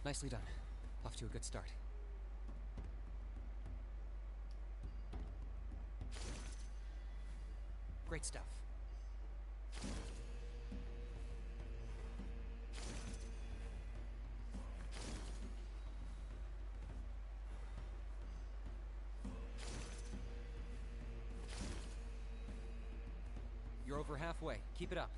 Nicely done. Off to a good start. Great stuff. You're over halfway. Keep it up.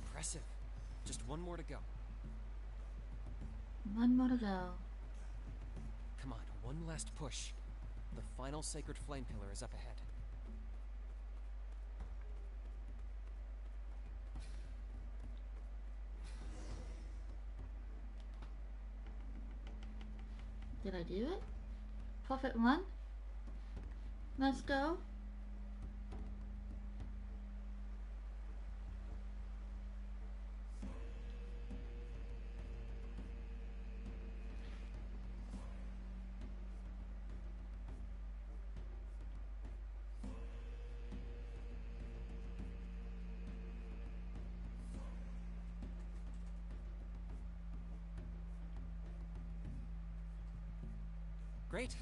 Impressive. Just one more to go. One more to go. Come on, one last push. The final sacred flame pillar is up ahead. Did I do it? Prophet 1? Let's go. Great.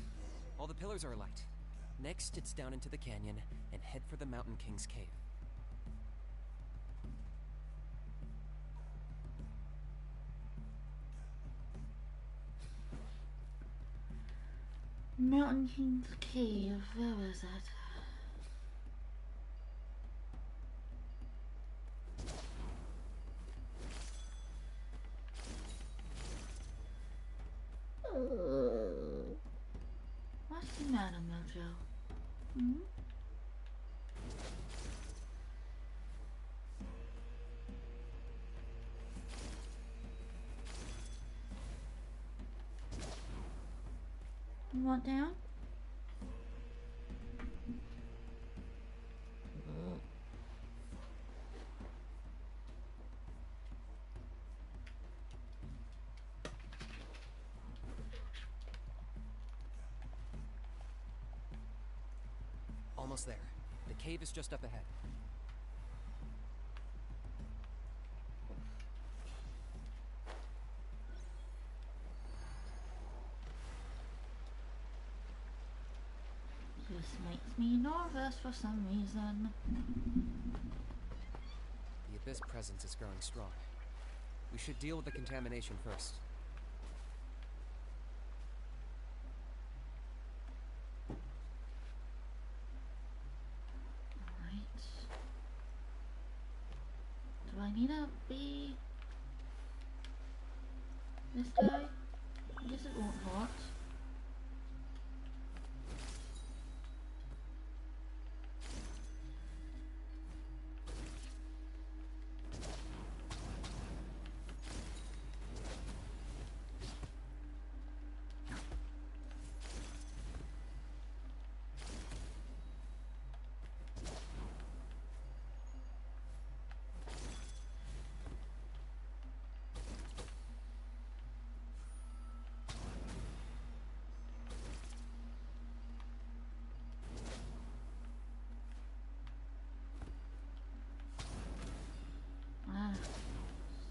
All the pillars are alight. Next, it's down into the canyon and head for the Mountain King's cave. Mountain King's cave. Where is it? What's the matter, Mojo? Hmm? You want down? almost there. The cave is just up ahead. This makes me nervous for some reason. The Abyss presence is growing strong. We should deal with the contamination first. Alright. Do I need to be this guy? I guess it won't hurt.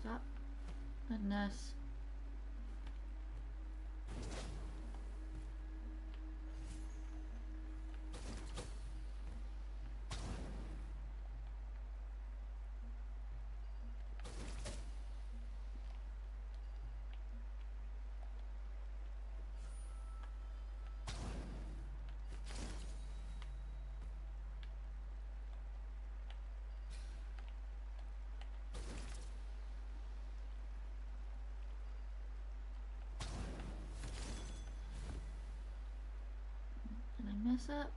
Stop. Goodness. Did I mess up?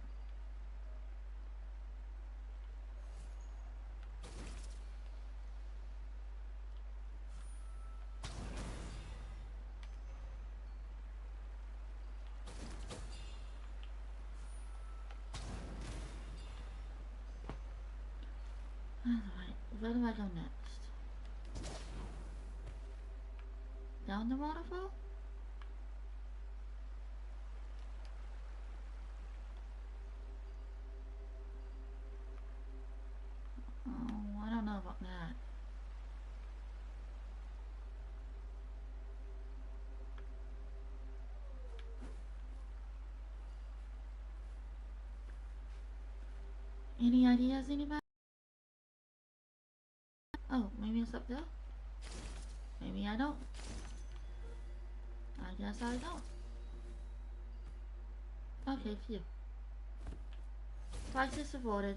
Alright, where do I go next? Down the waterfall? Oh, I don't know about that. Any ideas, anybody? Oh, maybe it's up there? Maybe I don't. I guess I don't. Okay, phew. Crisis averted.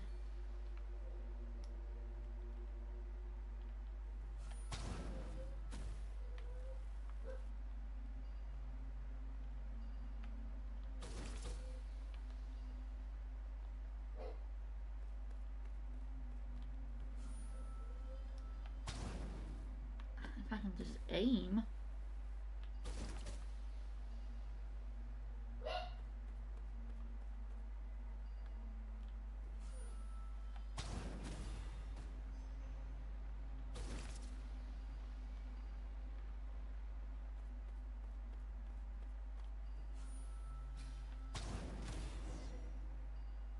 If I can just aim.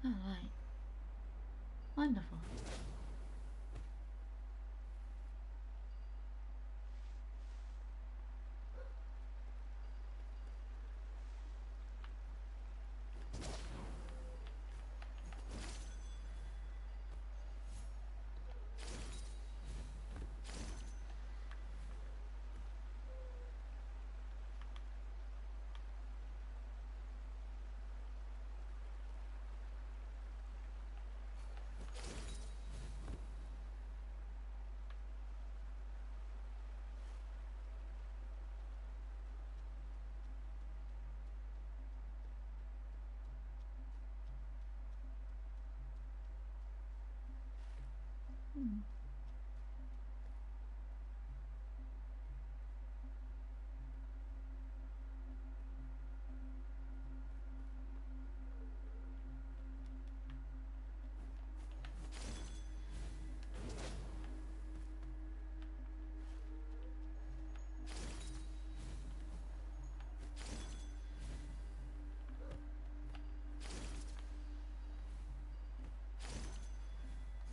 Alright. Wonderful.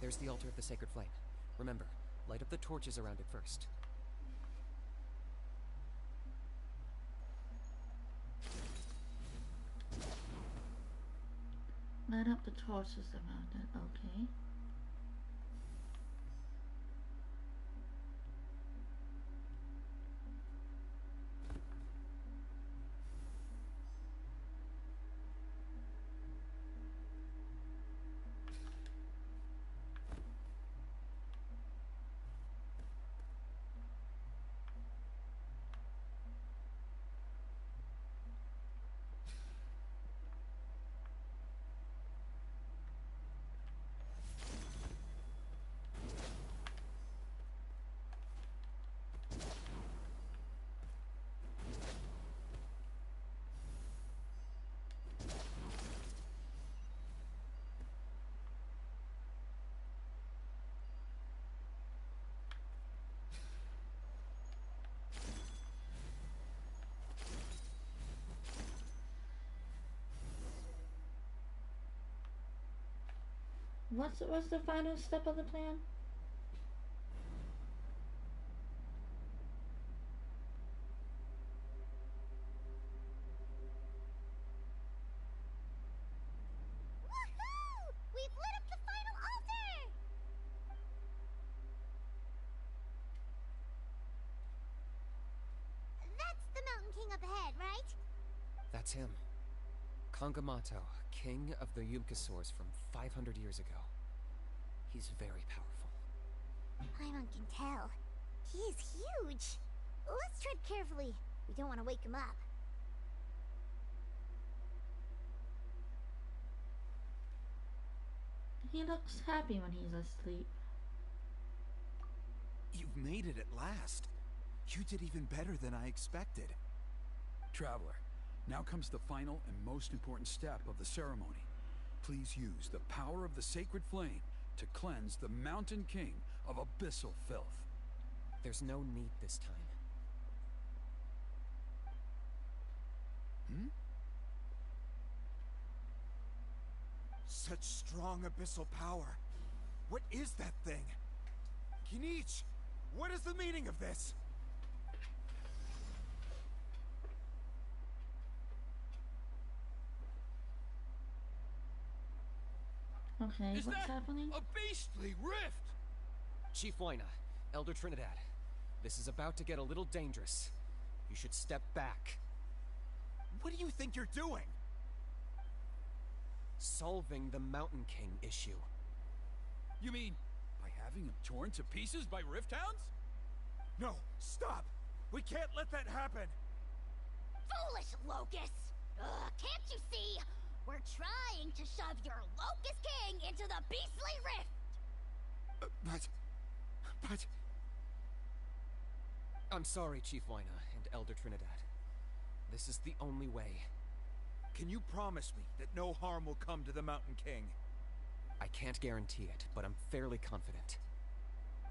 There's the altar of the sacred flame. Remember, light up the torches around it first. Light up the torches around it, okay. What's the final step of the plan? Woohoo! We've lit up the final altar! That's the Mountain King up ahead, right? That's him. Kangamato, king of the Yumkasaurs from 500 years ago. He's very powerful. Paimon can tell. He is huge. Let's tread carefully. We don't want to wake him up. He looks happy when he's asleep. You've made it at last. You did even better than I expected. Traveler, now comes the final and most important step of the ceremony. Please use the power of the sacred flame to cleanse the Mountain King of abyssal filth. There's no need this time. Such strong abyssal power. What is that thing? Kinich, what is the meaning of this? Okay, Is what's that happening? a beastly rift? Chief Huayna, Elder Trinidad, this is about to get a little dangerous. You should step back. What do you think you're doing? Solving the Mountain King issue. You mean by having him torn to pieces by rift hounds? No, stop! We can't let that happen! Foolish Locust! Can't you see? We're trying to shove your Locust King into the beastly rift! But... I'm sorry, Chief Huayna and Elder Trinidad. This is the only way. Can you promise me that no harm will come to the Mountain King? I can't guarantee it, but I'm fairly confident.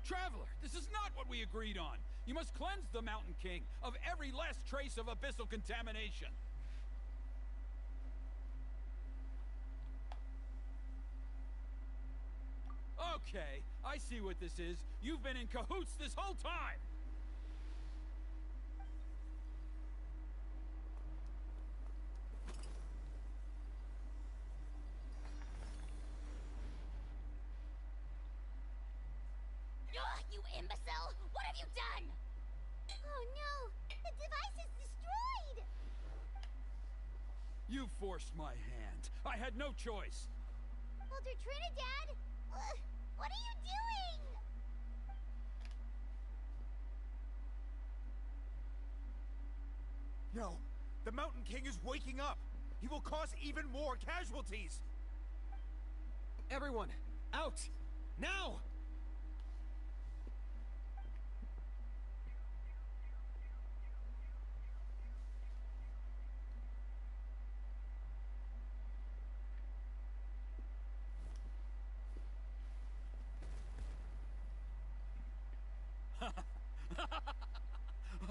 Traveler, this is not what we agreed on. You must cleanse the Mountain King of every last trace of abyssal contamination. Okay, I see what this is. You've been in cahoots this whole time! You imbecile! What have you done? Oh no! The device is destroyed! You forced my hand. I had no choice. Elder Trinidad! What are you doing? No, the Mountain King is waking up! He will cause even more casualties! Everyone, out! Now!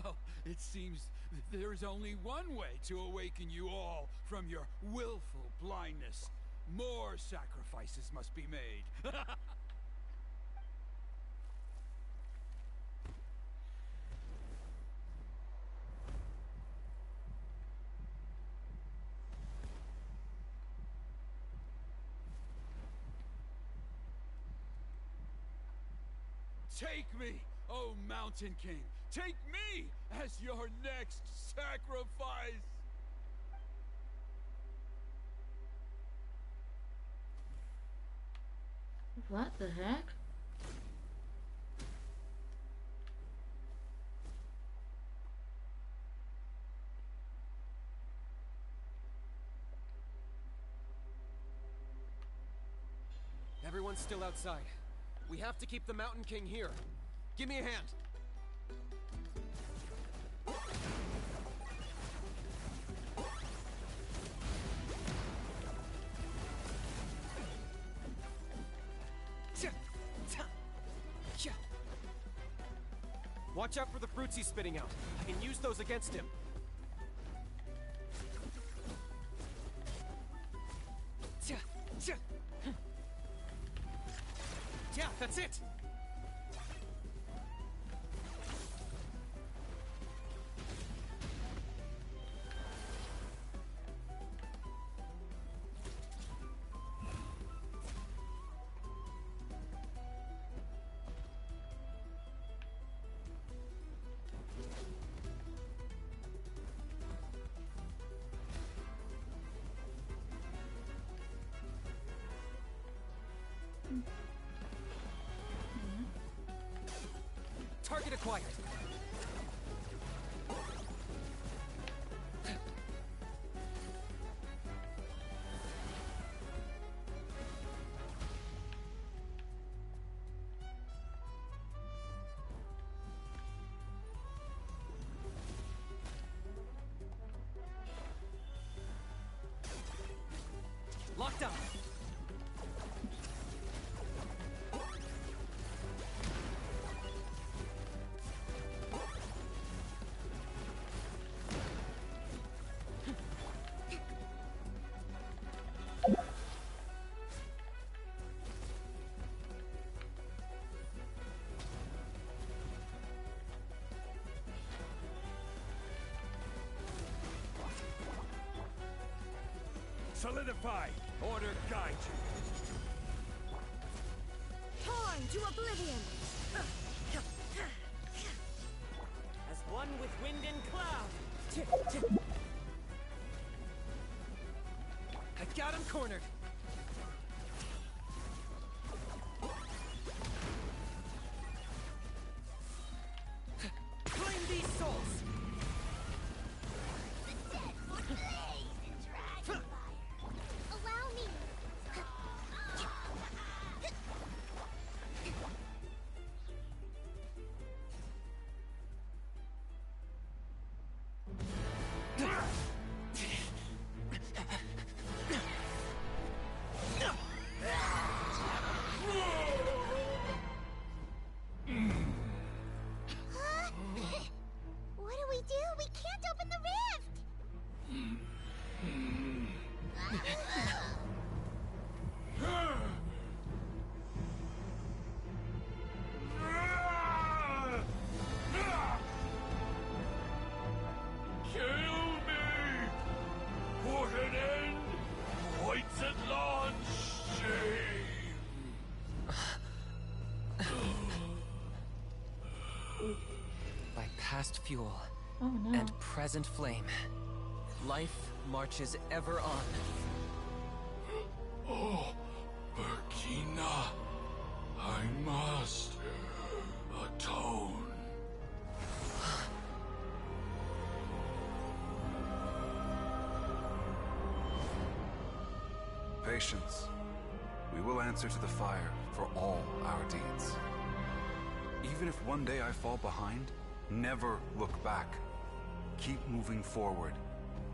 Well, it seems there is only one way to awaken you all from your willful blindness. More sacrifices must be made. Take me, oh Mountain King! Take me as your next sacrifice! What the heck? Everyone's still outside. We have to keep the Mountain King here. Give me a hand. Watch out for the fruits he's spitting out. I can use those against him. Yeah, that's it! Target acquired. Locked up. Solidify! Order guide you! Torn to oblivion! As one with wind and cloud! I got him cornered! Claim these souls! Allow me. What do we do? We can't open the rift! Kill me! Put an end! Points at launch! Shame! By past fuel Oh no. and present flame, life marches ever on. Oh, Burkina, I must atone. Patience. We will answer to the fire for all our deeds. Even if one day I fall behind, never look back. Keep moving forward,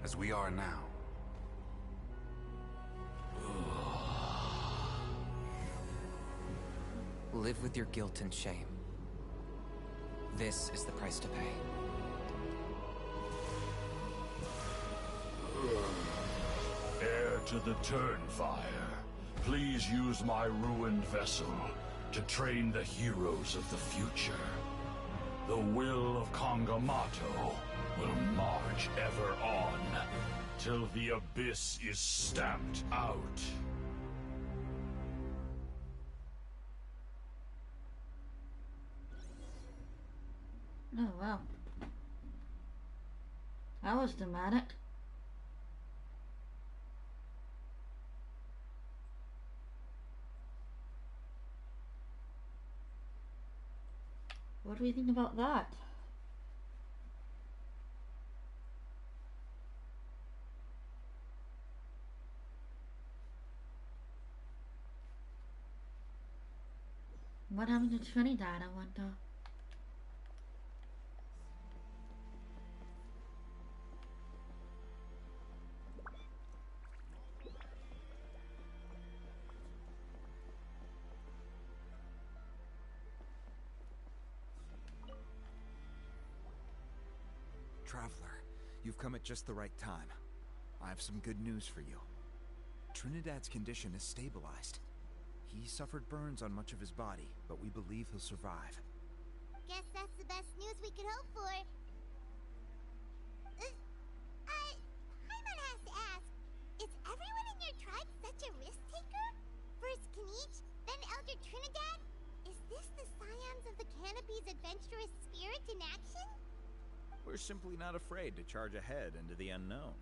as we are now. Live with your guilt and shame. This is the price to pay. Heir to the Turnfire, please use my ruined vessel to train the heroes of the future. The will of Kangamato will march ever on, till the abyss is stamped out. Oh wow. That was dramatic. What do we think about that? What happened to Trinidad, I wonder? Traveler, you've come at just the right time. I have some good news for you. Trinidad's condition is stabilized. He suffered burns on much of his body, but we believe he'll survive. Guess that's the best news we could hope for. Paimon has to ask, is everyone in your tribe such a risk taker? First Kinich, then Elder Trinidad? Is this the scions of the Canopy's adventurous spirit in action? We're simply not afraid to charge ahead into the unknown.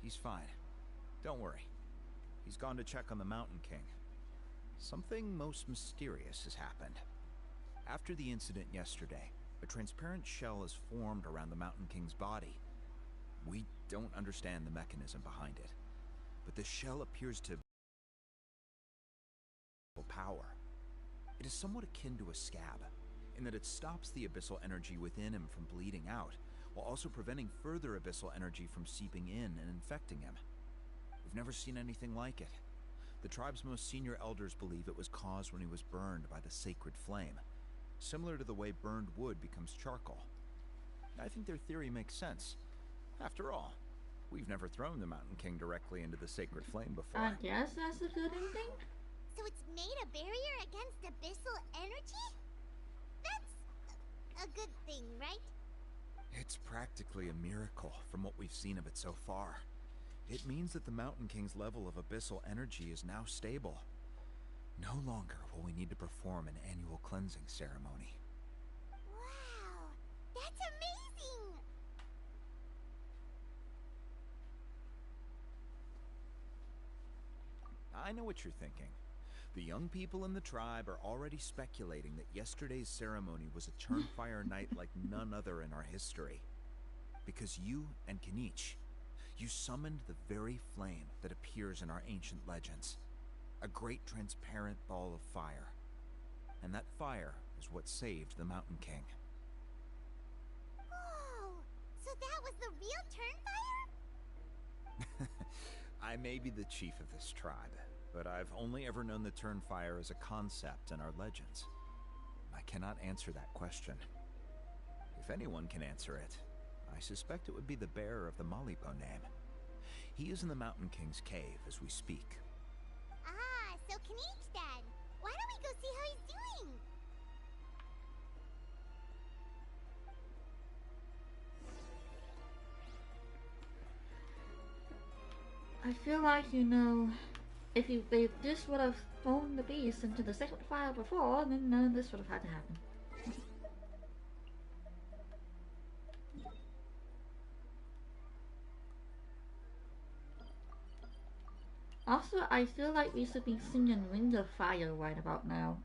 He's fine. Don't worry. He's gone to check on the Mountain King. Something most mysterious has happened. After the incident yesterday, a transparent shell has formed around the Mountain King's body. We don't understand the mechanism behind it, but the shell appears to power. It is somewhat akin to a scab, in that it stops the abyssal energy within him from bleeding out, while also preventing further abyssal energy from seeping in and infecting him. We've never seen anything like it. The tribe's most senior elders believe it was caused when he was burned by the sacred flame, similar to the way burned wood becomes charcoal. I think their theory makes sense. After all, we've never thrown the Mountain King directly into the sacred flame before. I guess that's a good ending. So it's made a barrier against abyssal energy? That's a good thing, right? It's practically a miracle from what we've seen of it so far. It means that the Mountain King's level of abyssal energy is now stable. No longer will we need to perform an annual cleansing ceremony. Wow, that's amazing! I know what you're thinking. The young people in the tribe are already speculating that yesterday's ceremony was a Turnfire night like none other in our history. Because you and Kinich, you summoned the very flame that appears in our ancient legends. A great transparent ball of fire. And that fire is what saved the Mountain King. Whoa! So that was the real Turnfire? I may be the chief of this tribe, but I've only ever known the Turnfire as a concept in our legends. I cannot answer that question. If anyone can answer it, I suspect it would be the bearer of the Malipo name. He is in the Mountain King's cave as we speak. Ah, so Kinich then. Why don't we go see how he's doing? I feel like, you know, if they just would have thrown the beast into the sacred fire before, then none of this would have had to happen. Also, I feel like we should be singing Ring of Fire right about now.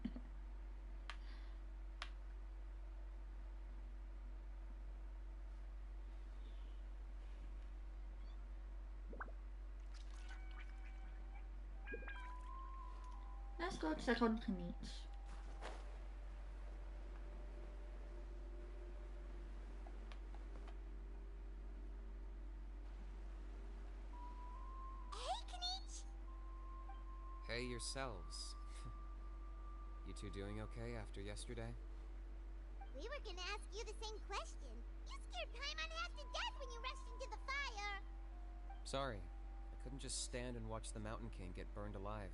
Let's go check on Kinich. Hey, Kinich! Hey yourselves. You two doing okay after yesterday? We were gonna ask you the same question. You scared Paimon half to death when you rushed into the fire. Sorry, I couldn't just stand and watch the Mountain King get burned alive.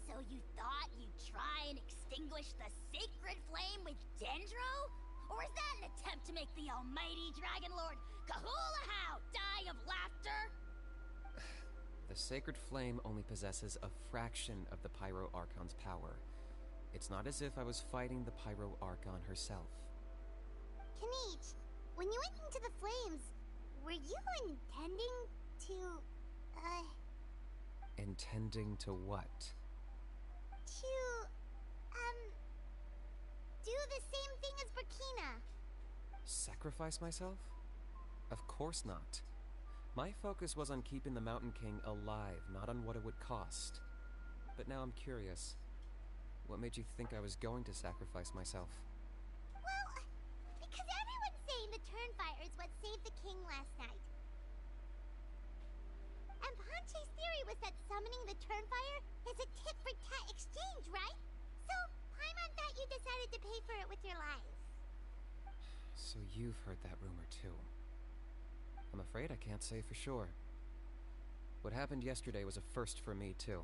So you thought you'd try and extinguish the sacred flame with Dendro? Or is that an attempt to make the almighty Dragon Lord Kahulahow die of laughter? The Sacred Flame only possesses a fraction of the Pyro Archon's power. It's not as if I was fighting the Pyro Archon herself. Kinich, when you went into the flames, were you intending to, Intending to what? to, do the same thing as Burkina? Sacrifice myself? Of course not. My focus was on keeping the Mountain King alive, not on what it would cost. But now I'm curious. What made you think I was going to sacrifice myself? Well, because everyone's saying the Turnfire is what saved the king last night. And Ponche's theory was that summoning the Turnfire is a tit-for-tat exchange, right? So, Paimon thought you decided to pay for it with your lives. So you've heard that rumor too. I'm afraid I can't say for sure. What happened yesterday was a first for me too.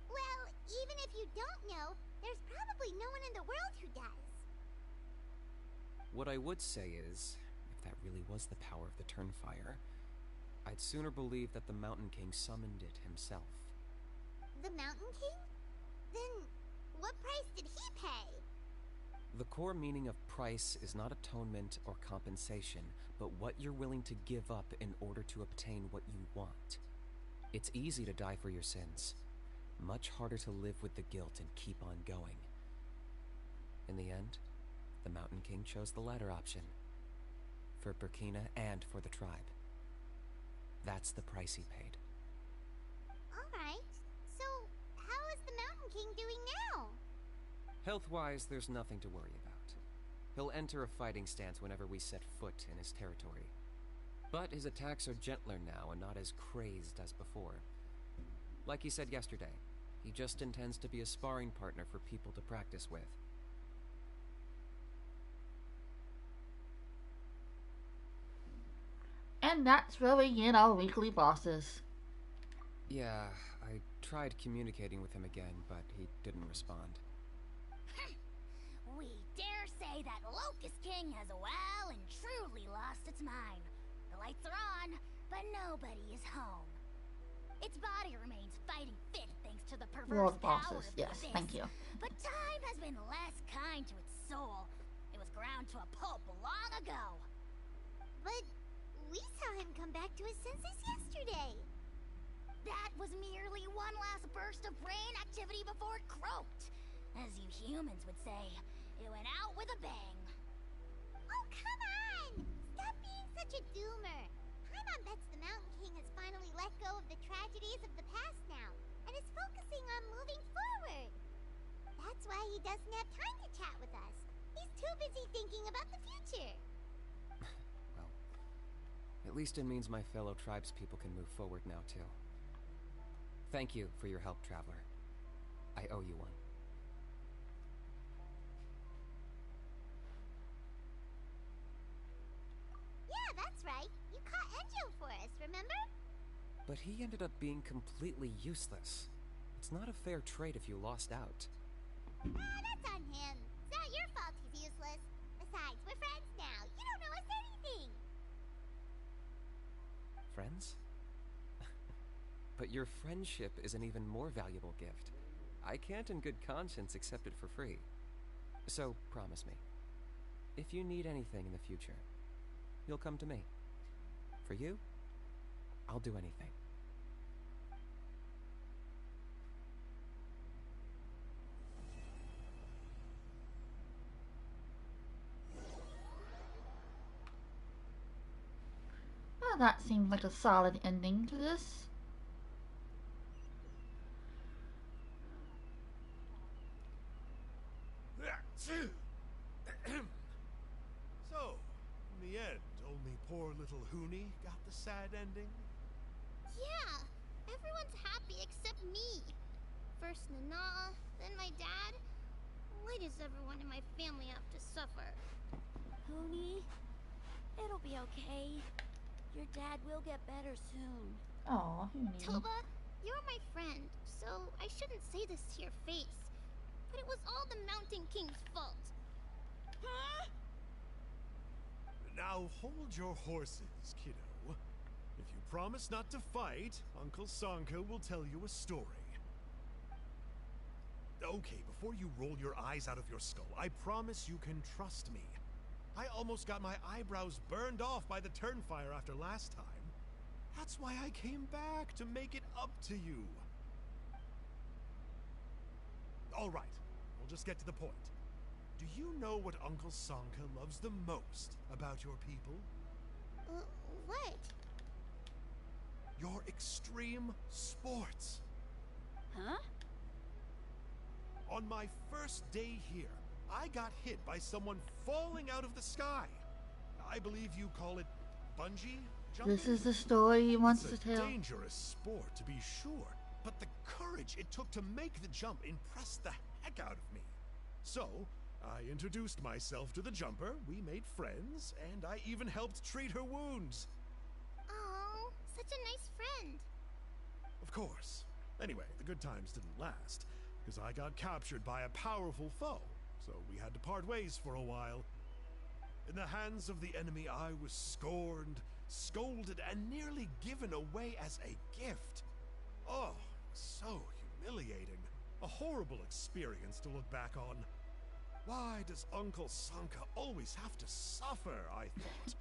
Well, even if you don't know, there's probably no one in the world who does. What I would say is, if that really was the power of the Turnfire, I'd sooner believe that the Mountain King summoned it himself. The Mountain King? Then, what price did he pay? The core meaning of price is not atonement or compensation, but what you're willing to give up in order to obtain what you want. It's easy to die for your sins. Much harder to live with the guilt and keep on going. In the end, the Mountain King chose the latter option. For Burkina and for the tribe. That's the price he paid. Alright, so how is the Mountain King doing now? Health-wise, there's nothing to worry about. He'll enter a fighting stance whenever we set foot in his territory. But his attacks are gentler now and not as crazed as before. Like he said yesterday, he just intends to be a sparring partner for people to practice with. And that's where we get our weekly bosses. Yeah, I tried communicating with him again, but he didn't respond. We dare say that Locust King has well and truly lost its mind. The lights are on, but nobody is home. Its body remains fighting fit thanks to the perverse World power bosses, of the yes, abyss. thank you. But time has been less kind to its soul. It was ground to a pulp long ago. But we saw him come back to his senses yesterday. That was merely one last burst of brain activity before it croaked. As you humans would say, it went out with a bang. Oh, come on! Stop being such a doomer. Paimon bets the Mountain King has finally let go of the tragedies of the past now, and is focusing on moving forward. That's why he doesn't have time to chat with us. He's too busy thinking about the future. Well, at least it means my fellow tribespeople can move forward now, too. Thank you for your help, Traveler. I owe you one. Yeah, that's right. You caught Enjo for us, remember? But he ended up being completely useless. It's not a fair trade if you lost out. That's on him. It's not your fault he's useless. Besides, we're friends now. You don't know us anything. Friends? But your friendship is an even more valuable gift. I can't in good conscience accept it for free. So, promise me, if you need anything in the future, you'll come to me. For you, I'll do anything. Well, that seems like a solid ending to this. So, in the end, only poor little Huni got the sad ending? Yeah, everyone's happy except me. First Nana, then my dad. Why does everyone in my family have to suffer? Huni, it'll be okay. Your dad will get better soon. Aw, Huni. Toba, you're my friend, so I shouldn't say this to your face. But it was all the Mountain King's fault. Now hold your horses, kiddo. If you promise not to fight, Uncle Sanka will tell you a story. Okay, before you roll your eyes out of your skull, I promise you can trust me. I almost got my eyebrows burned off by the Turnfire after last time. That's why I came back, to make it up to you. All right, we'll just get to the point. Do you know what Uncle Sanka loves the most about your people? What? Your extreme sports. Huh? On my first day here, I got hit by someone falling out of the sky. I believe you call it bungee jumping? This is the story he wants It's to a tell. dangerous sport, to be sure, but the courage it took to make the jump impressed the heck out of me. So, I introduced myself to the jumper, we made friends, and I even helped treat her wounds. Oh, such a nice friend. Of course. Anyway, the good times didn't last, because I got captured by a powerful foe, so we had to part ways for a while. In the hands of the enemy, I was scorned, scolded, and nearly given away as a gift. Oh, so humiliating. A horrible experience to look back on. Why does Uncle Sanka always have to suffer, I thought.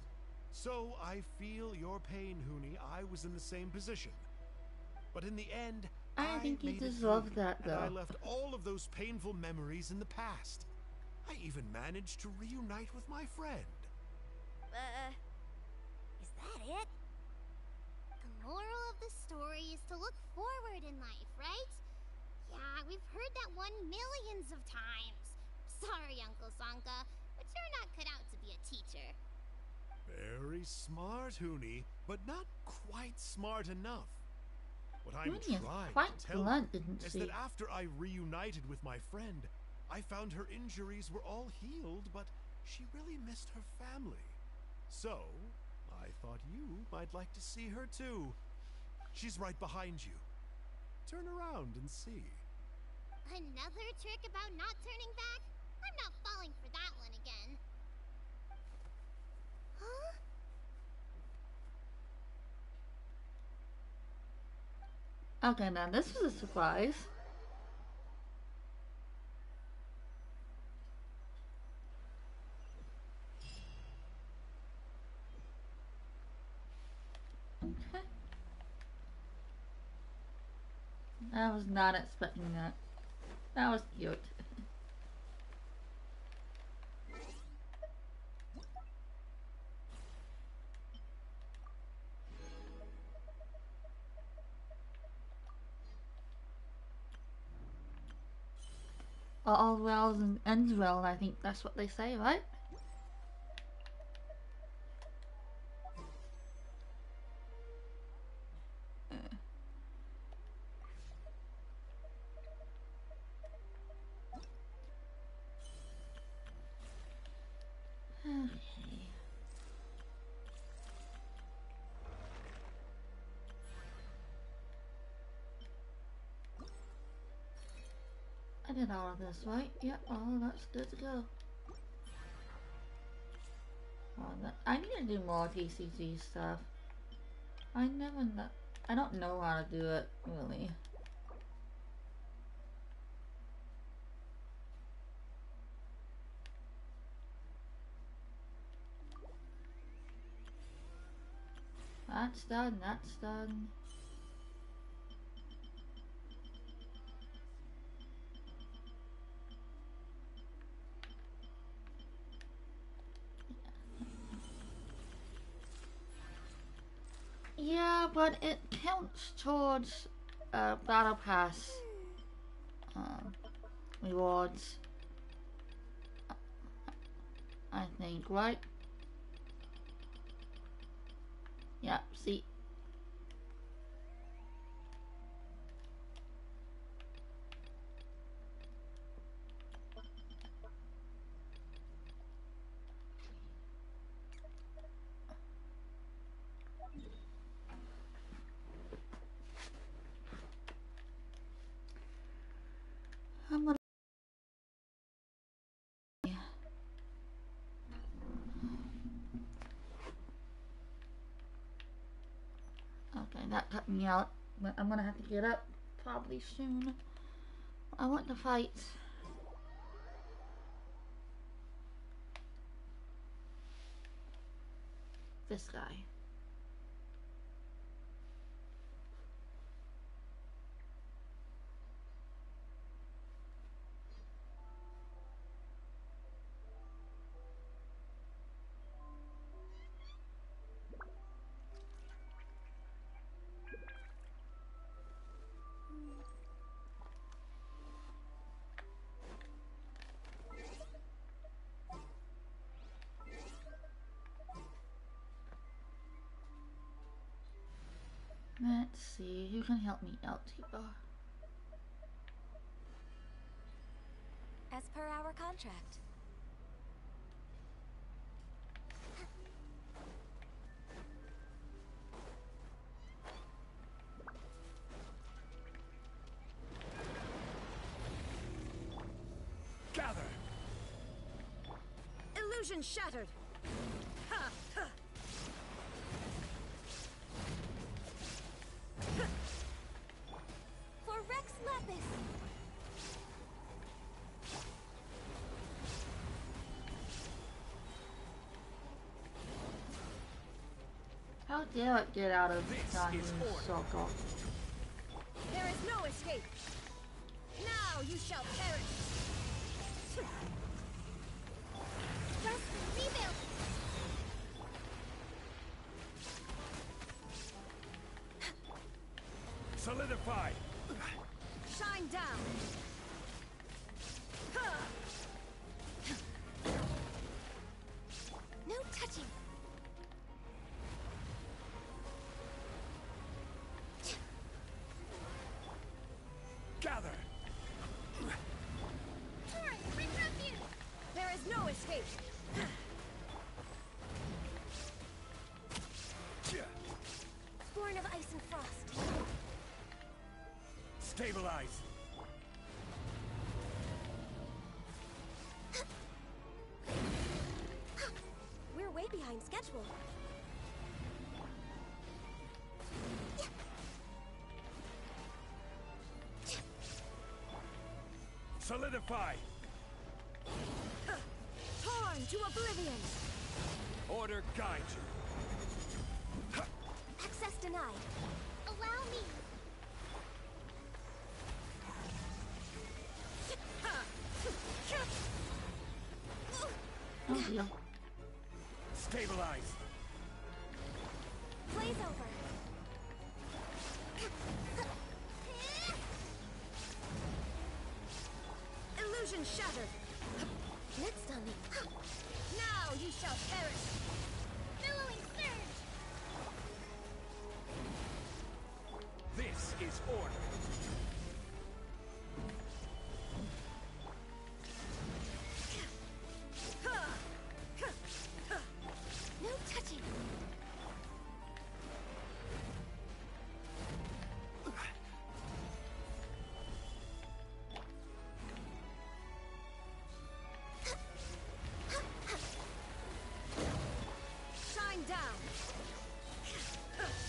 So I feel your pain, Huni. I was in the same position. But in the end, I think he made it deserved through, that, and I though. left all of those painful memories in the past. I even managed to reunite with my friend. Is that it? The moral of the story is to look forward in life, right? Yeah, we've heard that one millions of times. Sorry, Uncle Sanka, but you're not cut out to be a teacher. Very smart, Huni, but not quite smart enough. What I'm Huni is trying quite to tell blunt, you isn't is she? that after I reunited with my friend, I found her injuries were all healed, but she really missed her family. So, I thought you might like to see her too. She's right behind you. Turn around and see. Another trick about not turning back? I'm not falling for that one again. Huh? Okay, now this was a surprise. Okay. I was not expecting that. That was cute. All well and ends well, I think that's what they say, right? Okay. I did all of this, right? Yep, all that's good to go. I need to do more TCG stuff. I don't know how to do it, really. That's done, that's done. Yeah, but it counts towards Battle Pass rewards, I think, right? Yeah, see. I'm gonna help me out, but I'm gonna have to get up probably soon. I want to fight. This guy. Let's see, who can help me out here? As per our contract. Gather! Illusion shattered! Ha! Ha! For Rex Lapis! How dare it get out of Johnny's circle? There is no escape! Now you shall perish! Just rebuild. Solidify! Shine down! No touching! Gather! Torrent, regroup you. There is no escape! Born of ice and frost. Stabilize! We're way behind schedule. Solidify! Torn to oblivion! Order guide you! Access denied. Allow me. Oh dear. Stabilize! Blaze over. Illusion shattered! Next on me. Now you shall perish! Billowing surge. This is order! No touching. Shine down!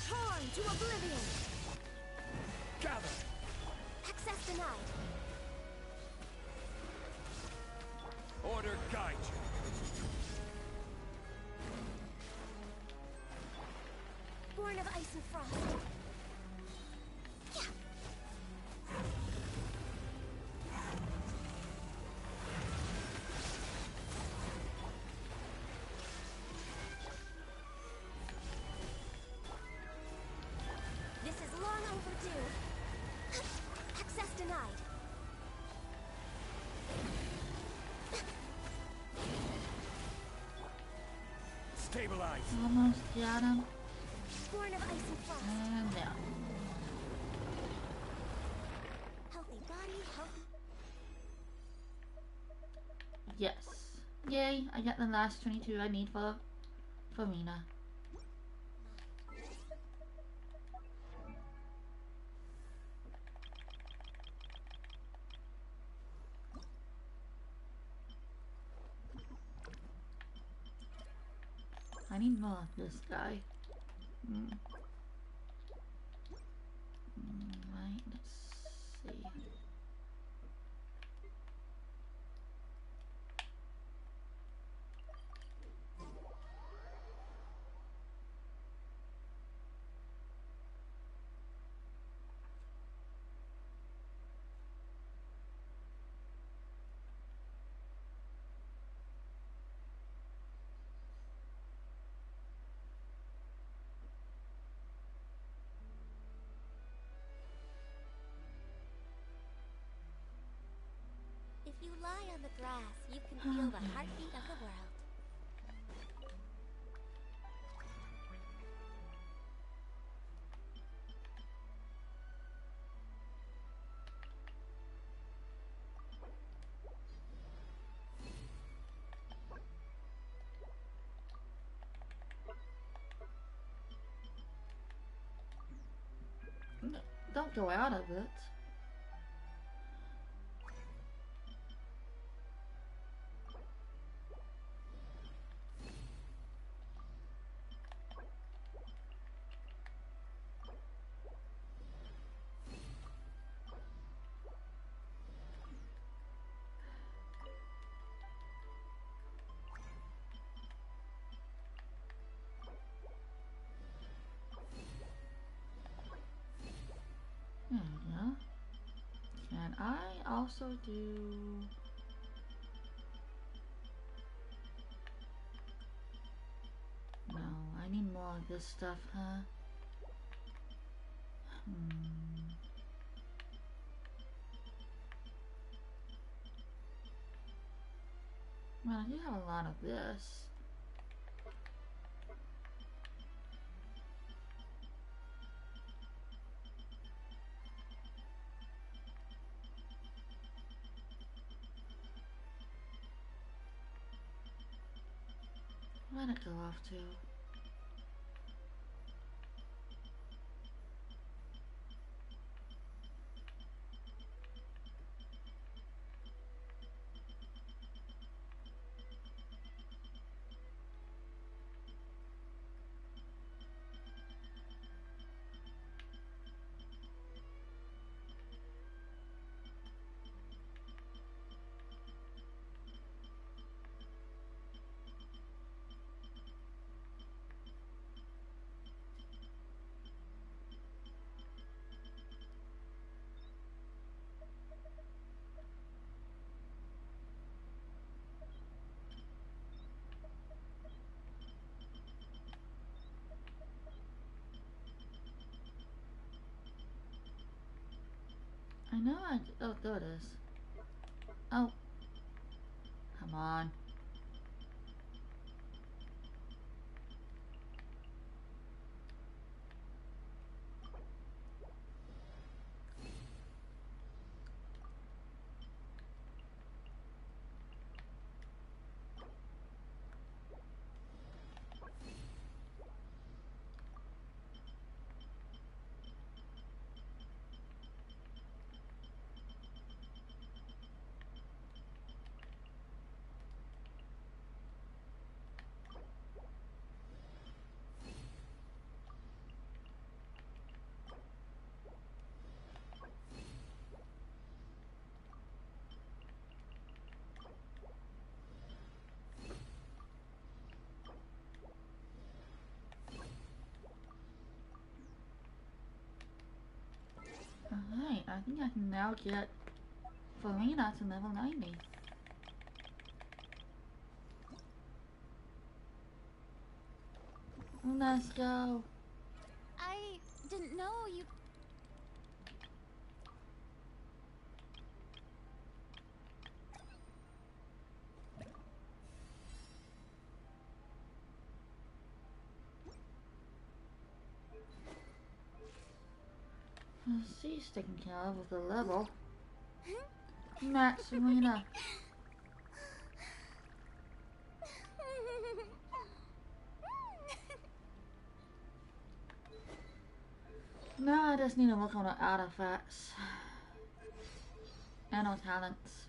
Torn to oblivion! Gather! Access denied. Order guide you! Born of ice and frost. This is long overdue. Access denied. Stabilize! Almost got him. Born of ice and frost. And down. Healthy body, healthy. Yes. Yay, I got the last 22 I need for Mina. I need more of this guy. grass, you can feel the heartbeat of the world. Don't go out of it. There we go. Can I also do... No, I need more of this stuff, huh? Well, I do have a lot of this. Where'd it go off to? I know I... Oh, there it is. Oh. Come on. Alright, I think I can now get Farina to level 90. Let's go. I didn't know you... She's taken care of with the level. Max Farina. Now I just need to work on the artifacts and our talents.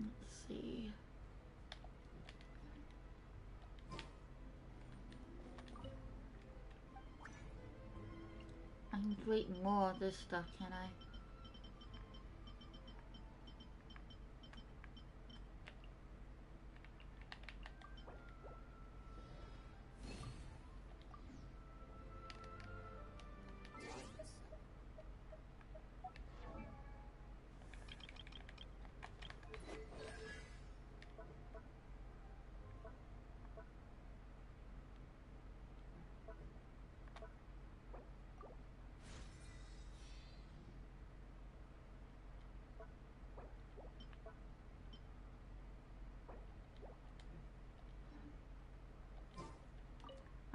Let's see. I can create more of this stuff, can I?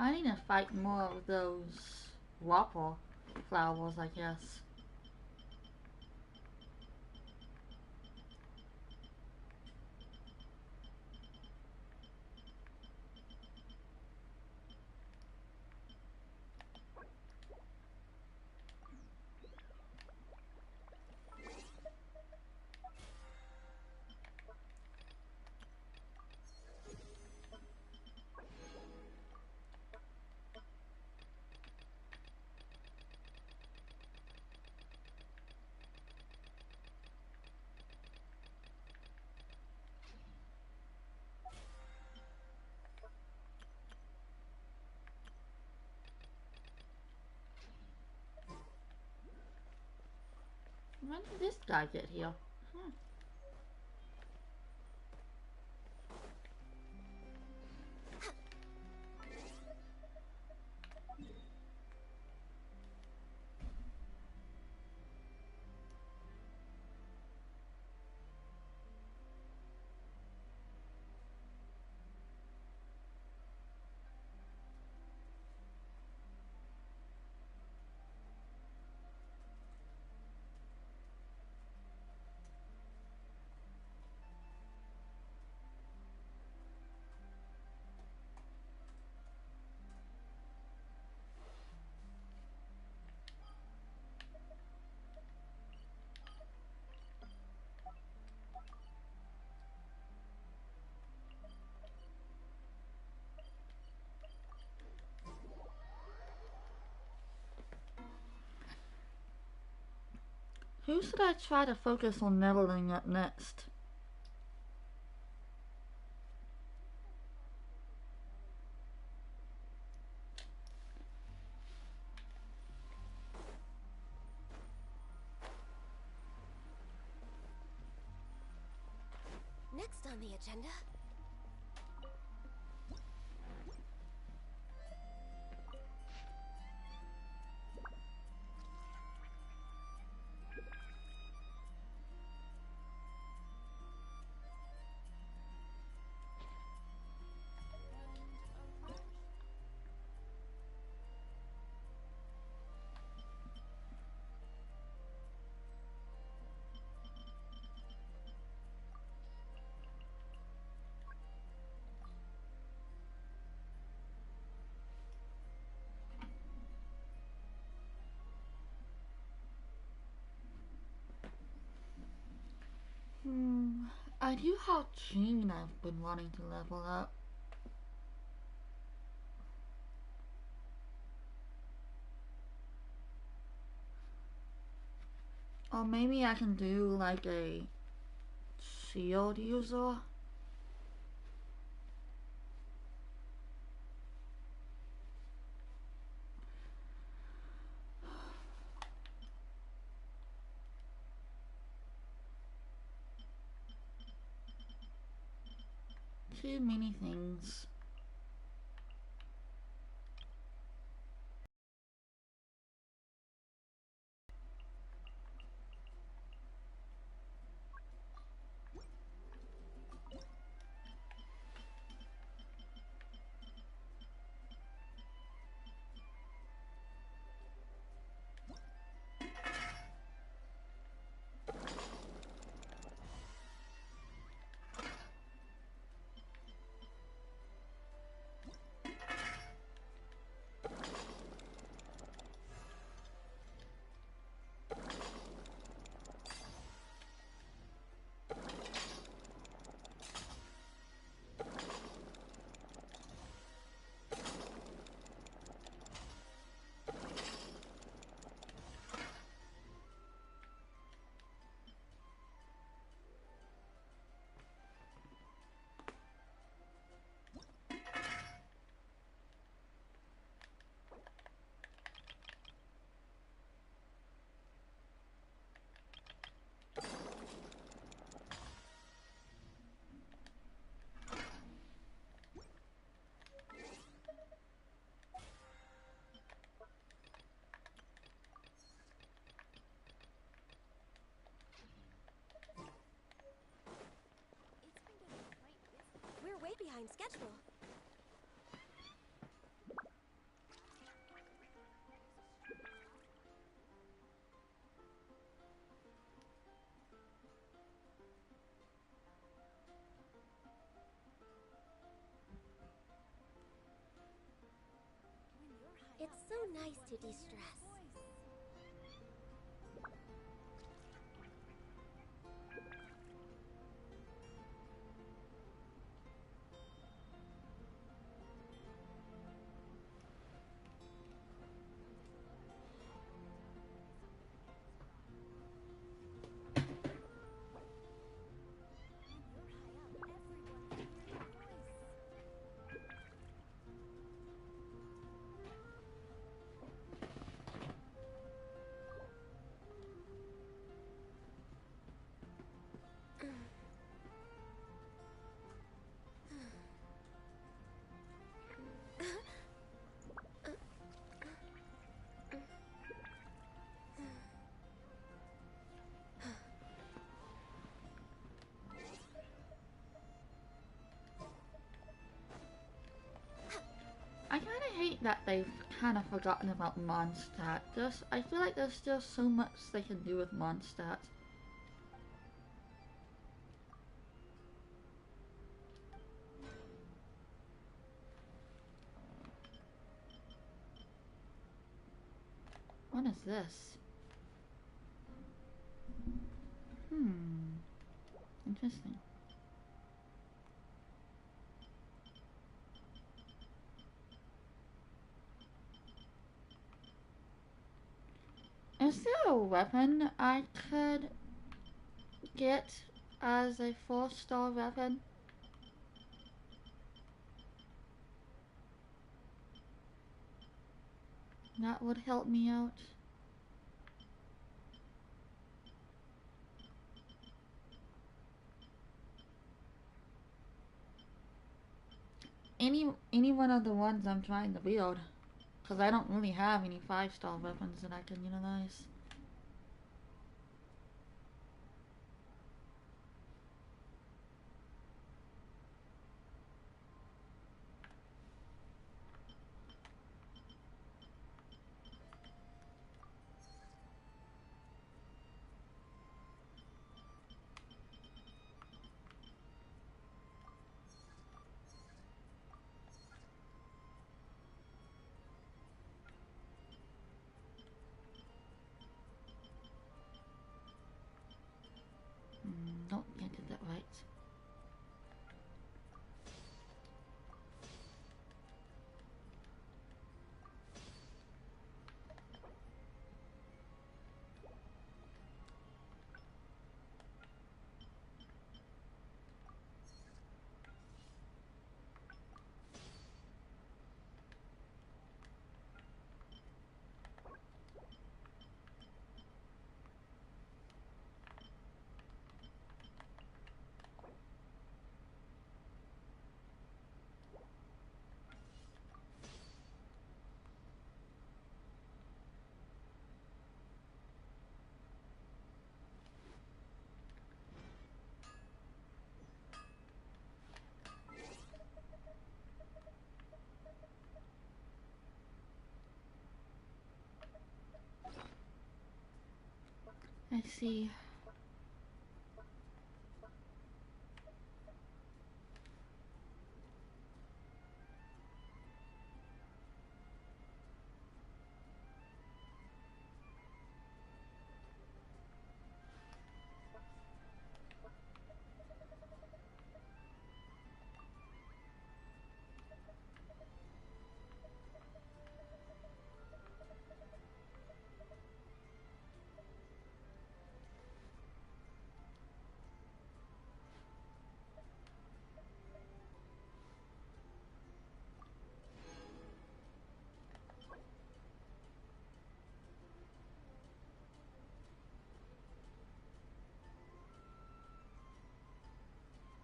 I need to fight more of those waffle flowers, I guess. When did this guy get here? Who should I try to focus on leveling up next? Next on the agenda. I do have Gene I've been wanting to level up. Or maybe I can do like a shield user. Too many things. We're way behind schedule. nice to de-stress. I kind of hate that they've kind of forgotten about Mondstadt. I feel like there's still so much they can do with Mondstadt. What is this? Interesting. Is there a weapon I could get as a 4-star weapon? That would help me out. Any one of the ones I'm trying to build, because I don't really have any 5-star weapons that I can utilize. Nope, can't get that right. I see.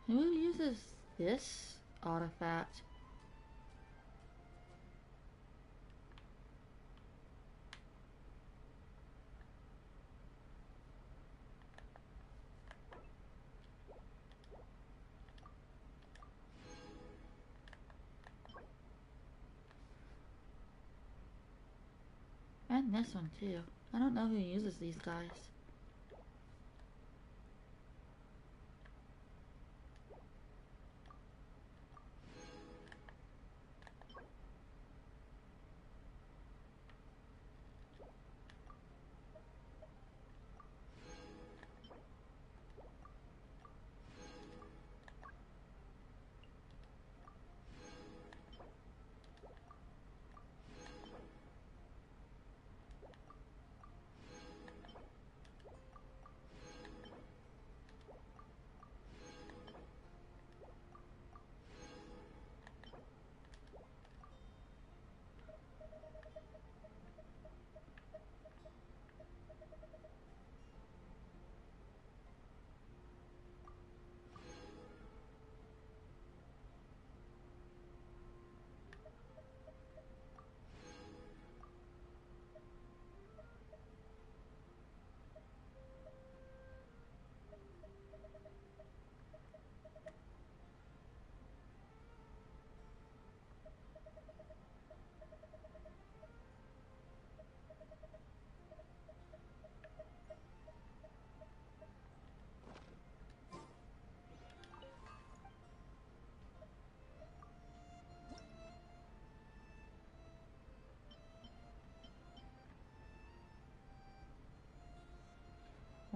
Who uses this artifact? And this one too. I don't know who uses these guys.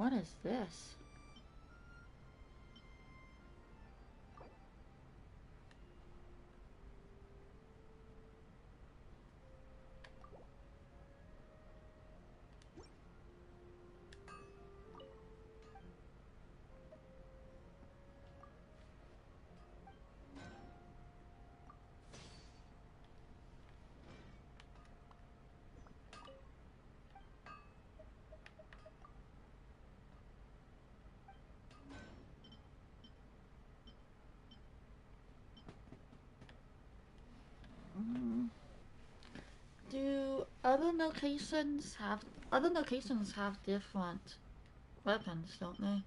What is this? Do other locations have different weapons, don't they?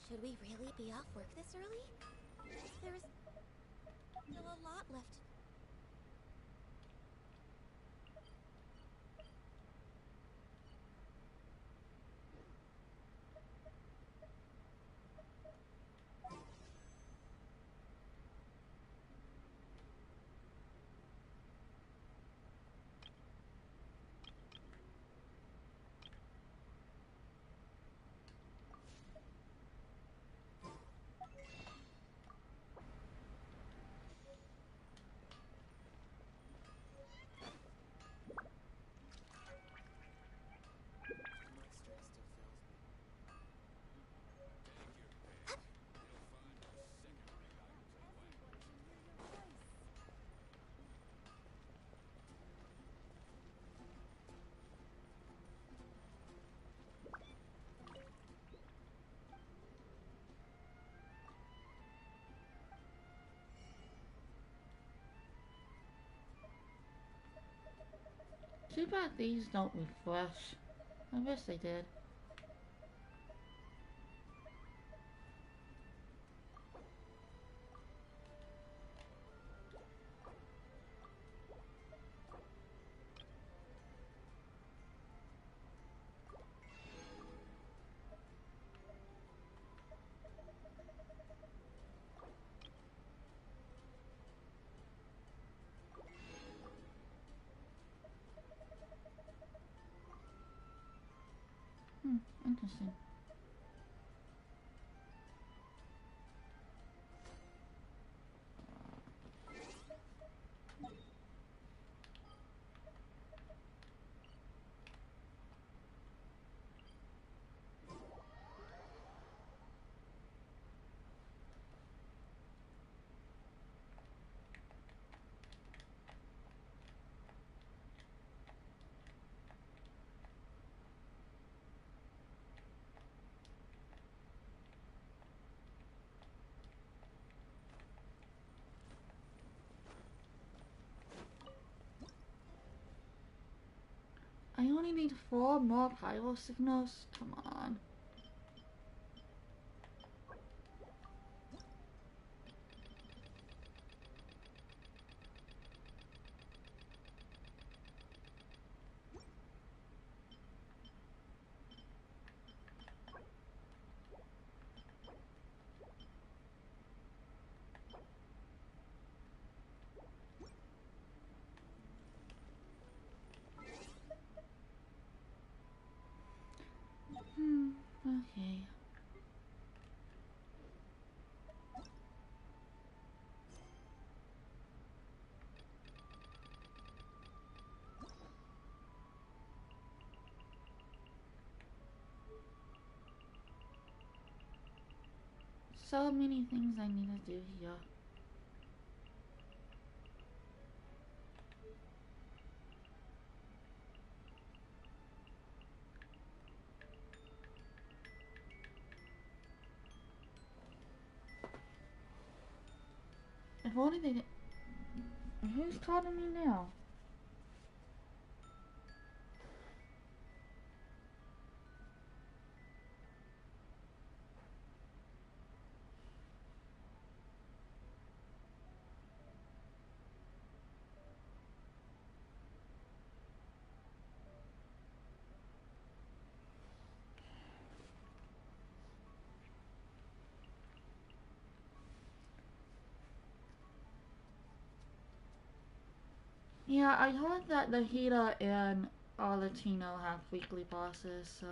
Should we really be off work this early? There's still a lot left. Too bad these don't refresh. I wish they did. Interesting. I only need 4 more pyro signals? Come on. so many things I need to do here. If only they did. Who's calling me now? Yeah, I heard that the Hida and Latino have weekly bosses, so.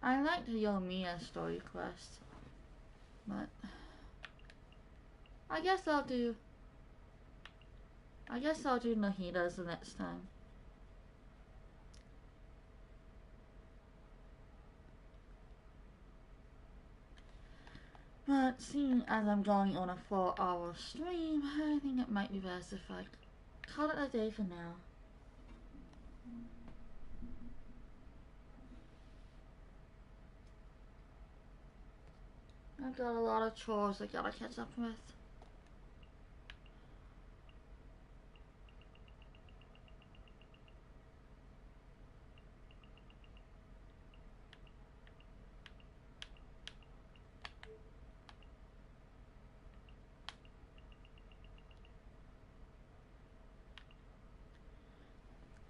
I like the Yomiya story quest, but I guess I'll do Nahida's the next time. But seeing as I'm going on a 4-hour stream, I think it might be best if I call it a day for now. I've got a lot of chores I gotta catch up with.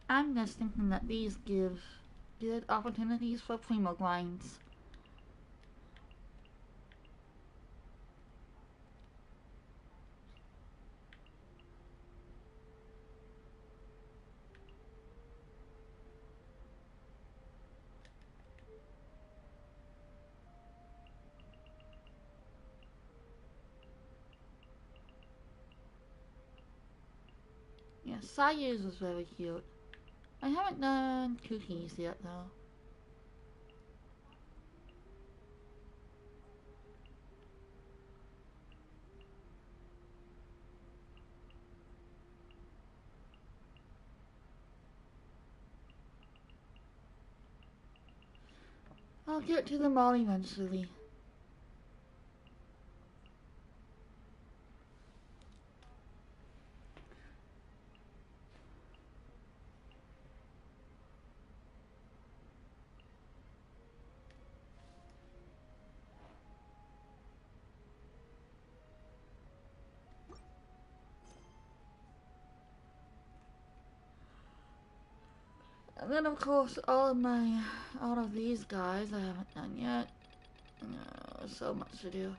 I'm just thinking that these give good opportunities for primo grinds. Yeah, Sayu's was very cute. I haven't done cookies yet though. I'll get to the mall eventually. And then of course all of these guys I haven't done yet. So much to do.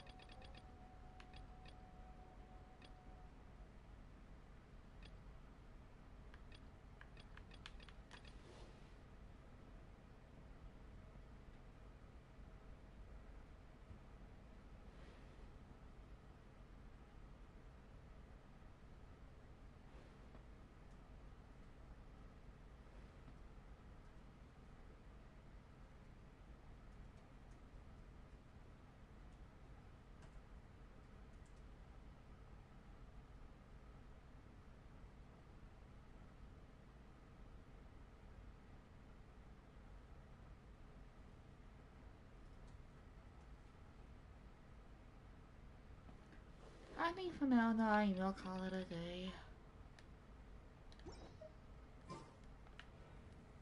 I think for now though I will call it a day.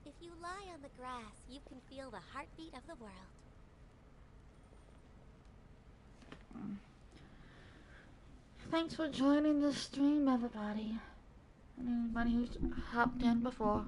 If you lie on the grass, you can feel the heartbeat of the world. Thanks for joining the stream, everybody. And anybody who's hopped in before.